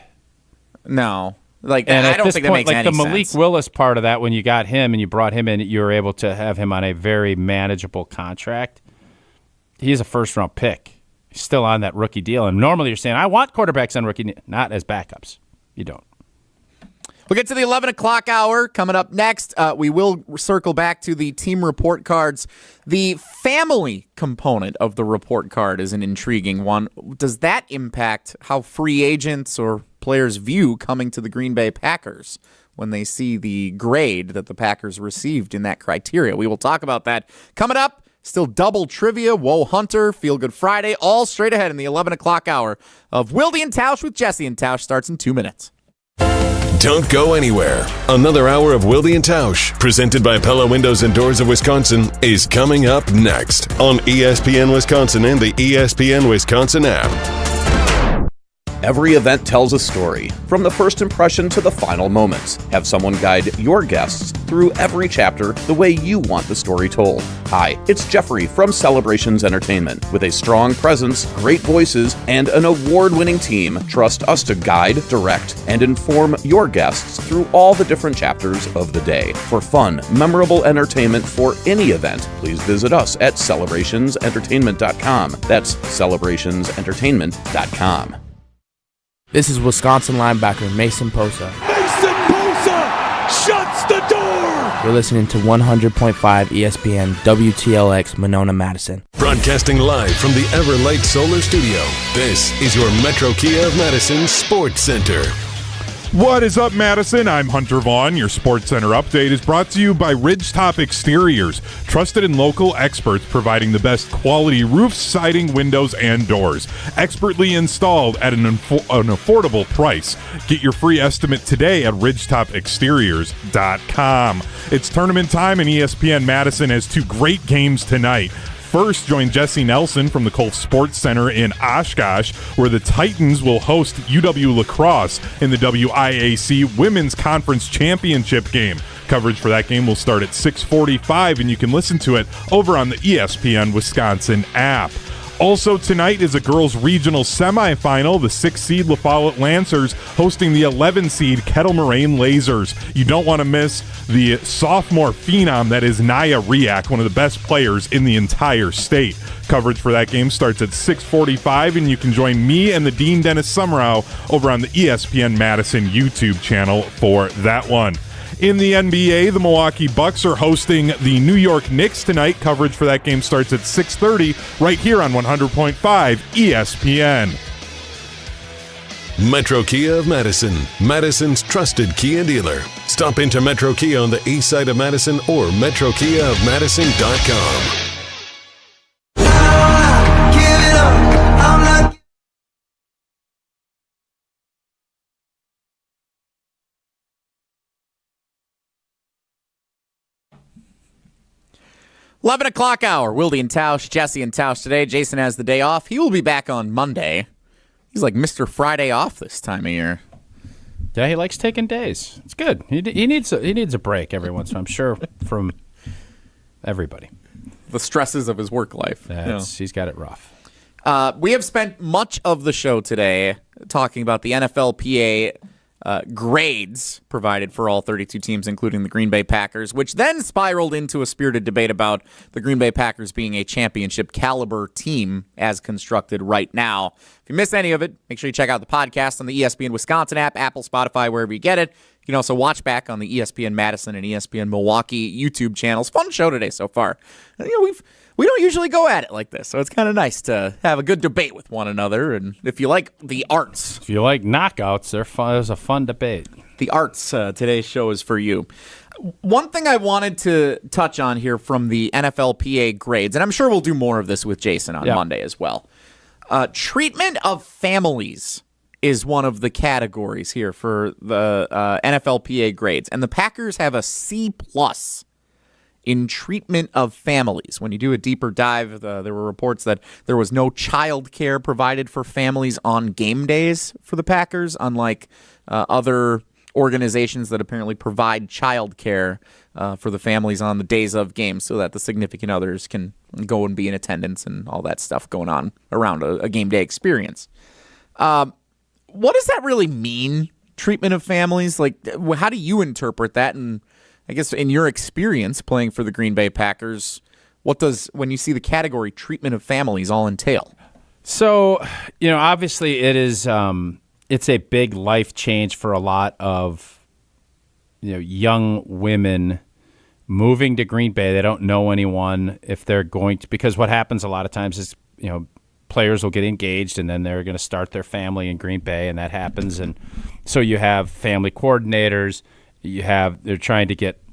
No. And I don't think that makes any sense. The Malik Willis part of that, when you got him and you brought him in, you were able to have him on a very manageable contract. He's a 1st-round pick. He's still on that rookie deal. And normally you're saying, I want quarterbacks on rookie, not as backups. You don't. We'll get to the 11 o'clock hour coming up next. We will circle back to the team report cards. The family component of the report card is an intriguing one. Does that impact how free agents or players view coming to the Green Bay Packers when they see the grade that the Packers received in that criteria? We will talk about that coming up. Still double trivia, Whoa Hunter, Feel Good Friday, all straight ahead in the 11 o'clock hour of Wilde and Tausch with Jesse and Tausch starts in 2 minutes. Don't go anywhere. Another hour of Wilde and Tausch, presented by Pella Windows and Doors of Wisconsin, is coming up next on ESPN Wisconsin and the ESPN Wisconsin app. Every event tells a story, from the first impression to the final moments. Have someone guide your guests through every chapter the way you want the story told. Hi, it's Jeffrey from Celebrations Entertainment. With a strong presence, great voices, and an award-winning team, trust us to guide, direct, and inform your guests through all the different chapters of the day. For fun, memorable entertainment for any event, please visit us at celebrationsentertainment.com. That's celebrationsentertainment.com. This is Wisconsin linebacker Mason Posa. Mason Posa shuts the door! You're listening to 100.5 ESPN WTLX Monona, Madison. Broadcasting live from the Everlight Solar Studio, this is your Metro Kia of Madison Sports Center. What is up, Madison? I'm Hunter Vaughn. Your Sports Center update is brought to you by Ridgetop Exteriors, trusted and local experts providing the best quality roofs, siding, windows, and doors. Expertly installed at an affordable price. Get your free estimate today at ridgetopexteriors.com. It's tournament time, and ESPN Madison has two great games tonight. First, join Jesse Nelson from the Colts Sports Center in Oshkosh, where the Titans will host UW La Crosse in the WIAC Women's Conference Championship game. Coverage for that game will start at 6:45, and you can listen to it over on the ESPN Wisconsin app. Also tonight is a girls' regional semifinal. The 6-seed La Follette Lancers hosting the 11-seed Kettle Moraine Lasers. You don't want to miss the sophomore phenom that is Naya Riak, one of the best players in the entire state. Coverage for that game starts at 6:45, and you can join me and the Dean Dennis Summerhow over on the ESPN Madison YouTube channel for that one. In the NBA, the Milwaukee Bucks are hosting the New York Knicks tonight. Coverage for that game starts at 6:30 right here on 100.5 ESPN. Metro Kia of Madison, Madison's trusted Kia dealer. Stop into Metro Kia on the east side of Madison or metrokiaofmadison.com. 11 o'clock hour, Wilde and Tausch, Jesse and Tausch today. Jason has the day off. He will be back on Monday. He's like Mr. Friday off this time of year. Yeah, he likes taking days. It's good. He needs a break every once in a while, I'm sure, from everybody. The stresses of his work life. He's got it rough. We have spent much of the show today talking about the NFLPA grades provided for all 32 teams, including the Green Bay Packers, which then spiraled into a spirited debate about the Green Bay Packers being a championship caliber team as constructed right now. If you missed any of it, make sure you check out the podcast on the ESPN Wisconsin app, Apple, Spotify, wherever you get it. You can also watch back on the ESPN Madison and ESPN Milwaukee YouTube channels. Fun show today so far. We don't usually go at it like this, so it's kind of nice to have a good debate with one another. And if you like the arts, if you like knockouts, they're fun. It was a fun debate. The arts, today's show is for you. One thing I wanted to touch on here from the NFLPA grades, and I'm sure we'll do more of this with Jason on Monday as well. Treatment of families is one of the categories here for the NFLPA grades, and the Packers have a C+ in treatment of families. When you do a deeper dive, there were reports that there was no child care provided for families on game days for the Packers, unlike other organizations that apparently provide child care for the families on the days of games so that the significant others can go and be in attendance and all that stuff going on around a game day experience. What does that really mean, treatment of families? Like, how do you interpret that? And I guess in your experience playing for the Green Bay Packers, what does, when you see the category treatment of families, all entail? So, obviously it is, it's a big life change for a lot of, young women moving to Green Bay. They don't know anyone if they're going to, because what happens a lot of times is, players will get engaged and then they're going to start their family in Green Bay, and that happens. And so you have family coordinators. They're trying to get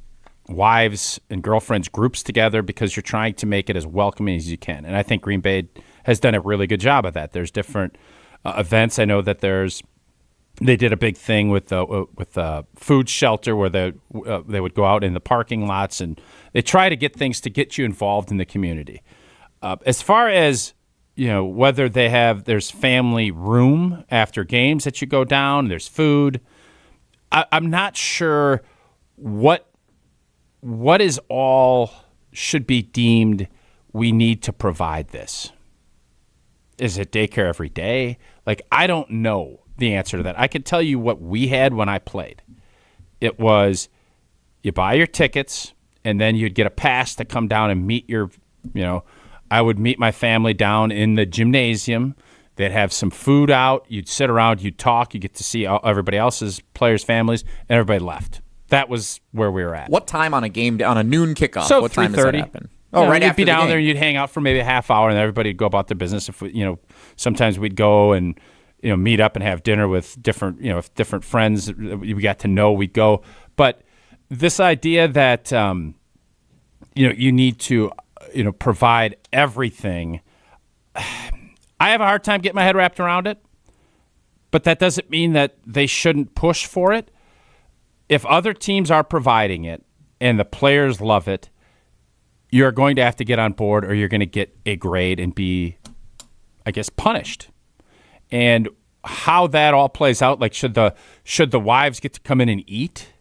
wives and girlfriends groups together because you're trying to make it as welcoming as you can. And I think Green Bay has done a really good job of that. There's different events. I know that they did a big thing with the food shelter where they would go out in the parking lots, and they try to get things to get you involved in the community. As far as whether there's family room after games that you go down, there's food. I'm not sure what is all should be deemed we need to provide this. Is it daycare every day? Like, I don't know the answer to that. I can tell you what we had when I played. It was you buy your tickets, and then you'd get a pass to come down and meet I would meet my family down in the gymnasium. They'd have some food out. You'd sit around. You'd talk. You get to see everybody else's players' families, and everybody left. That was where we were at. What time on a game on a noon kickoff? So what time does that happen? Oh, right you'd after be down the there, and you'd hang out for maybe a half hour, and everybody would go about their business. If sometimes we'd go and meet up and have dinner with different, if different friends we got to know, we'd go. But this idea that, you need to, provide everything, I have a hard time getting my head wrapped around it, but that doesn't mean that they shouldn't push for it. If other teams are providing it and the players love it, you're going to have to get on board or you're going to get a grade and be, I guess, punished. And how that all plays out, like should the wives get to come in and eat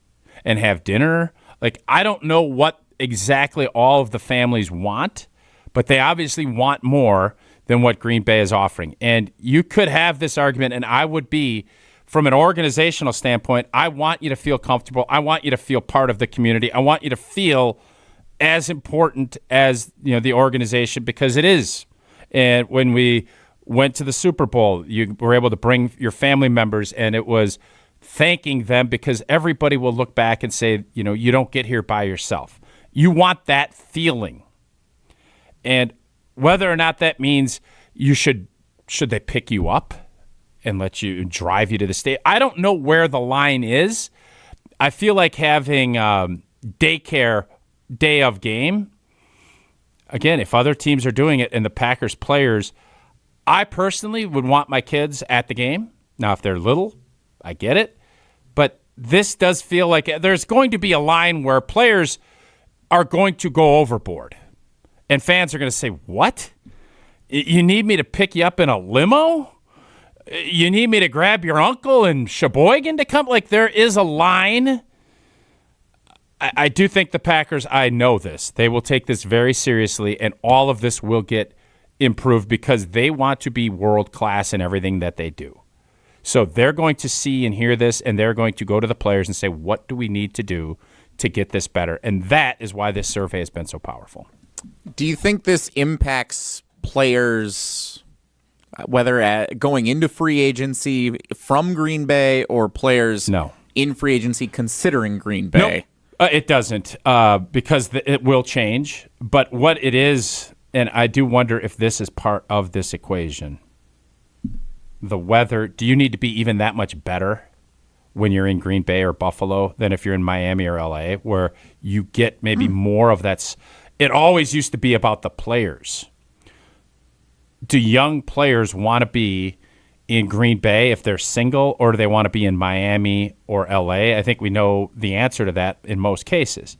and have dinner? Like, I don't know what exactly all of the families want, but they obviously want more than what Green Bay is offering. And you could have this argument, and I would be, from an organizational standpoint, I want you to feel comfortable. I want you to feel part of the community. I want you to feel as important as the organization, because it is. And when we went to the Super Bowl, you were able to bring your family members, and it was thanking them, because everybody will look back and say, you don't get here by yourself. You want that feeling. And whether or not that means should they pick you up and let you drive you to the state, I don't know where the line is. I feel like having daycare day of game, again, if other teams are doing it and the Packers players, I personally would want my kids at the game. Now, if they're little, I get it. But this does feel like there's going to be a line where players are going to go overboard. And fans are going to say, what? You need me to pick you up in a limo? You need me to grab your uncle in Sheboygan to come? Like, there is a line. I do think the Packers, I know this, they will take this very seriously, and all of this will get improved because they want to be world-class in everything that they do. So they're going to see and hear this, and they're going to go to the players and say, what do we need to do to get this better? And that is why this survey has been so powerful. Do you think this impacts players, whether going into free agency from Green Bay or players in free agency considering Green Bay? No, it doesn't, because it will change. But what it is, and I do wonder if this is part of this equation, the weather, do you need to be even that much better when you're in Green Bay or Buffalo than if you're in Miami or LA, where you get maybe more of that? It always used to be about the players. Do young players want to be in Green Bay if they're single, or do they want to be in Miami or LA? I think we know the answer to that in most cases.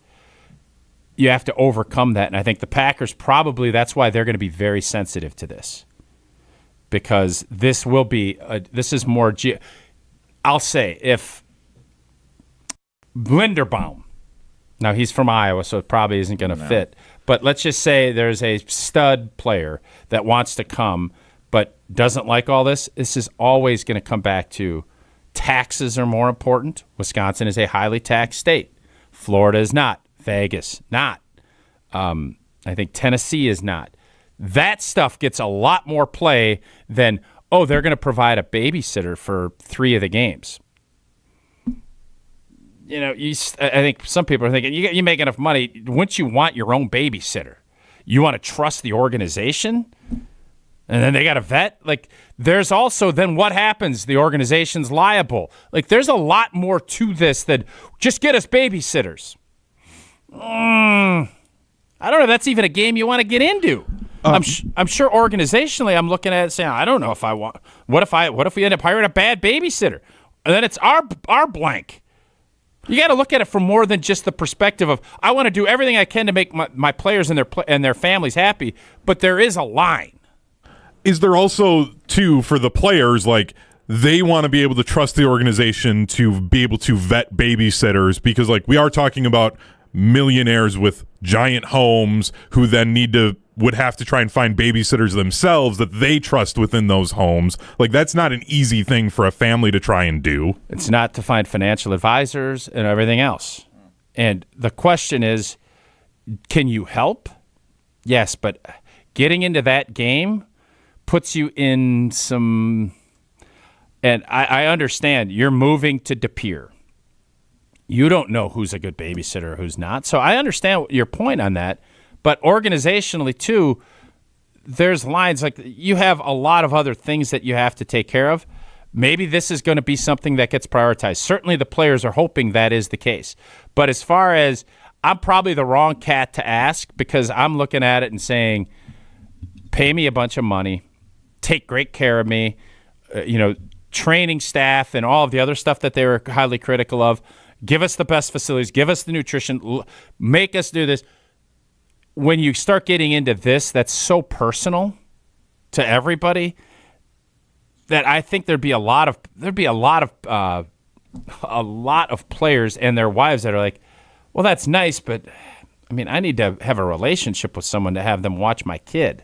You have to overcome that, and I think the Packers probably, that's why they're going to be very sensitive to this, because this will be this is more. I'll say if Linderbaum, now he's from Iowa, so it probably isn't going to fit. But let's just say there's a stud player that wants to come but doesn't like all this. This is always going to come back to taxes are more important. Wisconsin is a highly taxed state. Florida is not. Vegas, not. I think Tennessee is not. That stuff gets a lot more play than, they're going to provide a babysitter for 3 of the games. I think some people are thinking, you make enough money, wouldn't you want your own babysitter? You want to trust the organization? And then they got a vet? Like, there's also then what happens? The organization's liable. Like, there's a lot more to this than just get us babysitters. I don't know if that's even a game you want to get into. I'm sure organizationally I'm looking at it saying, I don't know if I want. What if we end up hiring a bad babysitter? And then it's our blank. You got to look at it from more than just the perspective of, I want to do everything I can to make my players and their families happy, but there is a line. Is there also, too, for the players, like, they want to be able to trust the organization to be able to vet babysitters, because, like, we are talking about millionaires with giant homes who then would have to try and find babysitters themselves that they trust within those homes. Like, that's not an easy thing for a family to try and do. It's not to find financial advisors and everything else. And the question is, can you help? Yes, but getting into that game puts you in some, and I understand you're moving to De Pere. You don't know who's a good babysitter or who's not. So I understand your point on that. But organizationally, too, there's lines. Like, you have a lot of other things that you have to take care of. maybe this is going to be something that gets prioritized. Certainly the players are hoping that is the case. But as far as I'm probably the wrong cat to ask, because I'm looking at it and saying, pay me a bunch of money, take great care of me, training staff and all of the other stuff that they were highly critical of. Give us the best facilities. Give us the nutrition. Make us do this. When you start getting into this, that's so personal to everybody that I think there'd be a lot of players and their wives that are like, well, that's nice, but I mean, I need to have a relationship with someone to have them watch my kid.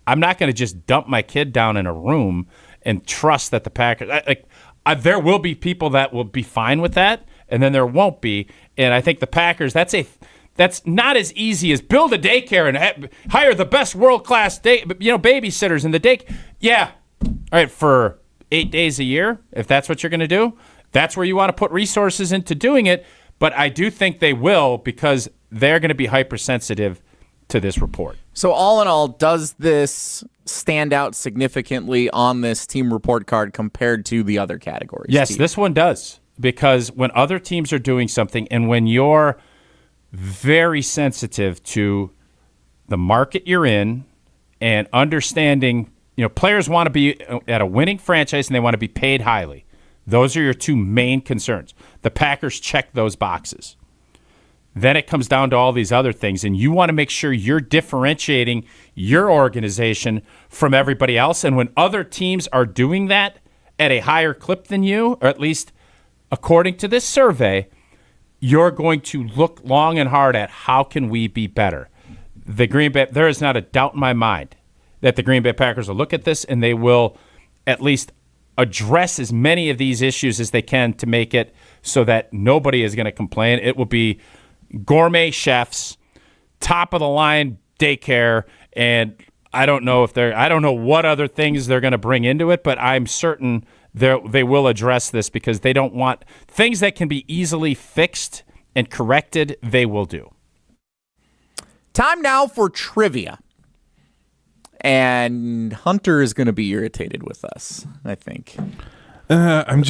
I'm not going to just dump my kid down in a room and trust that the Packers. There will be people that will be fine with that, and then there won't be. And I think the Packers, that's not as easy as build a daycare and hire the best world-class babysitters in the day. Yeah, all right, for 8 days a year, if that's what you're going to do, that's where you want to put resources into doing it. But I do think they will, because they're going to be hypersensitive to this report. So all in all, does this stand out significantly on this team report card compared to the other categories? Yes, this one does, because when other teams are doing something and when you're very sensitive to the market you're in and understanding, players want to be at a winning franchise and they want to be paid highly. Those are your two main concerns. The Packers check those boxes. Then it comes down to all these other things, and you want to make sure you're differentiating your organization from everybody else. And when other teams are doing that at a higher clip than you, or at least according to this survey, you're going to look long and hard at how can we be better. There is not a doubt in my mind that the Green Bay Packers will look at this and they will at least address as many of these issues as they can to make it so that nobody is going to complain. It will be gourmet chefs, top of the line daycare, and I don't know what other things they're going to bring into it, but I'm certain they will address this because they don't want things that can be easily fixed and corrected. They will do. Time now for trivia. And Hunter is going to be irritated with us, I think. I'm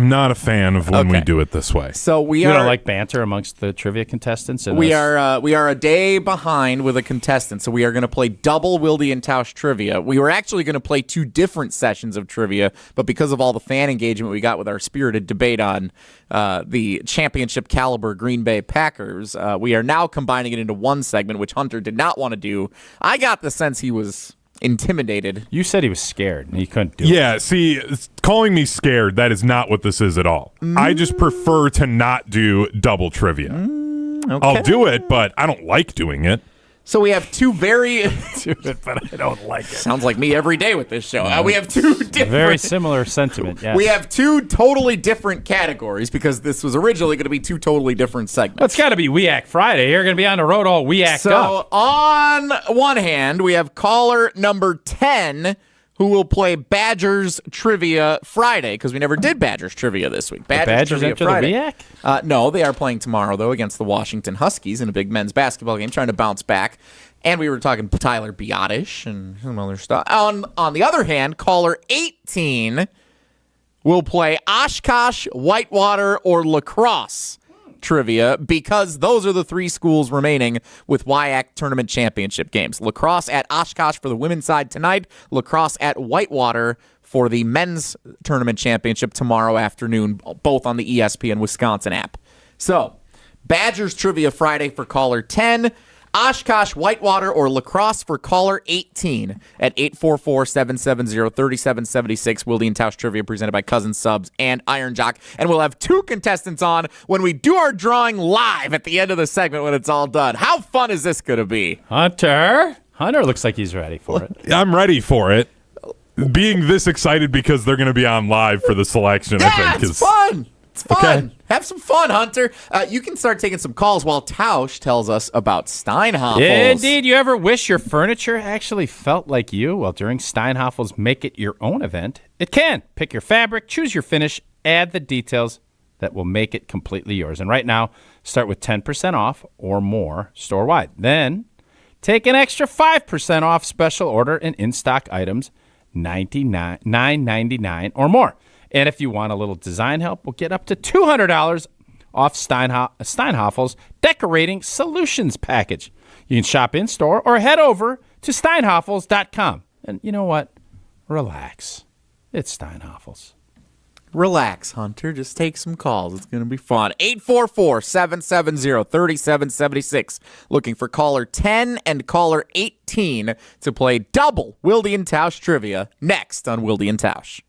not a fan of when we do it this way. So you don't like banter amongst the trivia contestants? We are a day behind with a contestant, so we are going to play double Wilde and Tausch trivia. We were actually going to play 2 different sessions of trivia, but because of all the fan engagement we got with our spirited debate on the championship caliber Green Bay Packers, we are now combining it into one segment, which Hunter did not want to do. I got the sense he was intimidated. You said he was scared and he couldn't do it. Yeah, see, calling me scared, that is not what this is at all. I just prefer to not do double trivia. Okay. I'll do it, but I don't like doing it. So we have 2 very... do it, but I don't like it. Sounds like me every day with this show. We have 2 different... Very similar sentiment, yes. We have 2 totally different categories because this was originally going to be 2 totally different segments. Well, it's got to be WEAC Friday. You're going to be on the road all WEAC'd up. So on one hand, we have caller number 10 who will play Badgers Trivia Friday because we never did Badgers Trivia this week. Badgers Trivia enter Friday. the WEAC? No, they are playing tomorrow, though, against the Washington Huskies in a big men's basketball game, trying to bounce back. And we were talking Tyler Biotish and some other stuff. On the other hand, caller 18 will play Oshkosh, Whitewater, or La Crosse trivia because those are the 3 schools remaining with WIAC tournament championship games. La Crosse at Oshkosh for the women's side tonight. La Crosse at Whitewater for the men's tournament championship tomorrow afternoon, both on the ESPN Wisconsin app. So, Badgers Trivia Friday for caller 10. Oshkosh, Whitewater, or La Crosse for caller 18 at 844-770-3776. Wilde and Tausch Trivia presented by Cousin Subs and Iron Jock. And we'll have 2 contestants on when we do our drawing live at the end of the segment when it's all done. How fun is this going to be? Hunter looks like he's ready for it. I'm ready for it. Being this excited because they're going to be on live for the selection, I think it's fun. It's fun. Okay. Have some fun, Hunter. You can start taking some calls while Tausch tells us about Steinhafels. Indeed. You ever wish your furniture actually felt like you? Well, during Steinhafels Make It Your Own event, it can. Pick your fabric, choose your finish, add the details that will make it completely yours. And right now, start with 10% off or more store-wide. Then take an extra 5% off special order and in-stock items, $9.99 or more. And if you want a little design help, we'll get up to $200 off Steinhoffel's Decorating Solutions package. You can shop in-store or head over to steinhoffels.com. And you know what? Relax. It's Steinhoffels. Relax, Hunter. Just take some calls. It's going to be fun. 844-770-3776. Looking for caller 10 and caller 18 to play double Wilde and Tausch trivia next on Wilde and Tausch.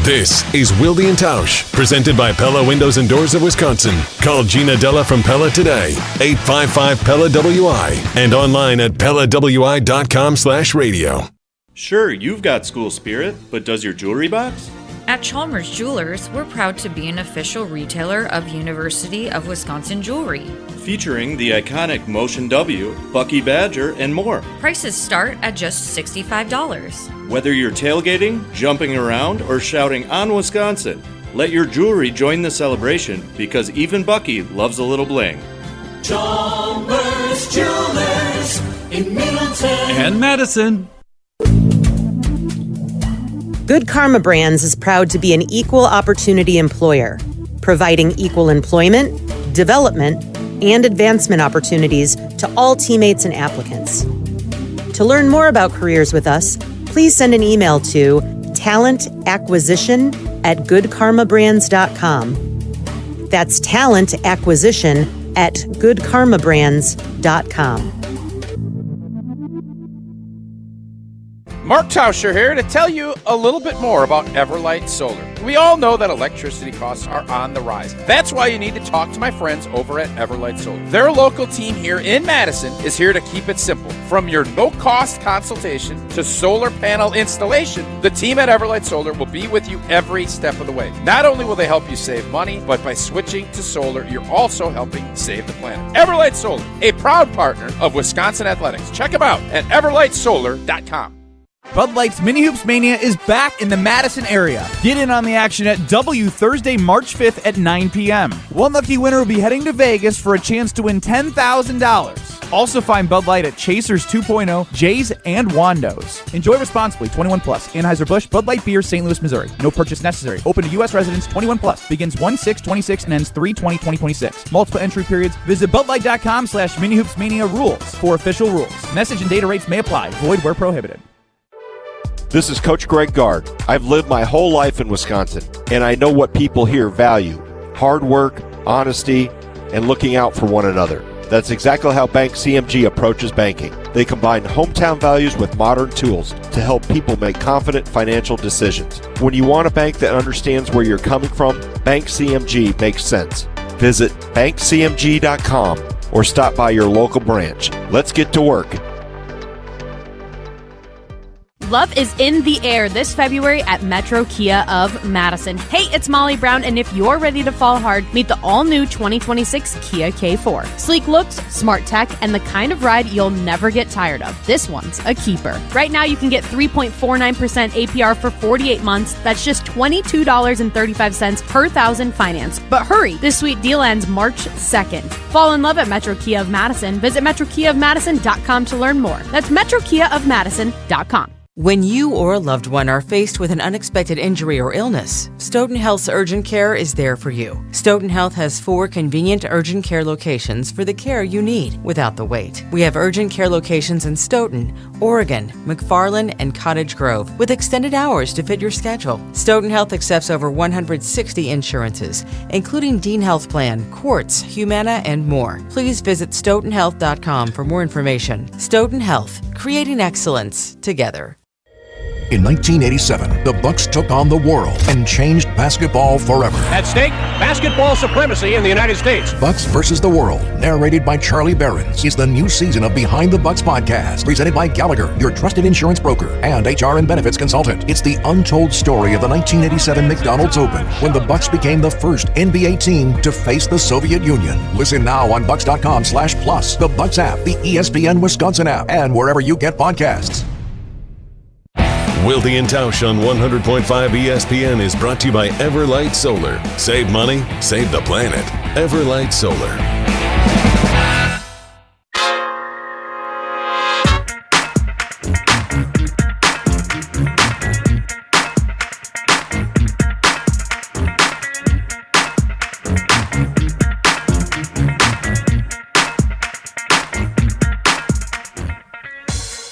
This is Wilde and Tausch, presented by Pella Windows and Doors of Wisconsin. Call Gina Della from Pella today, 855-PELLA-WI, and online at PellaWI.com/radio. Sure, you've got school spirit, but does your jewelry box? At Chalmers Jewelers, we're proud to be an official retailer of University of Wisconsin jewelry. Featuring the iconic Motion W, Bucky Badger, and more. Prices start at just $65. Whether you're tailgating, jumping around, or shouting on Wisconsin, let your jewelry join the celebration because even Bucky loves a little bling. Chalmers Jewelers in Middleton And Madison. Good Karma Brands is proud to be an equal opportunity employer, providing equal employment, development, and advancement opportunities to all teammates and applicants. To learn more about careers with us, please send an email to talentacquisition@goodkarmabrands.com. That's talentacquisition@goodkarmabrands.com. Mark Tauscher here to tell you a little bit more about Everlight Solar. We all know that electricity costs are on the rise. That's why you need to talk to my friends over at Everlight Solar. Their local team here in Madison is here to keep it simple. From your no-cost consultation to solar panel installation, the team at Everlight Solar will be with you every step of the way. Not only will they help you save money, but by switching to solar, you're also helping save the planet. Everlight Solar, a proud partner of Wisconsin Athletics. Check them out at everlightsolar.com. Bud Light's Mini Hoops Mania is back in the Madison area. Get in on the action at W Thursday, March 5th at 9 p.m. One lucky winner will be heading to Vegas for a chance to win $10,000. Also find Bud Light at Chasers 2.0, Jay's, and Wando's. Enjoy responsibly. 21 plus. Anheuser-Busch Bud Light Beer, St. Louis, Missouri. No purchase necessary. Open to U.S. residents. 21 plus. Begins 1/6/26 and ends 3/20/2026. Multiple entry periods. Visit budlight.com/minihoopsmania rules for official rules. Message and data rates may apply. Void where prohibited. This is Coach Greg Gard. I've lived my whole life in Wisconsin, and I know what people here value: hard work, honesty, and looking out for one another. That's exactly how Bank CMG approaches banking. They combine hometown values with modern tools to help people make confident financial decisions. When you want a bank that understands where you're coming from, Bank CMG makes sense. Visit bankcmg.com or stop by your local branch. Let's get to work. Love is in the air this February at Metro Kia of Madison. Hey, it's Molly Brown, and if you're ready to fall hard, meet the all-new 2026 Kia K4. Sleek looks, smart tech, and the kind of ride you'll never get tired of. This one's a keeper. Right now, you can get 3.49% APR for 48 months. That's just $22.35 per thousand finance. But hurry, this sweet deal ends March 2nd. Fall in love at Metro Kia of Madison. Visit metrokiaofmadison.com to learn more. That's metrokiaofmadison.com. When you or a loved one are faced with an unexpected injury or illness, Stoughton Health's urgent care is there for you. Stoughton Health has 4 convenient urgent care locations for the care you need without the wait. We have urgent care locations in Stoughton, Oregon, McFarland, and Cottage Grove with extended hours to fit your schedule. Stoughton Health accepts over 160 insurances, including Dean Health Plan, Quartz, Humana, and more. Please visit stoughtonhealth.com for more information. Stoughton Health, creating excellence together. In 1987, the Bucks took on the world and changed basketball forever. At stake, basketball supremacy in the United States. Bucks versus the World, narrated by Charlie Behrens, is the new season of Behind the Bucks podcast, presented by Gallagher, your trusted insurance broker and HR and benefits consultant. It's the untold story of the 1987 McDonald's Open, when the Bucks became the first NBA team to face the Soviet Union. Listen now on bucks.com/plus, the Bucks app, the ESPN Wisconsin app, and wherever you get podcasts. Wilde and Tausch on 100.5 ESPN is brought to you by Everlight Solar. Save money, save the planet. Everlight Solar.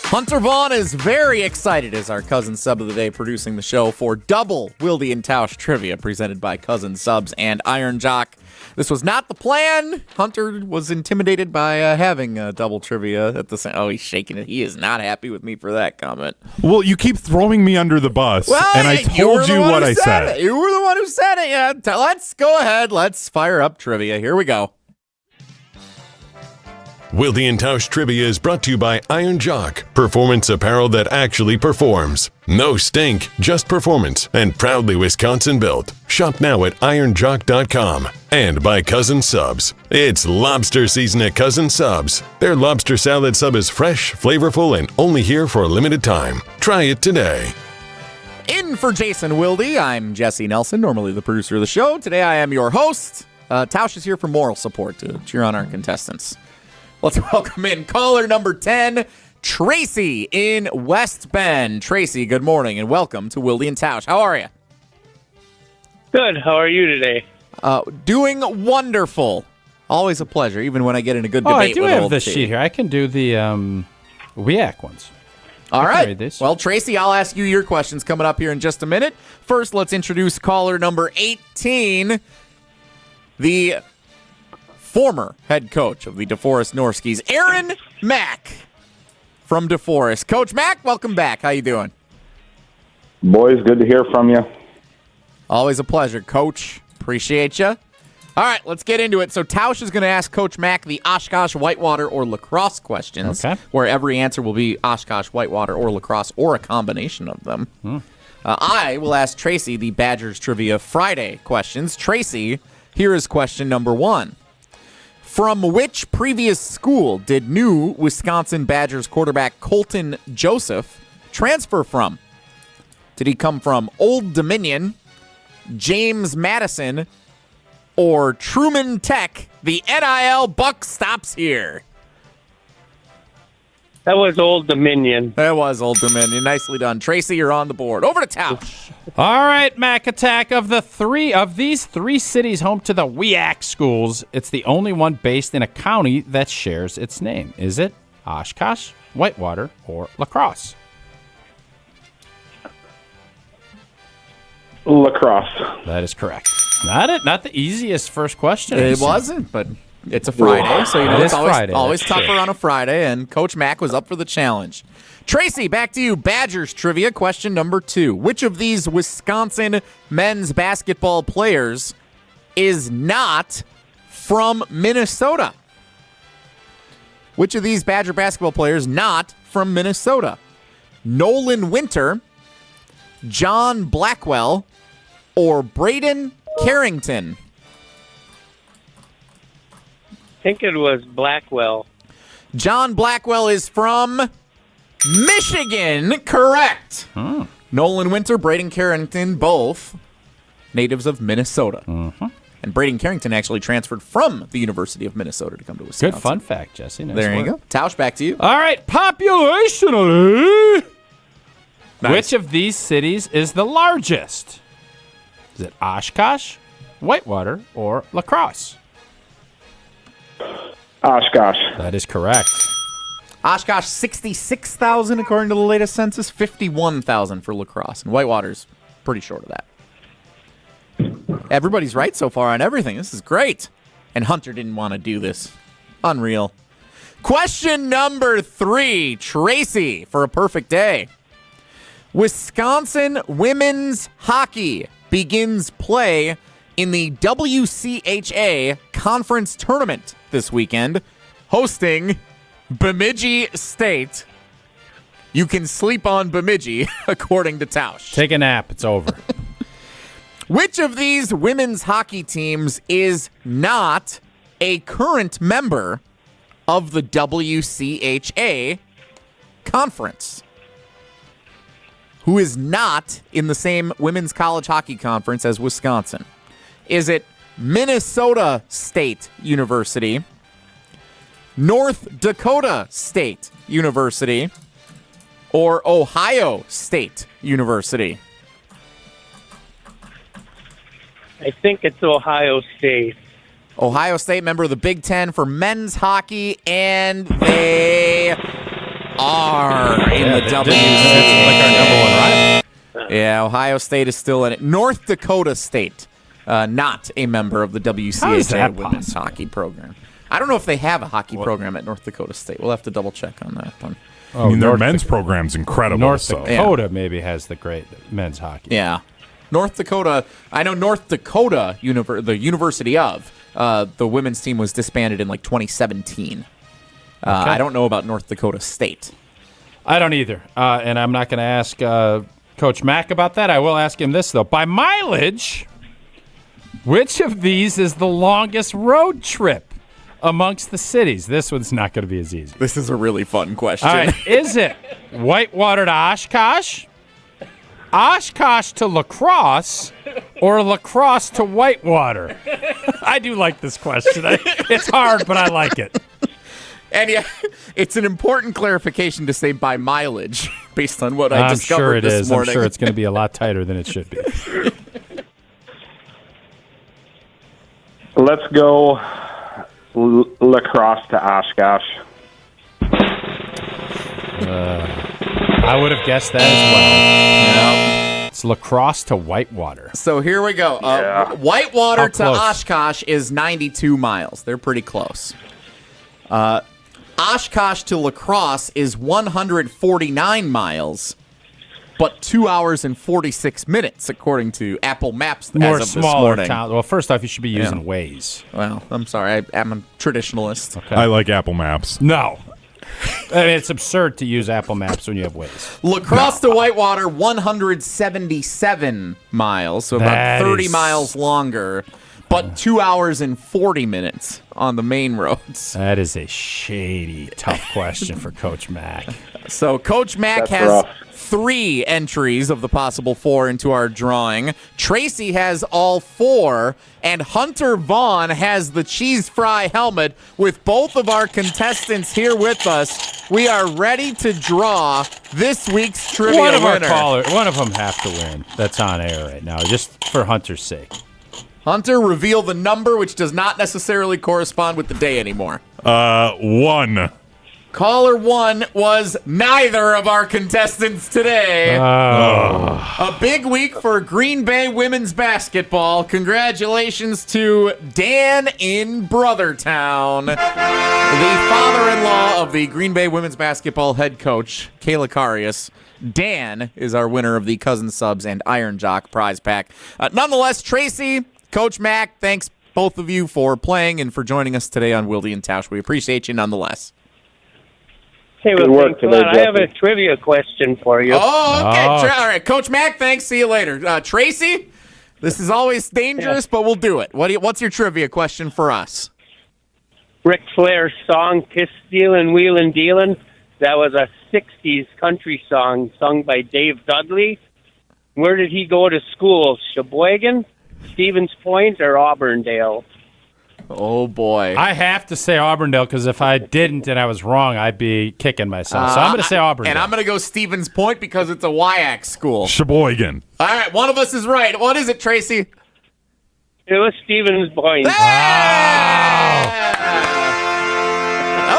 Hunter Vaughn is very excited as our Cousin Sub of the Day producing the show for double Wilde and Tausch trivia presented by Cousin Subs and Iron Jock. This was not the plan. Hunter was intimidated by having double trivia at the same. Oh, he's shaking it. He is not happy with me for that comment. Well, you keep throwing me under the bus, and I told you what I said. You were the one who said it. Yeah. Let's go ahead. Let's fire up trivia. Here we go. Wilde and Tausch Trivia is brought to you by Iron Jock, performance apparel that actually performs. No stink, just performance, and proudly Wisconsin built. Shop now at ironjock.com. And by Cousin Subs. It's lobster season at Cousin Subs. Their lobster salad sub is fresh, flavorful, and only here for a limited time. Try it today. In for Jason Wilde, I'm Jesse Nelson, normally the producer of the show. Today I am your host. Tausch is here for moral support to cheer on our contestants. Let's welcome in caller number 10, Tracy in West Bend. Tracy, good morning and welcome to Wilde and Tausch. How are you? Good. How are you today? Doing wonderful. Always a pleasure, even when I get in a good debate I do with have old the T. sheet here. I can do the WEAC ones. All I can right. read this. Well, Tracy, I'll ask you your questions coming up here in just a minute. First, let's introduce caller number 18, the former head coach of the DeForest Norskies, Aaron Mack from DeForest. Coach Mack, welcome back. How you doing? Boys, good to hear from you. Always a pleasure, Coach. Appreciate you. All right, let's get into it. So Tausch is going to ask Coach Mack the Oshkosh, Whitewater, or lacrosse questions, where every answer will be Oshkosh, Whitewater, or lacrosse, or a combination of them. I will ask Tracy the Badgers Trivia Friday questions. Tracy, here is question number 1. From which previous school did new Wisconsin Badgers quarterback Colton Joseph transfer from? Did he come from Old Dominion, James Madison, or Truman Tech? The NIL buck stops here. That was Old Dominion. That was Old Dominion. Nicely done. Tracy, you're on the board. Over to Tausch. All right, Mac Attack. Of these three cities home to the WEAC schools, it's the only one based in a county that shares its name. Is it Oshkosh, Whitewater, or La Crosse? La Crosse. That is correct. Not the easiest first question. It wasn't, but it's a Friday, so you know it's always tougher true. on a Friday, and Coach Mack was up for the challenge. Tracy, back to you. Badgers trivia question number 2. Which of these Wisconsin men's basketball players is not from Minnesota? Which of these Badger basketball players not from Minnesota? Nolan Winter, John Blackwell, or Braden Carrington? I think it was Blackwell. John Blackwell is from Michigan. Correct. Nolan Winter, Braden Carrington, both natives of Minnesota. And Braden Carrington actually transferred from the University of Minnesota to come to Wisconsin. Good fun fact, Jesse. Nice there work. you go. Tausch, back to you. All right, populationally. Nice. Which of these cities is the largest? Is it Oshkosh, Whitewater, or La Crosse? Oshkosh. That is correct. Oshkosh, 66,000 according to the latest census, 51,000 for La Crosse. And Whitewater's pretty short of that. Everybody's right so far on everything. This is great. And Hunter didn't want to do this. Unreal. Question number 3, Tracy, for a perfect day. Wisconsin women's hockey begins play in the WCHA conference tournament this weekend, hosting Bemidji State. You can sleep on Bemidji, according to Tausch. Take a nap. It's over. Which of these women's hockey teams is not a current member of the WCHA conference? Who is not in the same women's college hockey conference as Wisconsin? Is it Minnesota State University, North Dakota State University, or Ohio State University? I think it's Ohio State. Ohio State, member of the Big Ten for men's hockey, and they are in the WCAA. That's like our number one rival. Yeah, Ohio State is still in it. North Dakota State, not a member of the WCAA women's hockey program. I don't know if they have a hockey program at North Dakota State. We'll have to double check on that one. I mean, their men's program's incredible. North Dakota maybe has the great men's hockey. Yeah. North Dakota, I know North Dakota, the University of, the women's team was disbanded in like 2017. I don't know about North Dakota State. I don't either. And I'm not going to ask Coach Mack about that. I will ask him this, though. By mileage, which of these is the longest road trip amongst the cities? This one's not going to be as easy. This is a really fun question. All right. Is it Whitewater to Oshkosh, Oshkosh to La Crosse, or La Crosse to Whitewater? I do like this question. It's hard, but I like it. And yeah, it's an important clarification to say by mileage based on what I discovered this morning. I'm sure it's going to be a lot tighter than it should be. Let's go La Crosse to Oshkosh. I would have guessed that as well. It's La Crosse to Whitewater. So here we go. Whitewater to Oshkosh is 92 miles. They're pretty close. Oshkosh to La Crosse is 149 miles, but 2 hours and 46 minutes, according to Apple Maps More as of smaller this morning. town. Well, first off, you should be using Waze. Well, I'm sorry. I'm a traditionalist. Okay. I like Apple Maps. No. I mean, it's absurd to use Apple Maps when you have Waze. La Crosse to Whitewater, 177 miles, so about 30 miles longer, but 2 hours and 40 minutes on the main roads. That is a shady, tough question for Coach Mack. So Coach Mack has 3 entries of the possible 4 into our drawing. Tracy has all 4, and Hunter Vaughn has the cheese fry helmet. With both of our contestants here with us, we are ready to draw this week's trivia winner. One of them have to win. That's on air right now, just for Hunter's sake. Hunter, reveal the number, which does not necessarily correspond with the day anymore. 1. Caller 1 was neither of our contestants today. A big week for Green Bay women's basketball. Congratulations to Dan in Brothertown, the father-in-law of the Green Bay women's basketball head coach, Kayla Karius. Dan is our winner of the Cousin Subs and Iron Jock prize pack. Nonetheless, Tracy, Coach Mack, thanks both of you for playing and for joining us today on Wilde and Tausch. We appreciate you nonetheless. Hey, well, thanks a lot. I have a trivia question for you. Oh, okay. All right, Coach Mack, thanks. See you later. Tracy, this is always dangerous, but we'll do it. What's your trivia question for us? Ric Flair's song, Kiss Stealin', Wheelin' Dealin', that was a 60s country song sung by Dave Dudley. Where did he go to school? Sheboygan, Stevens Point, or Auburndale? Oh, boy. I have to say Auburndale because if I didn't and I was wrong, I'd be kicking myself. So I'm going to say Auburndale. And I'm going to go Stevens Point because it's a WIAC school. Sheboygan. All right, one of us is right. What is it, Tracy? It was Stevens Point. That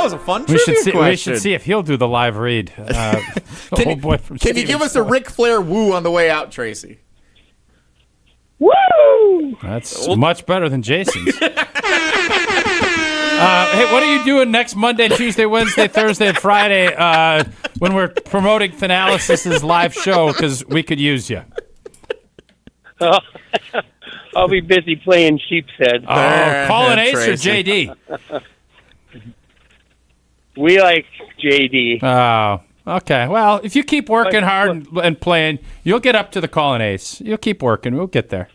was a fun trivia question. We should see if he'll do the live read. Can you give us a Ric Flair woo on the way out, Tracy? Woo! That's much better than Jason's. Hey, what are you doing next Monday, Tuesday, Wednesday, Thursday, and Friday when we're promoting Finalysis' live show? Because we could use you. I'll be busy playing sheep's head. Oh, call an ace or JD? We like JD. Oh, okay. Well, if you keep working hard and playing, you'll get up to the calling ace. You'll keep working. We'll get there.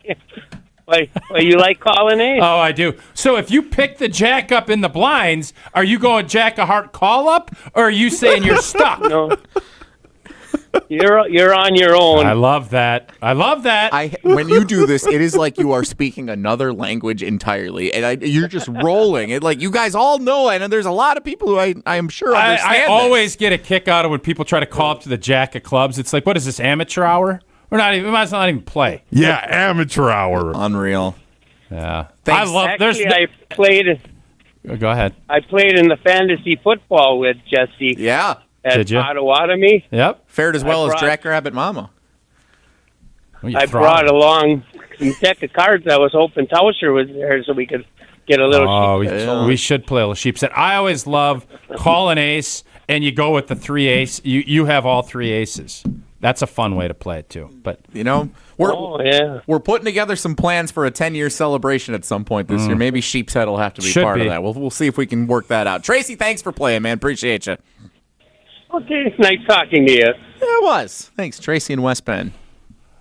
Well, you like calling ace? Oh, I do. So if you pick the jack up in the blinds, are you going jack a heart call up, or are you saying you're stuck? No. You're on your own. I love that. When you do this, it is like you are speaking another language entirely, and you're just rolling. It like you guys all know it, and there's a lot of people who I am sure understand I this. always get a kick out of when people try to call up to the jack of clubs. It's like, what is this, amateur hour? We might as well not even play. Yeah, amateur hour. Unreal. Yeah. Thanks. I played. Go ahead. I played in the fantasy football with Jesse. Yeah. at Potawatomi. Yep. Fared as well as Jackrabbit Mama. I brought along some deck of cards. I was hoping Tauscher was there so we could get a little we should play a little sheep's head. I always love call an ace, and you go with the 3 ace. You have all 3 aces. That's a fun way to play it, too. But we're putting together some plans for a 10-year celebration at some point this year. Maybe sheep's head will have to be part of that. We'll see if we can work that out. Tracy, thanks for playing, man. Appreciate you. Okay, nice talking to you. Yeah, it was. Thanks, Tracy and West Bend.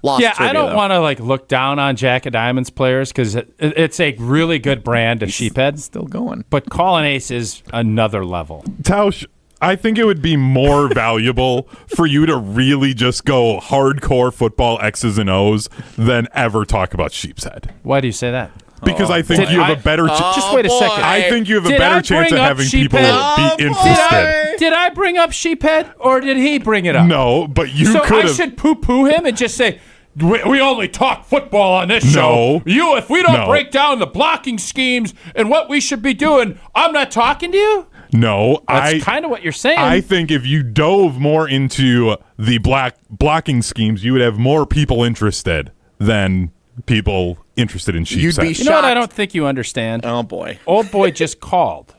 I don't want to look down on Jack of Diamonds players because it's a really good brand of sheephead. Still going. But calling ace is another level. Tausch, I think it would be more valuable for you to really just go hardcore football X's and O's than ever talk about sheep's head. Why do you say that? Because I think you have a better chance. Just wait a second. I think you have a better chance of having people be interested. Did I bring up sheephead or did he bring it up? No, but you could have. So I should poo-poo him and just say, we only talk football on this show. If we don't break down the blocking schemes and what we should be doing, I'm not talking to you? No, that's kind of what you're saying. I think if you dove more into the blocking schemes, you would have more people interested than people interested in sheep's head. You know what I don't think you understand? Oh, boy. Old boy just called.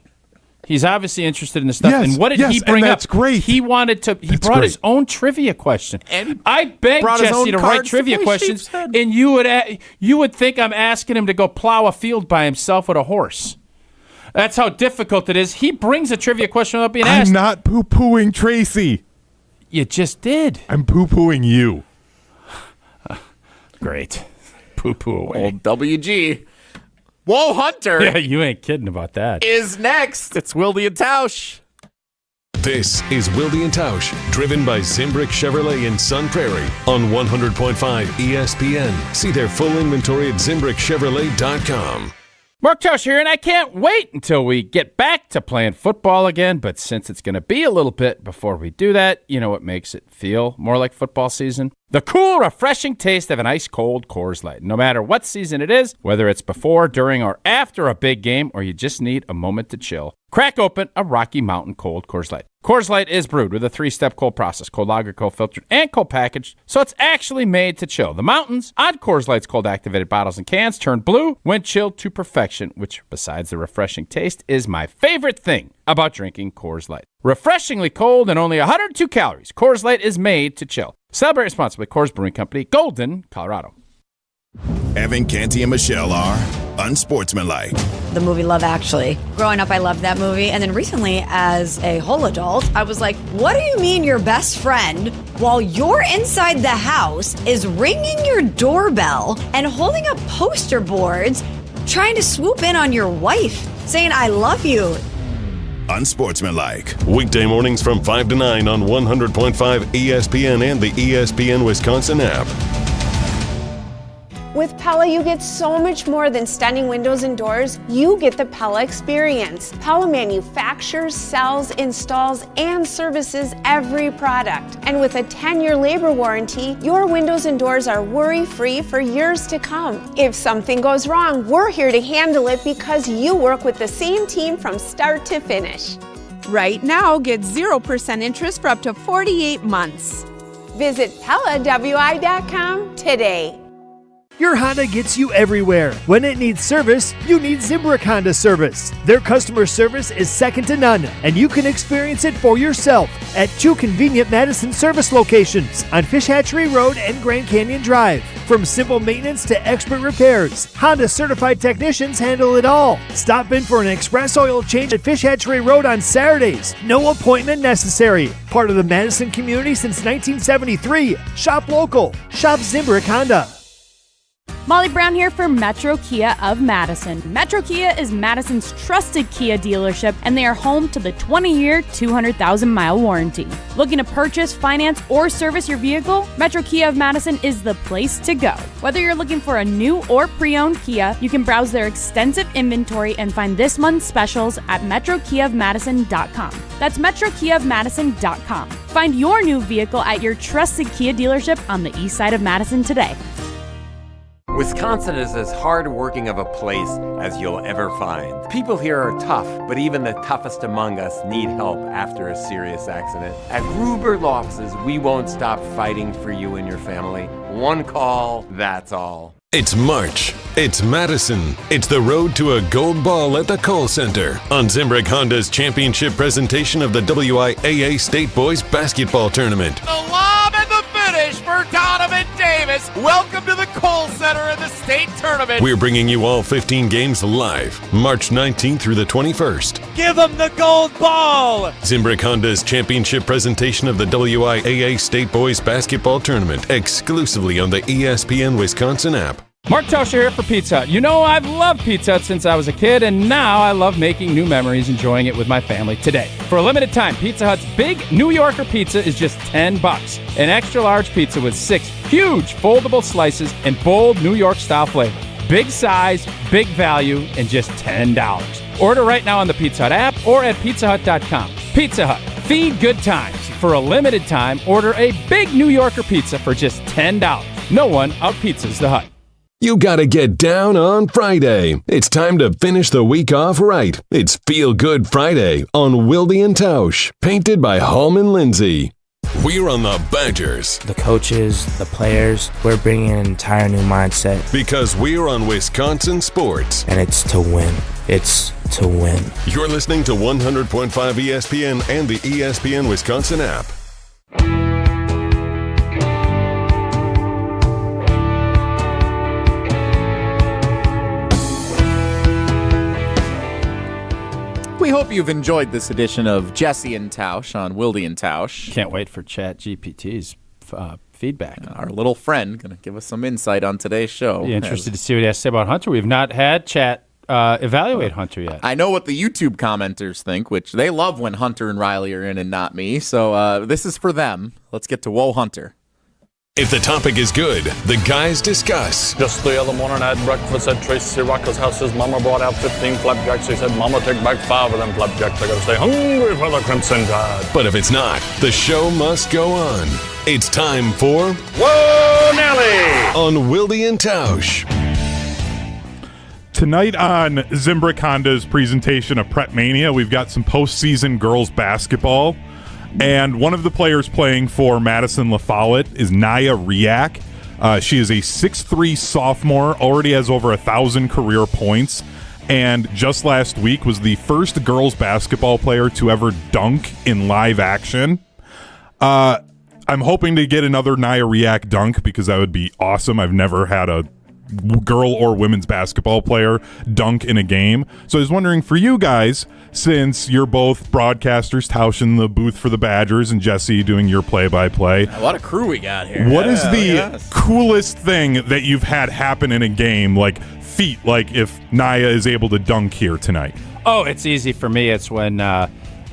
He's obviously interested in this stuff. Yes, and what did he bring and up? that's great. He wanted to. He brought his own trivia question. And I begged Jesse to write trivia questions, and you would think I'm asking him to go plow a field by himself with a horse. That's how difficult it is. He brings a trivia question without being asked. I'm not poo-pooing Tracy. You just did. I'm poo-pooing you. Great. Poo-poo away. Old WG. Whoa, Hunter. Yeah, you ain't kidding about that. Is next. It's Wilde and Tausch. This is Wilde and Tausch, driven by Zimbrick Chevrolet in Sun Prairie on 100.5 ESPN. See their full inventory at ZimbrickChevrolet.com. Mark Tausch here, and I can't wait until we get back to playing football again. But since it's going to be a little bit before we do that, you know what makes it feel more like football season? The cool, refreshing taste of an ice-cold Coors Light. No matter what season it is, whether it's before, during, or after a big game, or you just need a moment to chill, crack open a Rocky Mountain Cold Coors Light. Coors Light is brewed with a 3-step cold process, cold lager, cold filtered, and cold packaged, so it's actually made to chill. The mountains on Coors Light's cold activated bottles and cans turn blue when chilled to perfection, which, besides the refreshing taste, is my favorite thing about drinking Coors Light. Refreshingly cold and only 102 calories, Coors Light is made to chill. Celebrate responsibly. Coors Brewing Company, Golden, Colorado. Evan, Canty, and Michelle are unsportsmanlike. The movie Love Actually. Growing up, I loved that movie. And then recently, as a whole adult, I was like, what do you mean your best friend, while you're inside the house, is ringing your doorbell and holding up poster boards, trying to swoop in on your wife, saying, I love you? Unsportsmanlike. Weekday mornings from 5 to 9 on 100.5 ESPN and the ESPN Wisconsin app. With Pella, you get so much more than stunning windows and doors. You get the Pella experience. Pella manufactures, sells, installs, and services every product. And with a 10-year labor warranty, your windows and doors are worry-free for years to come. If something goes wrong, we're here to handle it because you work with the same team from start to finish. Right now, get 0% interest for up to 48 months. Visit PellaWI.com today. Your Honda gets you everywhere. When it needs service, you need Zimbrick Honda service. Their customer service is second to none, and you can experience it for yourself at 2 convenient Madison service locations on Fish Hatchery Road and Grand Canyon Drive. From simple maintenance to expert repairs, Honda certified technicians handle it all. Stop in for an express oil change at Fish Hatchery Road on Saturdays. No appointment necessary. Part of the Madison community since 1973. Shop local. Shop Zimbrick Honda. Molly Brown here for Metro Kia of Madison. Metro Kia is Madison's trusted Kia dealership, and they are home to the 20-year, 200,000-mile warranty. Looking to purchase, finance, or service your vehicle? Metro Kia of Madison is the place to go. Whether you're looking for a new or pre-owned Kia, you can browse their extensive inventory and find this month's specials at metrokiaofmadison.com. That's metrokiaofmadison.com. Find your new vehicle at your trusted Kia dealership on the east side of Madison today. Wisconsin is as hard-working of a place as you'll ever find. People here are tough, but even the toughest among us need help after a serious accident. At Gruber Law Offices, we won't stop fighting for you and your family. One call, that's all. It's March. It's Madison. It's the road to a gold ball at the Kohl Center on Zimbrick Honda's championship presentation of the WIAA State Boys Basketball Tournament. The lob and the finish for Donovan Davis. Welcome to the Kohl Center in the state tournament. We're bringing you all 15 games live, March 19th through the 21st. Give them the gold ball! Zimbrick Honda's championship presentation of the WIAA State Boys Basketball Tournament, exclusively on the ESPN Wisconsin app. Mark Tauscher here for Pizza Hut. You know I've loved Pizza Hut since I was a kid, and now I love making new memories enjoying it with my family today. For a limited time, Pizza Hut's Big New Yorker pizza is just $10. An extra large pizza with 6 huge foldable slices and bold New York-style flavor. Big size, big value, and just $10. Order right now on the Pizza Hut app or at pizzahut.com. Pizza Hut, feed good times. For a limited time, order a Big New Yorker pizza for just $10. No one out-pizzas the Hut. You gotta get down on Friday. It's time to finish the week off right. It's Feel Good Friday on Wilde and Tausch, painted by Hallman Lindsay. We're on the Badgers. The coaches, the players, we're bringing an entire new mindset. Because we're on Wisconsin Sports. And it's to win. It's to win. You're listening to 100.5 ESPN and the ESPN Wisconsin app. We hope you've enjoyed this edition of Jesse and Tausch on Wilde and Tausch. Can't wait for ChatGPT's feedback. Our little friend going to give us some insight on today's show. Yeah, interested to see what he has to say about Hunter. We've not had Chat evaluate Hunter yet. I know what the YouTube commenters think, which they love when Hunter and Riley are in and not me. So this is for them. Let's get to Whoa Hunter. If the topic is good, the guys discuss. Just the other morning I had breakfast at Tracy Rocker's house. His mama brought out 15 flapjacks. He said, Mama, take back 5 of them flapjacks. I gotta stay hungry for the Crimson Tide. But if it's not, the show must go on. It's time for Whoa, Nelly! On Wilde and Tausch. Tonight on Zimbrick Honda's presentation of Prep Mania, we've got some postseason girls basketball. And one of the players playing for Madison LaFleur is Naya Riak. She is a 6'3 sophomore, already has over 1,000 career points, and just last week was the first girls basketball player to ever dunk in live action. I'm hoping to get another Naya Riak dunk because that would be awesome. I've never had a girl or women's basketball player dunk in a game. So I was wondering for you guys, since you're both broadcasters, Tausch in the booth for the Badgers and Jesse doing your play-by-play. What a crew we got here. What is the coolest thing that you've had happen in a game, like feat, like if Naya is able to dunk here tonight? Oh, it's easy for me. It's when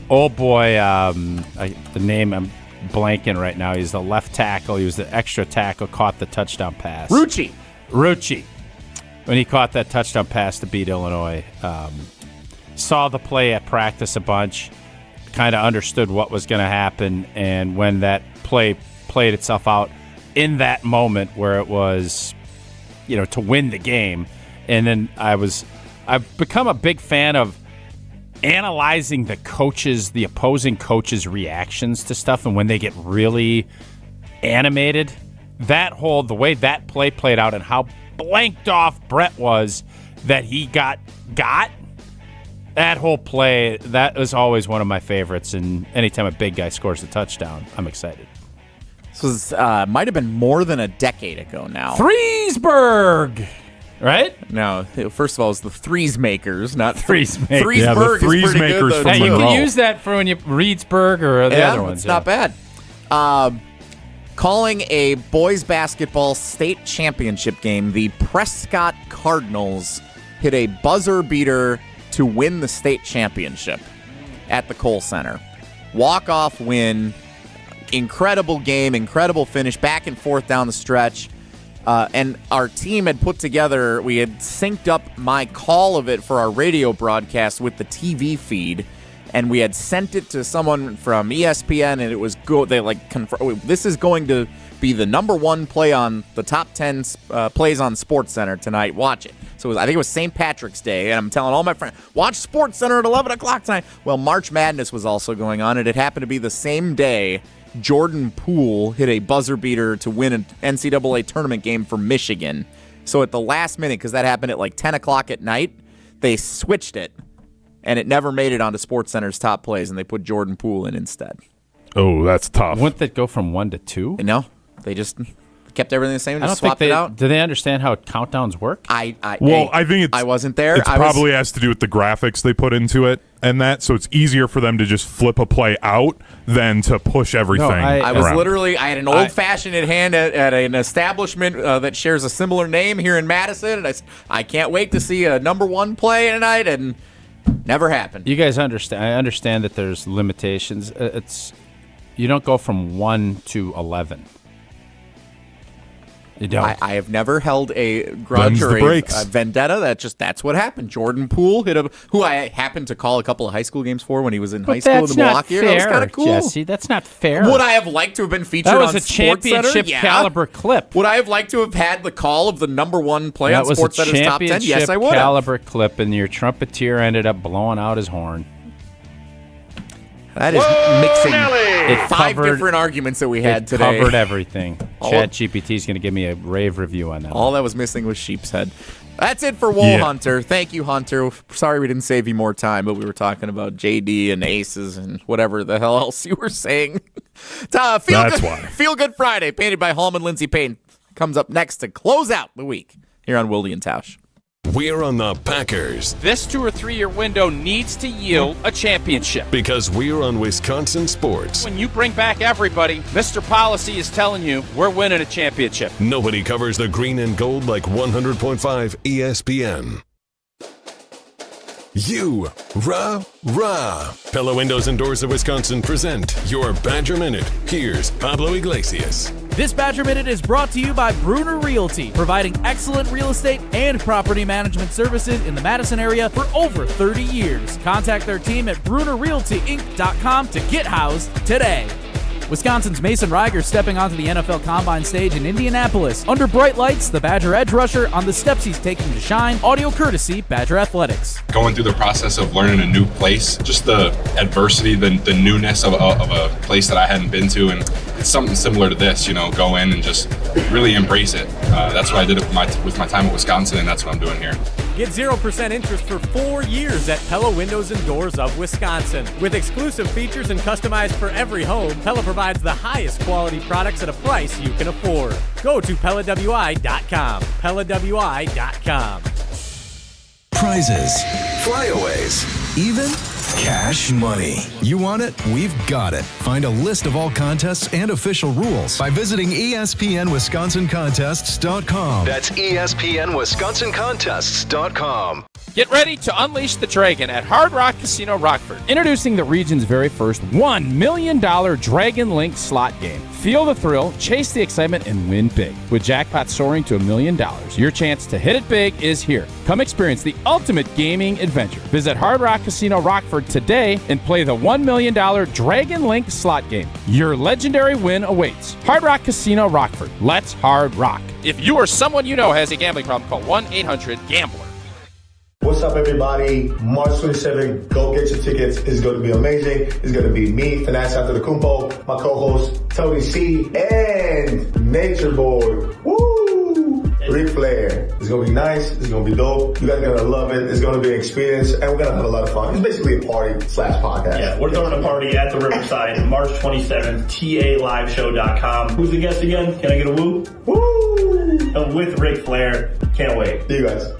old boy, the name I'm blanking right now, he's the left tackle. He was the extra tackle, caught the touchdown pass. Rucci, when he caught that touchdown pass to beat Illinois. Saw the play at practice a bunch, kind of understood what was going to happen, and when that play played itself out in that moment where it was, to win the game, and then I've become a big fan of analyzing the opposing coaches' reactions to stuff, and when they get really animated. The way that play played out and how blanked off Brett was that he got that whole play, that was always one of my favorites. And anytime a big guy scores a touchdown, I'm excited. This was might have been more than a decade ago now. Threesburg, right? No, first of all, it's the Threes Makers, not Threesburg. Yeah, the Threes Makers from you Monroe. can use that for when you Reedsburg or the other ones. It's not bad. Calling a boys basketball state championship game, the Prescott Cardinals hit a buzzer beater to win the state championship at the Kohl Center. Walk-off win, incredible game, incredible finish, back and forth down the stretch. And our team had put together, we had synced up my call of it for our radio broadcast with the TV feed. And we had sent it to someone from ESPN, and it was they confirmed this is going to be the number one play on the top 10 plays on SportsCenter tonight. Watch it. So I think it was St. Patrick's Day, and I'm telling all my friends, watch SportsCenter at 11 o'clock tonight. Well, March Madness was also going on, and it happened to be the same day Jordan Poole hit a buzzer beater to win an NCAA tournament game for Michigan. So at the last minute, because that happened at like 10 o'clock at night, they switched it, and it never made it onto SportsCenter's top plays, and they put Jordan Poole in instead. Oh, that's tough. Wouldn't that go from 1 to 2? No, they just kept everything the same and I just don't swapped think it out. Do they understand how countdowns work? I think I wasn't there. It probably has to do with the graphics they put into it and that, so it's easier for them to just flip a play out than to push everything. I was around. literally, I had an old-fashioned in hand at an establishment that shares a similar name here in Madison, and I can't wait to see a number one play tonight, and never happened. You guys understand? I understand that there's limitations. You don't go from 1 to 11. You don't. I have never held a grudge or a vendetta. That's what happened. Jordan Poole hit who I happened to call a couple of high school games for when he was in high school in the Milwaukee area. That was kind of cool. Jesse, that's not fair. Would I have liked to have been featured that was on a championship caliber clip. Would I have liked to have had the call of the number one play on SportsCenter's top 10? Yes, I would. That was a championship caliber clip, and your trumpeter ended up blowing out his horn. That is mixing five different arguments that we had today. It covered everything. ChatGPT is going to give me a rave review on that. All that was missing was sheep's head. That's it for Wool Hunter. Thank you, Hunter. Sorry we didn't save you more time, but we were talking about JD and aces and whatever the hell else you were saying. Feel Good Friday, painted by Hallman Lindsay Payne, comes up next to close out the week here on Wilde and Tausch. We're on the Packers. This 2 or 3 year window needs to yield a championship. Because we're on Wisconsin sports. When you bring back everybody, Mr. Policy is telling you we're winning a championship. Nobody covers the green and gold like 100.5 ESPN. You rah rah. Pella Windows and Doors of Wisconsin present your Badger Minute. Here's Pablo Iglesias. This Badger Minute is brought to you by Bruner Realty, providing excellent real estate and property management services in the Madison area for over 30 years. Contact their team at BrunerRealtyInc.com to get housed today. Wisconsin's Mason Reiger stepping onto the NFL Combine stage in Indianapolis. Under bright lights, the Badger edge rusher on the steps he's taking to shine. Audio courtesy Badger Athletics. Going through the process of learning a new place, just the adversity, the newness of a place that I hadn't been to, and it's something similar to this, go in and just really embrace it. That's what I did with my time at Wisconsin, and that's what I'm doing here. Get 0% interest for 4 years at Pella Windows and Doors of Wisconsin. With exclusive features and customized for every home, Pella provides the highest quality products at a price you can afford. Go to PellaWI.com. PellaWI.com. Prizes, flyaways, even cash money. You want it? We've got it. Find a list of all contests and official rules by visiting ESPNWisconsinContests.com. That's ESPNWisconsinContests.com. Get ready to unleash the dragon at Hard Rock Casino Rockford. Introducing the region's very first $1 million Dragon Link slot game. Feel the thrill, chase the excitement, and win big. With jackpot soaring to $1 million, your chance to hit it big is here. Come experience the ultimate gaming adventure. Visit Hard Rock Casino Rockford today and play the $1 million Dragon Link slot game. Your legendary win awaits. Hard Rock Casino Rockford. Let's hard rock. If you or someone you know has a gambling problem, call 1-800-GAMBLER. What's up, everybody? March 27th, go get your tickets. It's going to be amazing. It's going to be me, Finance Antetokounmpo, my co-host, Tony C, and Nature Boy. Woo! Ric Flair. It's going to be nice. It's going to be dope. You guys are going to love it. It's going to be an experience, and we're going to have a lot of fun. It's basically a party/podcast. Yeah, we're throwing a party at the Riverside, March 27th, TALiveshow.com. Who's the guest again? Can I get a woo? Woo! With Ric Flair. Can't wait. See you guys.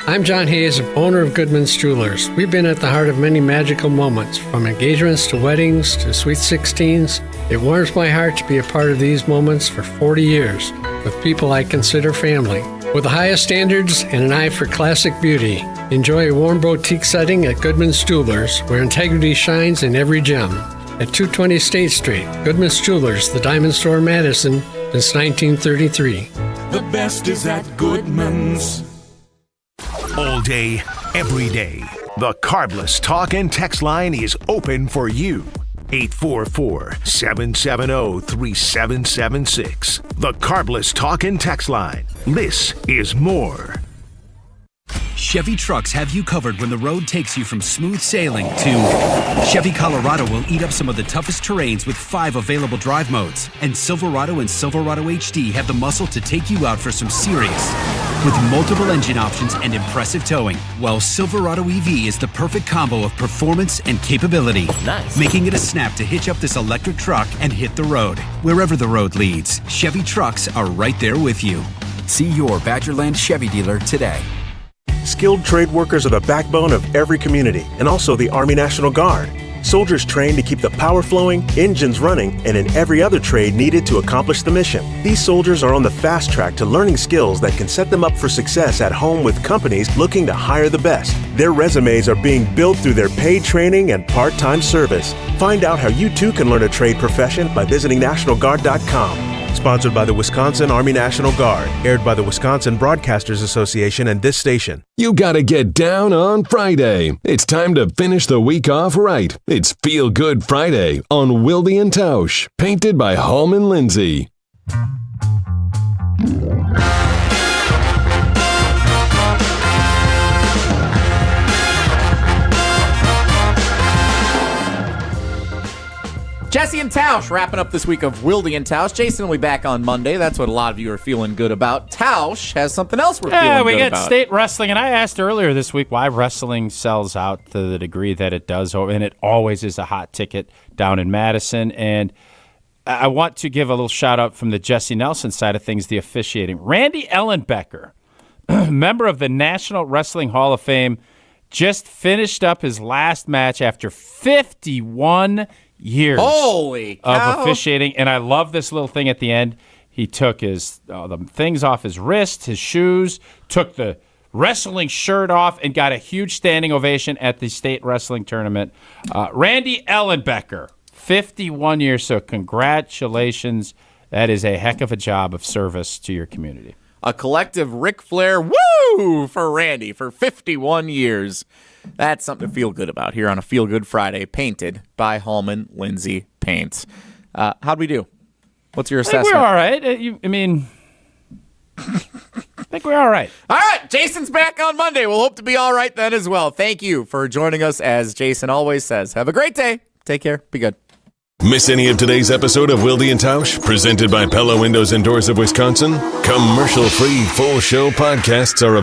I'm John Hayes, owner of Goodman's Jewelers. We've been at the heart of many magical moments, from engagements to weddings to sweet 16s. It warms my heart to be a part of these moments for 40 years with people I consider family. With the highest standards and an eye for classic beauty, enjoy a warm boutique setting at Goodman's Jewelers, where integrity shines in every gem. At 220 State Street, Goodman's Jewelers, the Diamond Store, Madison, since 1933. The best is at Goodman's. All day, every day, the Carbless talk and text line is open for you. 844-770-3776. The Carbless Talk and Text Line. This is more. Chevy trucks have you covered when the road takes you from smooth sailing to Chevy Colorado will eat up some of the toughest terrains with 5 available drive modes. And Silverado and Silverado HD have the muscle to take you out for some serious. With multiple engine options and impressive towing, well, Silverado EV is the perfect combo of performance and capability. Nice. Making it a snap to hitch up this electric truck and hit the road. Wherever the road leads, Chevy trucks are right there with you. See your Badgerland Chevy dealer today. Skilled trade workers are the backbone of every community and also the Army National Guard. Soldiers trained to keep the power flowing, engines running, and in every other trade needed to accomplish the mission. These soldiers are on the fast track to learning skills that can set them up for success at home with companies looking to hire the best. Their resumes are being built through their paid training and part-time service. Find out how you too can learn a trade profession by visiting NationalGuard.com. Sponsored by the Wisconsin Army National Guard. Aired by the Wisconsin Broadcasters Association and this station. You gotta get down on Friday. It's time to finish the week off right. It's Feel Good Friday on Wilde and Tausch. Painted by Hallman Lindsay. Jesse and Tausch wrapping up this week of Wilde and Tausch. Jason will be back on Monday. That's what a lot of you are feeling good about. Tausch has something else we're feeling good about. Yeah, we get state wrestling, and I asked earlier this week why wrestling sells out to the degree that it does, and it always is a hot ticket down in Madison. And I want to give a little shout-out from the Jesse Nelson side of things, the officiating. Randy Ellenbecker, member of the National Wrestling Hall of Fame, just finished up his last match after 51 years Holy of cow. officiating, and I love this little thing at the end. He took his the things off his wrist, his shoes, took the wrestling shirt off, and got a huge standing ovation at the state wrestling tournament. Randy Ellenbecker, 51 years, so congratulations. That is a heck of a job of service to your community. A collective Ric Flair woo for Randy for 51 years. That's something to feel good about here on a Feel Good Friday, painted by Hallman Lindsay Paints. How'd we do? What's your assessment? I think we're all right. I think we're all right. All right, Jason's back on Monday. We'll hope to be all right then as well. Thank you for joining us, as Jason always says. Have a great day. Take care. Be good. Miss any of today's episode of Wilde and Tausch, presented by Pella Windows and Doors of Wisconsin? Commercial-free full show podcasts are